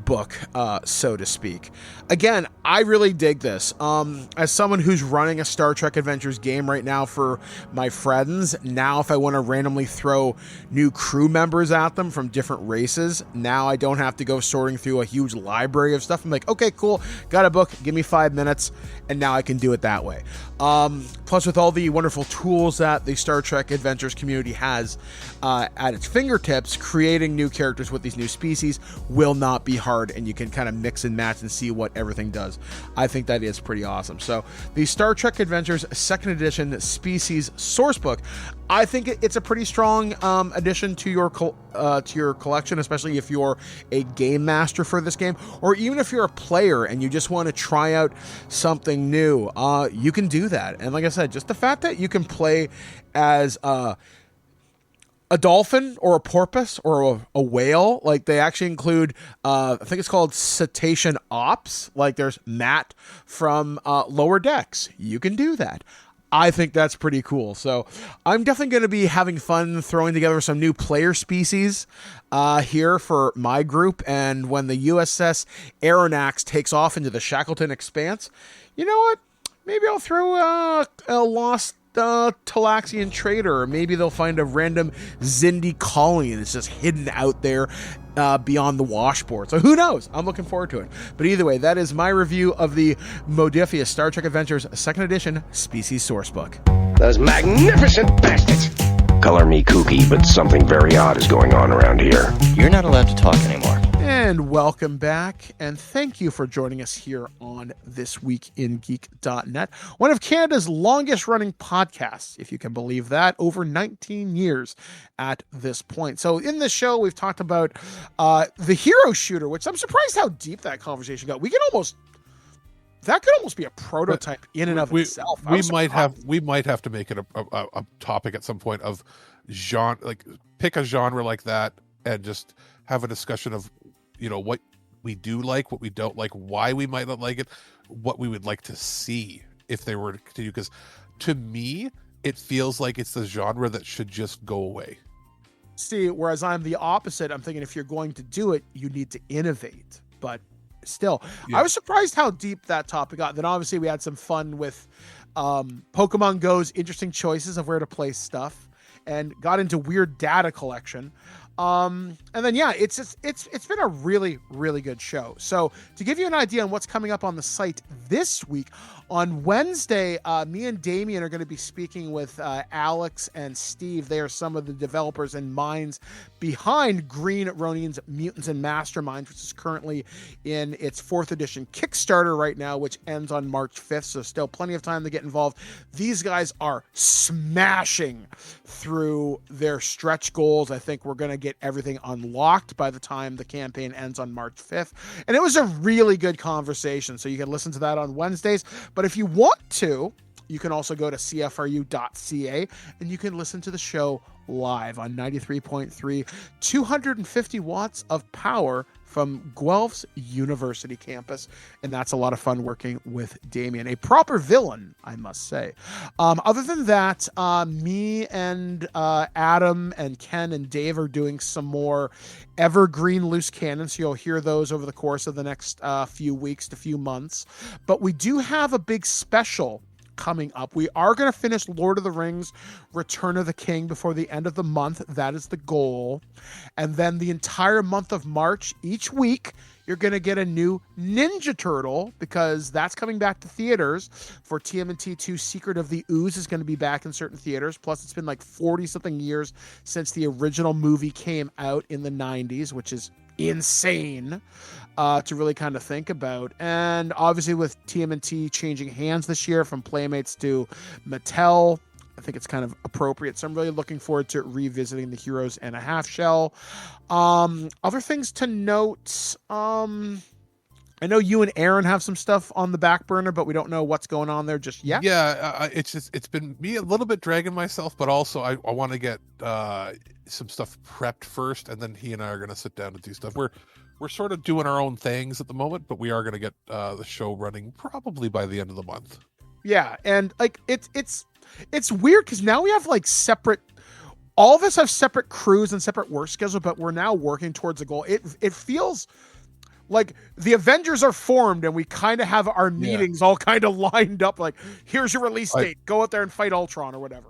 book, so to speak. Again, I really dig this. As someone who's running a Star Trek Adventures game right now for my friends, now if I want to randomly throw new crew members at them from different races, now I don't have to go sorting through a huge library of stuff. I'm like, okay, cool, got a book, give me 5 minutes, and now I can do it that way. Plus, with all the wonderful tools that the Star Trek Adventures community has at its fingertips, creating new characters with these new species will not be hard, and you can kind of mix and match and see what everything does. I think that is pretty awesome. So the Star Trek Adventures 2nd edition Species Sourcebook, I think it's a pretty strong addition to your collection, especially if you're a game master for this game, or even if you're a player and you just want to try out something new. You can do that. And like I said, just the fact that you can play as a dolphin or a porpoise or a whale, like they actually include, I think it's called Cetacean Ops. Like there's Matt from Lower Decks. You can do that. I think that's pretty cool. So I'm definitely going to be having fun throwing together some new player species here for my group. And when the USS Aronnax takes off into the Shackleton Expanse, you know what? Maybe I'll throw a lost Talaxian trader, or maybe they'll find a random Xindi colony that's just hidden out there beyond the washboard. So who knows? I'm looking forward to it. But either way, that is my review of the Modiphius Star Trek Adventures 2nd edition Species Sourcebook. Those magnificent bastards! Color me kooky, but something very odd is going on around here. You're not allowed to talk anymore. And welcome back, and thank you for joining us here on This Week in Geek.net, one of Canada's longest-running podcasts, if you can believe that, over 19 years at this point. So in this show, we've talked about the hero shooter, which I'm surprised how deep that conversation got. That could almost be a prototype in and of itself. We might have to make it a topic at some point of genre, like pick a genre like that and just have a discussion of what we do like, what we don't like, why we might not like it, what we would like to see if they were to continue. Because to me, it feels like it's the genre that should just go away. See, whereas I'm the opposite. I'm thinking if you're going to do it, you need to innovate. But still, Yeah. I was surprised how deep that topic got. Then obviously we had some fun with Pokemon Go's interesting choices of where to place stuff, and got into weird data collection. And then it's been a really, really good show. So to give you an idea on what's coming up on the site this week, on Wednesday, me and Damien are going to be speaking with Alex and Steve. They are some of the developers and minds behind Green Ronin's Mutants and Masterminds, which is currently in its 4th edition Kickstarter right now, which ends on March 5th. So still plenty of time to get involved. These guys are smashing through their stretch goals. I think we're going to get everything unlocked by the time the campaign ends on March 5th. And it was a really good conversation. So you can listen to that on Wednesdays. But if you want to, you can also go to cfru.ca and you can listen to the show live on 93.3, 250 watts of power from Guelph's University campus. And that's a lot of fun working with Damien, a proper villain, I must say. Other than that, me and Adam and Ken and Dave are doing some more evergreen loose cannons. So you'll hear those over the course of the next few weeks to few months. But we do have a big special coming up. We are going to finish Lord of the Rings Return of the King before the end of the month. That is the goal. And then the entire month of March, each week, you're going to get a new Ninja Turtle, because that's coming back to theaters for TMNT 2 Secret of the Ooze is going to be back in certain theaters. Plus, it's been like 40-something years since the original movie came out in the 90s, which is insane to really kind of think about. And obviously with TMNT changing hands this year from Playmates to Mattel, I think it's kind of appropriate. So I'm really looking forward to revisiting the Heroes and a Half Shell. Other things to note, I know you and Aaron have some stuff on the back burner, but we don't know what's going on there just yet. Yeah, it's been me a little bit dragging myself, but also I want to get some stuff prepped first, and then he and I are going to sit down and do stuff. We're sort of doing our own things at the moment, but we are going to get the show running probably by the end of the month. Yeah, and like it's weird because now we have like separate. All of us have separate crews and separate work schedules, but we're now working towards a goal. It feels like the Avengers are formed and we kind of have our meetings all kind of lined up. Like, here's your release date. Go out there and fight Ultron or whatever.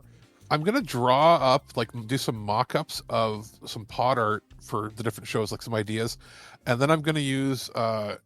I'm going to draw up, like, do some mock-ups of some pod art for the different shows, like some ideas. And then I'm going to use, I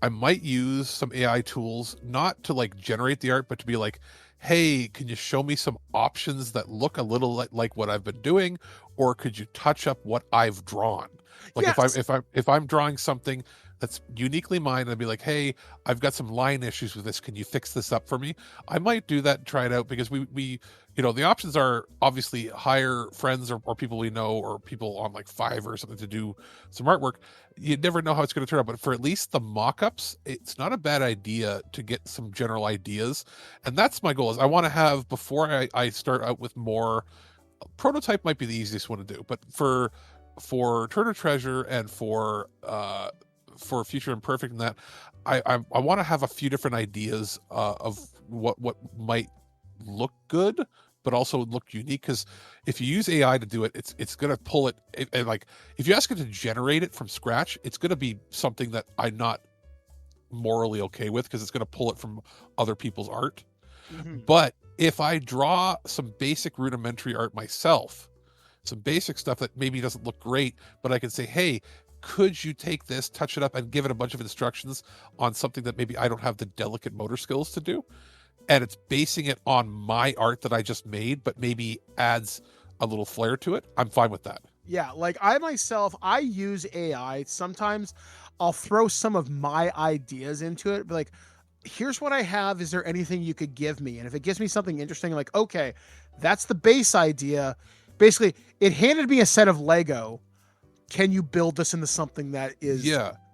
might use some AI tools, not to like generate the art, but to be like, hey, can you show me some options that look a little like what I've been doing? Or could you touch up what I've drawn? Like, yes. if I'm drawing something that's uniquely mine, and I'd be like, hey, I've got some line issues with this. Can you fix this up for me? I might do that and try it out, because we the options are obviously hire friends or people we know, or people on like Fiverr or something to do some artwork. You never know how it's going to turn out, but for at least the mock-ups, it's not a bad idea to get some general ideas. And that's my goal, is I want to have, before I start out with more, prototype might be the easiest one to do, but for Turner Treasure and for Future Imperfect and that, I want to have a few different ideas of what might look good but also look unique, because if you use AI to do it, it's going to pull it, and like if you ask it to generate it from scratch, it's going to be something that I'm not morally okay with, because it's going to pull it from other people's art. Mm-hmm. But if I draw some basic rudimentary art myself, some basic stuff that maybe doesn't look great, but I can say, hey, could you take this, touch it up, and give it a bunch of instructions on something that maybe I don't have the delicate motor skills to do, and it's basing it on my art that I just made, but maybe adds a little flair to it, I'm fine with that. Yeah, like I use AI. Sometimes I'll throw some of my ideas into it, but like, here's what I have. Is there anything you could give me? And if it gives me something interesting, like, okay, that's the base idea. Basically, it handed me a set of Lego. Can you build this into something that is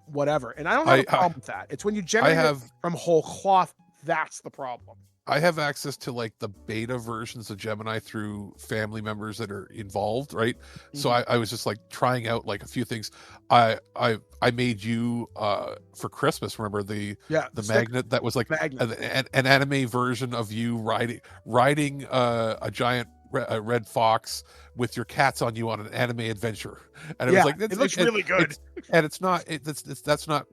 whatever? And I don't have a problem with that. It's when you generate it from whole cloth, that's the problem. I have access to like the beta versions of Gemini through family members that are involved, right? So I was just like trying out like a few things. I made you for Christmas. Remember the magnet that was like an anime version of you riding a giant red fox with your cats on you on an anime adventure, and it was like it looks really good. That's not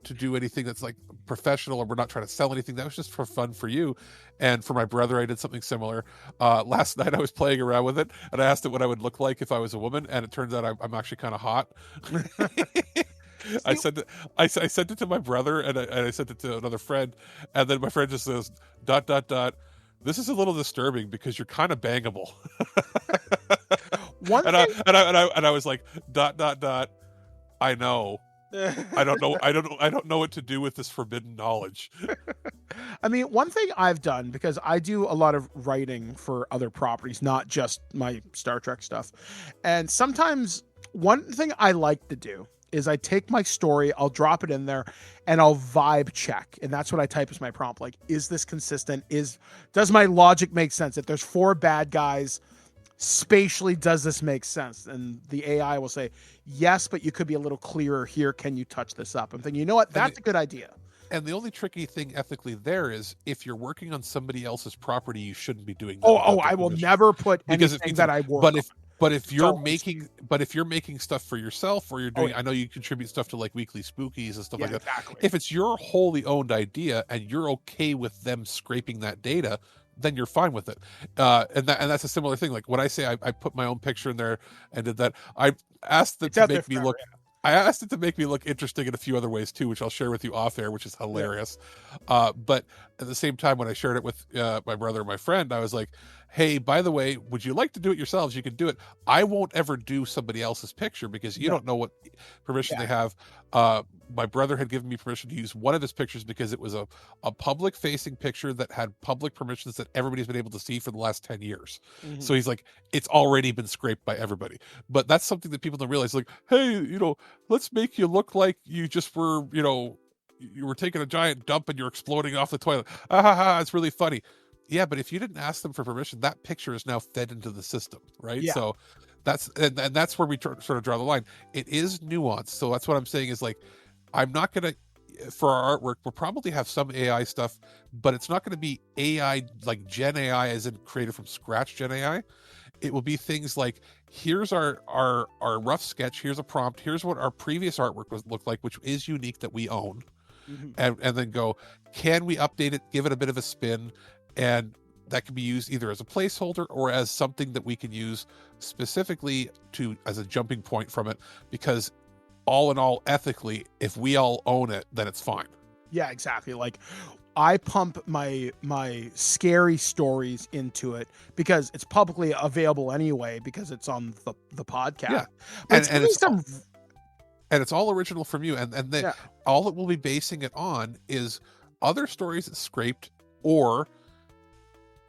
to do anything that's like professional, or we're not trying to sell anything. That was just for fun for you. And for my brother, I did something similar. Last night I was playing around with it, and I asked it what I would look like if I was a woman, and it turns out I'm actually kind of hot. I sent it to my brother, and I sent it to another friend, and then my friend just says ... This is a little disturbing because you're kind of bangable. I was like ... I know. I don't know what to do with this forbidden knowledge. I mean, one thing I've done, because I do a lot of writing for other properties, not just my Star Trek stuff. And sometimes one thing I like to do is I take my story, I'll drop it in there, and I'll vibe check. And that's what I type as my prompt. Like, is this consistent? Does my logic make sense? If there's 4 bad guys, spatially, does this make sense? And the AI will say, yes, but you could be a little clearer here. Can you touch this up? I'm thinking, you know what? That's a good idea. And the only tricky thing ethically there is if you're working on somebody else's property, you shouldn't be doing that. I will never put anything that I work on. But if you're making stuff for yourself, or you're doing, I know you contribute stuff to like Weekly Spookies and stuff like that. Exactly. If it's your wholly owned idea and you're okay with them scraping that data, then you're fine with it. And that's a similar thing. Like when I say I put my own picture in there and did that, I asked it to make me look. I asked it to make me look interesting in a few other ways too, which I'll share with you off air, which is hilarious. But at the same time, when I shared it with my brother and my friend, I was like, hey, by the way, would you like to do it yourselves? You can do it. I won't ever do somebody else's picture because you don't know what permission they have. My brother had given me permission to use one of his pictures because it was a public facing picture that had public permissions that everybody's been able to see for the last 10 years. Mm-hmm. So he's like, it's already been scraped by everybody. But that's something that people don't realize. Like, hey, let's make you look like you just were, you were taking a giant dump and you're exploding off the toilet. It's really funny. Yeah, but if you didn't ask them for permission, that picture is now fed into the system, right? Yeah. So that's where we sort of draw the line. It is nuanced. So that's what I'm saying is like, I'm not going to, for our artwork, we'll probably have some AI stuff, but it's not going to be AI, like Gen AI as in created from scratch Gen AI. It will be things like, here's our rough sketch, here's a prompt, here's what our previous artwork looked like, which is unique that we own. Mm-hmm. And then go, can we update it, give it a bit of a spin? And that can be used either as a placeholder or as something that we can use specifically as a jumping point from it, because all in all, ethically, if we all own it, then it's fine. Yeah, exactly. Like I pump my scary stories into it because it's publicly available anyway, because it's on the podcast. Yeah. And it's all original from you. And all it will be basing it on is other stories that scraped, or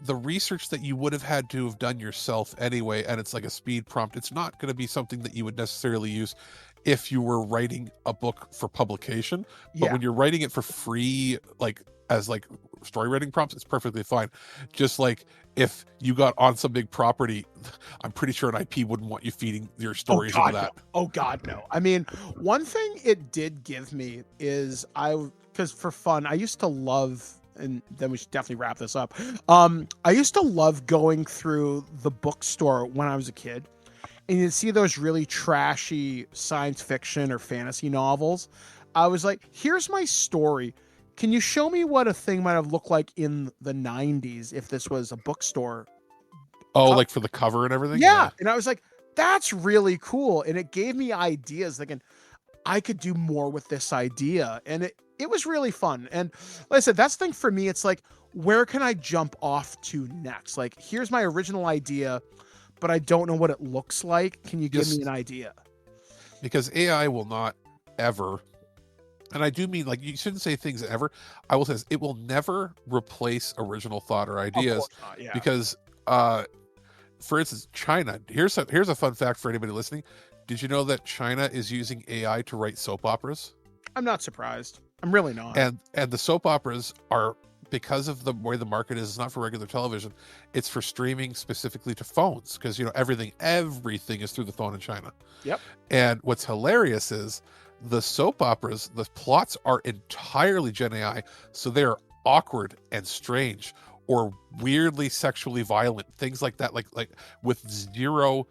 the research that you would have had to have done yourself anyway. And it's like a speed prompt. It's not going to be something that you would necessarily use if you were writing a book for publication. But when you're writing it for free, like as like story writing prompts, it's perfectly fine. Just like if you got on some big property, I'm pretty sure an IP wouldn't want you feeding your stories into that. No. Oh God, no. I mean, one thing it did give me is because for fun, I used to love, and then we should definitely wrap this up. I used to love going through the bookstore when I was a kid, and you'd see those really trashy science fiction or fantasy novels. I was like, here's my story. Can you show me what a thing might have looked like in the 90s if this was a bookstore? Oh, like for the cover and everything? Yeah. And I was like, that's really cool. And it gave me ideas thinking I could do more with this idea. And it was really fun. And like I said, that's the thing for me. It's like, where can I jump off to next? Like, here's my original idea, but I don't know what it looks like. Can you give me an idea? Because AI will not ever, and I do mean, like, you shouldn't say things ever. I will say this, it will never replace original thought or ideas. Not, yeah. Because, for instance, China, here's a fun fact for anybody listening. Did you know that China is using AI to write soap operas? I'm not surprised. I'm really not. And the soap operas are because of the way the market is, it's not for regular television. It's for streaming specifically to phones, because everything is through the phone in China. Yep. And what's hilarious is the soap operas, the plots are entirely Gen AI, so they're awkward and strange or weirdly sexually violent, things like that, like with zero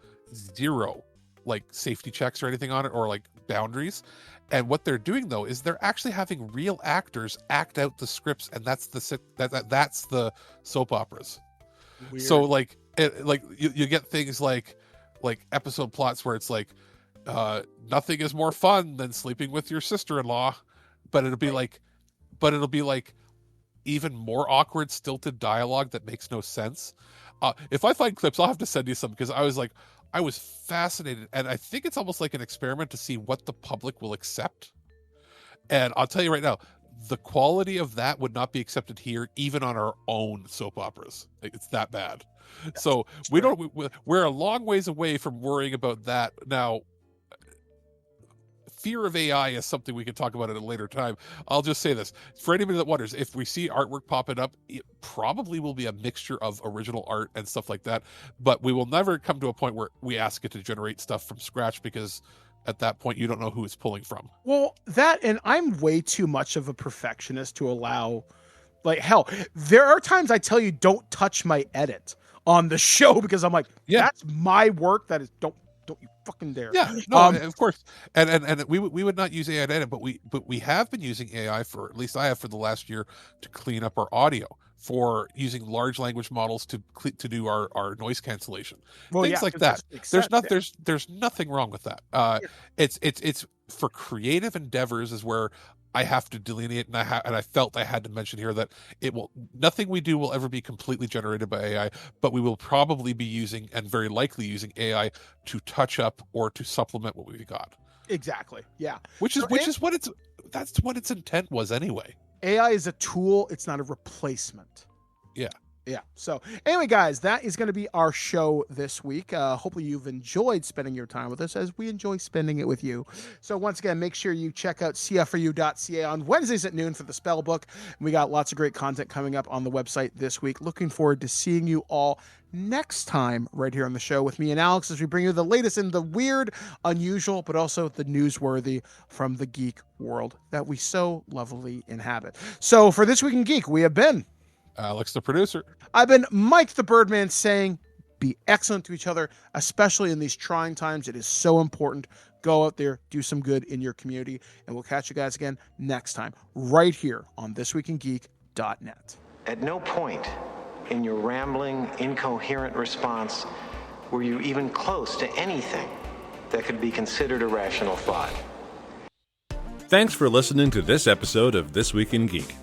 like safety checks or anything on it, or like boundaries. And what they're doing though is they're actually having real actors act out the scripts, and that's the soap operas. Weird. So like you get things like episode plots where it's like nothing is more fun than sleeping with your sister-in-law, but it'll be like even more awkward stilted dialogue that makes no sense. If I find clips, I'll have to send you some, because I was fascinated, and I think it's almost like an experiment to see what the public will accept. And I'll tell you right now, the quality of that would not be accepted here, even on our own soap operas. It's that bad. So we're a long ways away from worrying about that. Now, fear of AI is something we can talk about at a later time. I'll just say this. For anybody that wonders, if we see artwork popping up, it probably will be a mixture of original art and stuff like that. But we will never come to a point where we ask it to generate stuff from scratch, because at that point, you don't know who it's pulling from. Well, and I'm way too much of a perfectionist to allow, like, hell, there are times I tell you, don't touch my edit on the show, because I'm like, that's my work. That is, don't you fucking dare. Yeah, no, of course. And we would not use AI to edit, but we have been using AI for, at least I have, for the last year, to clean up our audio, for using large language models to do our noise cancellation, things like that. There's nothing wrong with that. It's for creative endeavors is where I have to delineate, and I felt I had to mention here that nothing we do will ever be completely generated by AI, but we will probably be using, and very likely using, AI to touch up or to supplement what we've got. Exactly. Yeah. That's what its intent was anyway. AI is a tool. It's not a replacement. Yeah. Yeah. So anyway, guys, that is going to be our show this week. Hopefully you've enjoyed spending your time with us, as we enjoy spending it with you. So once again, make sure you check out cfru.ca on Wednesdays at noon for the spell book. We got lots of great content coming up on the website this week. Looking forward to seeing you all next time right here on the show with me and Alex, as we bring you the latest in the weird, unusual, but also the newsworthy from the geek world that we so lovely inhabit. So for This Week in Geek, we have been Alex, the producer. I've been Mike, the Birdman, saying be excellent to each other, especially in these trying times. It is so important. Go out there, do some good in your community, and we'll catch you guys again next time, right here on thisweekingeek.net. At no point in your rambling, incoherent response were you even close to anything that could be considered a rational thought. Thanks for listening to this episode of This Week in Geek.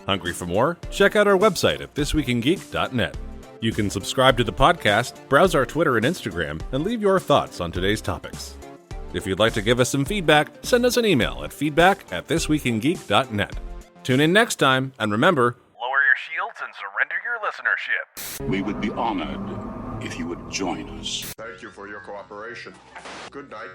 Hungry for more? Check out our website at thisweekingeek.net. You can subscribe to the podcast, browse our Twitter and Instagram, and leave your thoughts on today's topics. If you'd like to give us some feedback, send us an email at feedback@thisweekingeek.net. Tune in next time, and remember, lower your shields and surrender your listenership. We would be honored if you would join us. Thank you for your cooperation. Good night.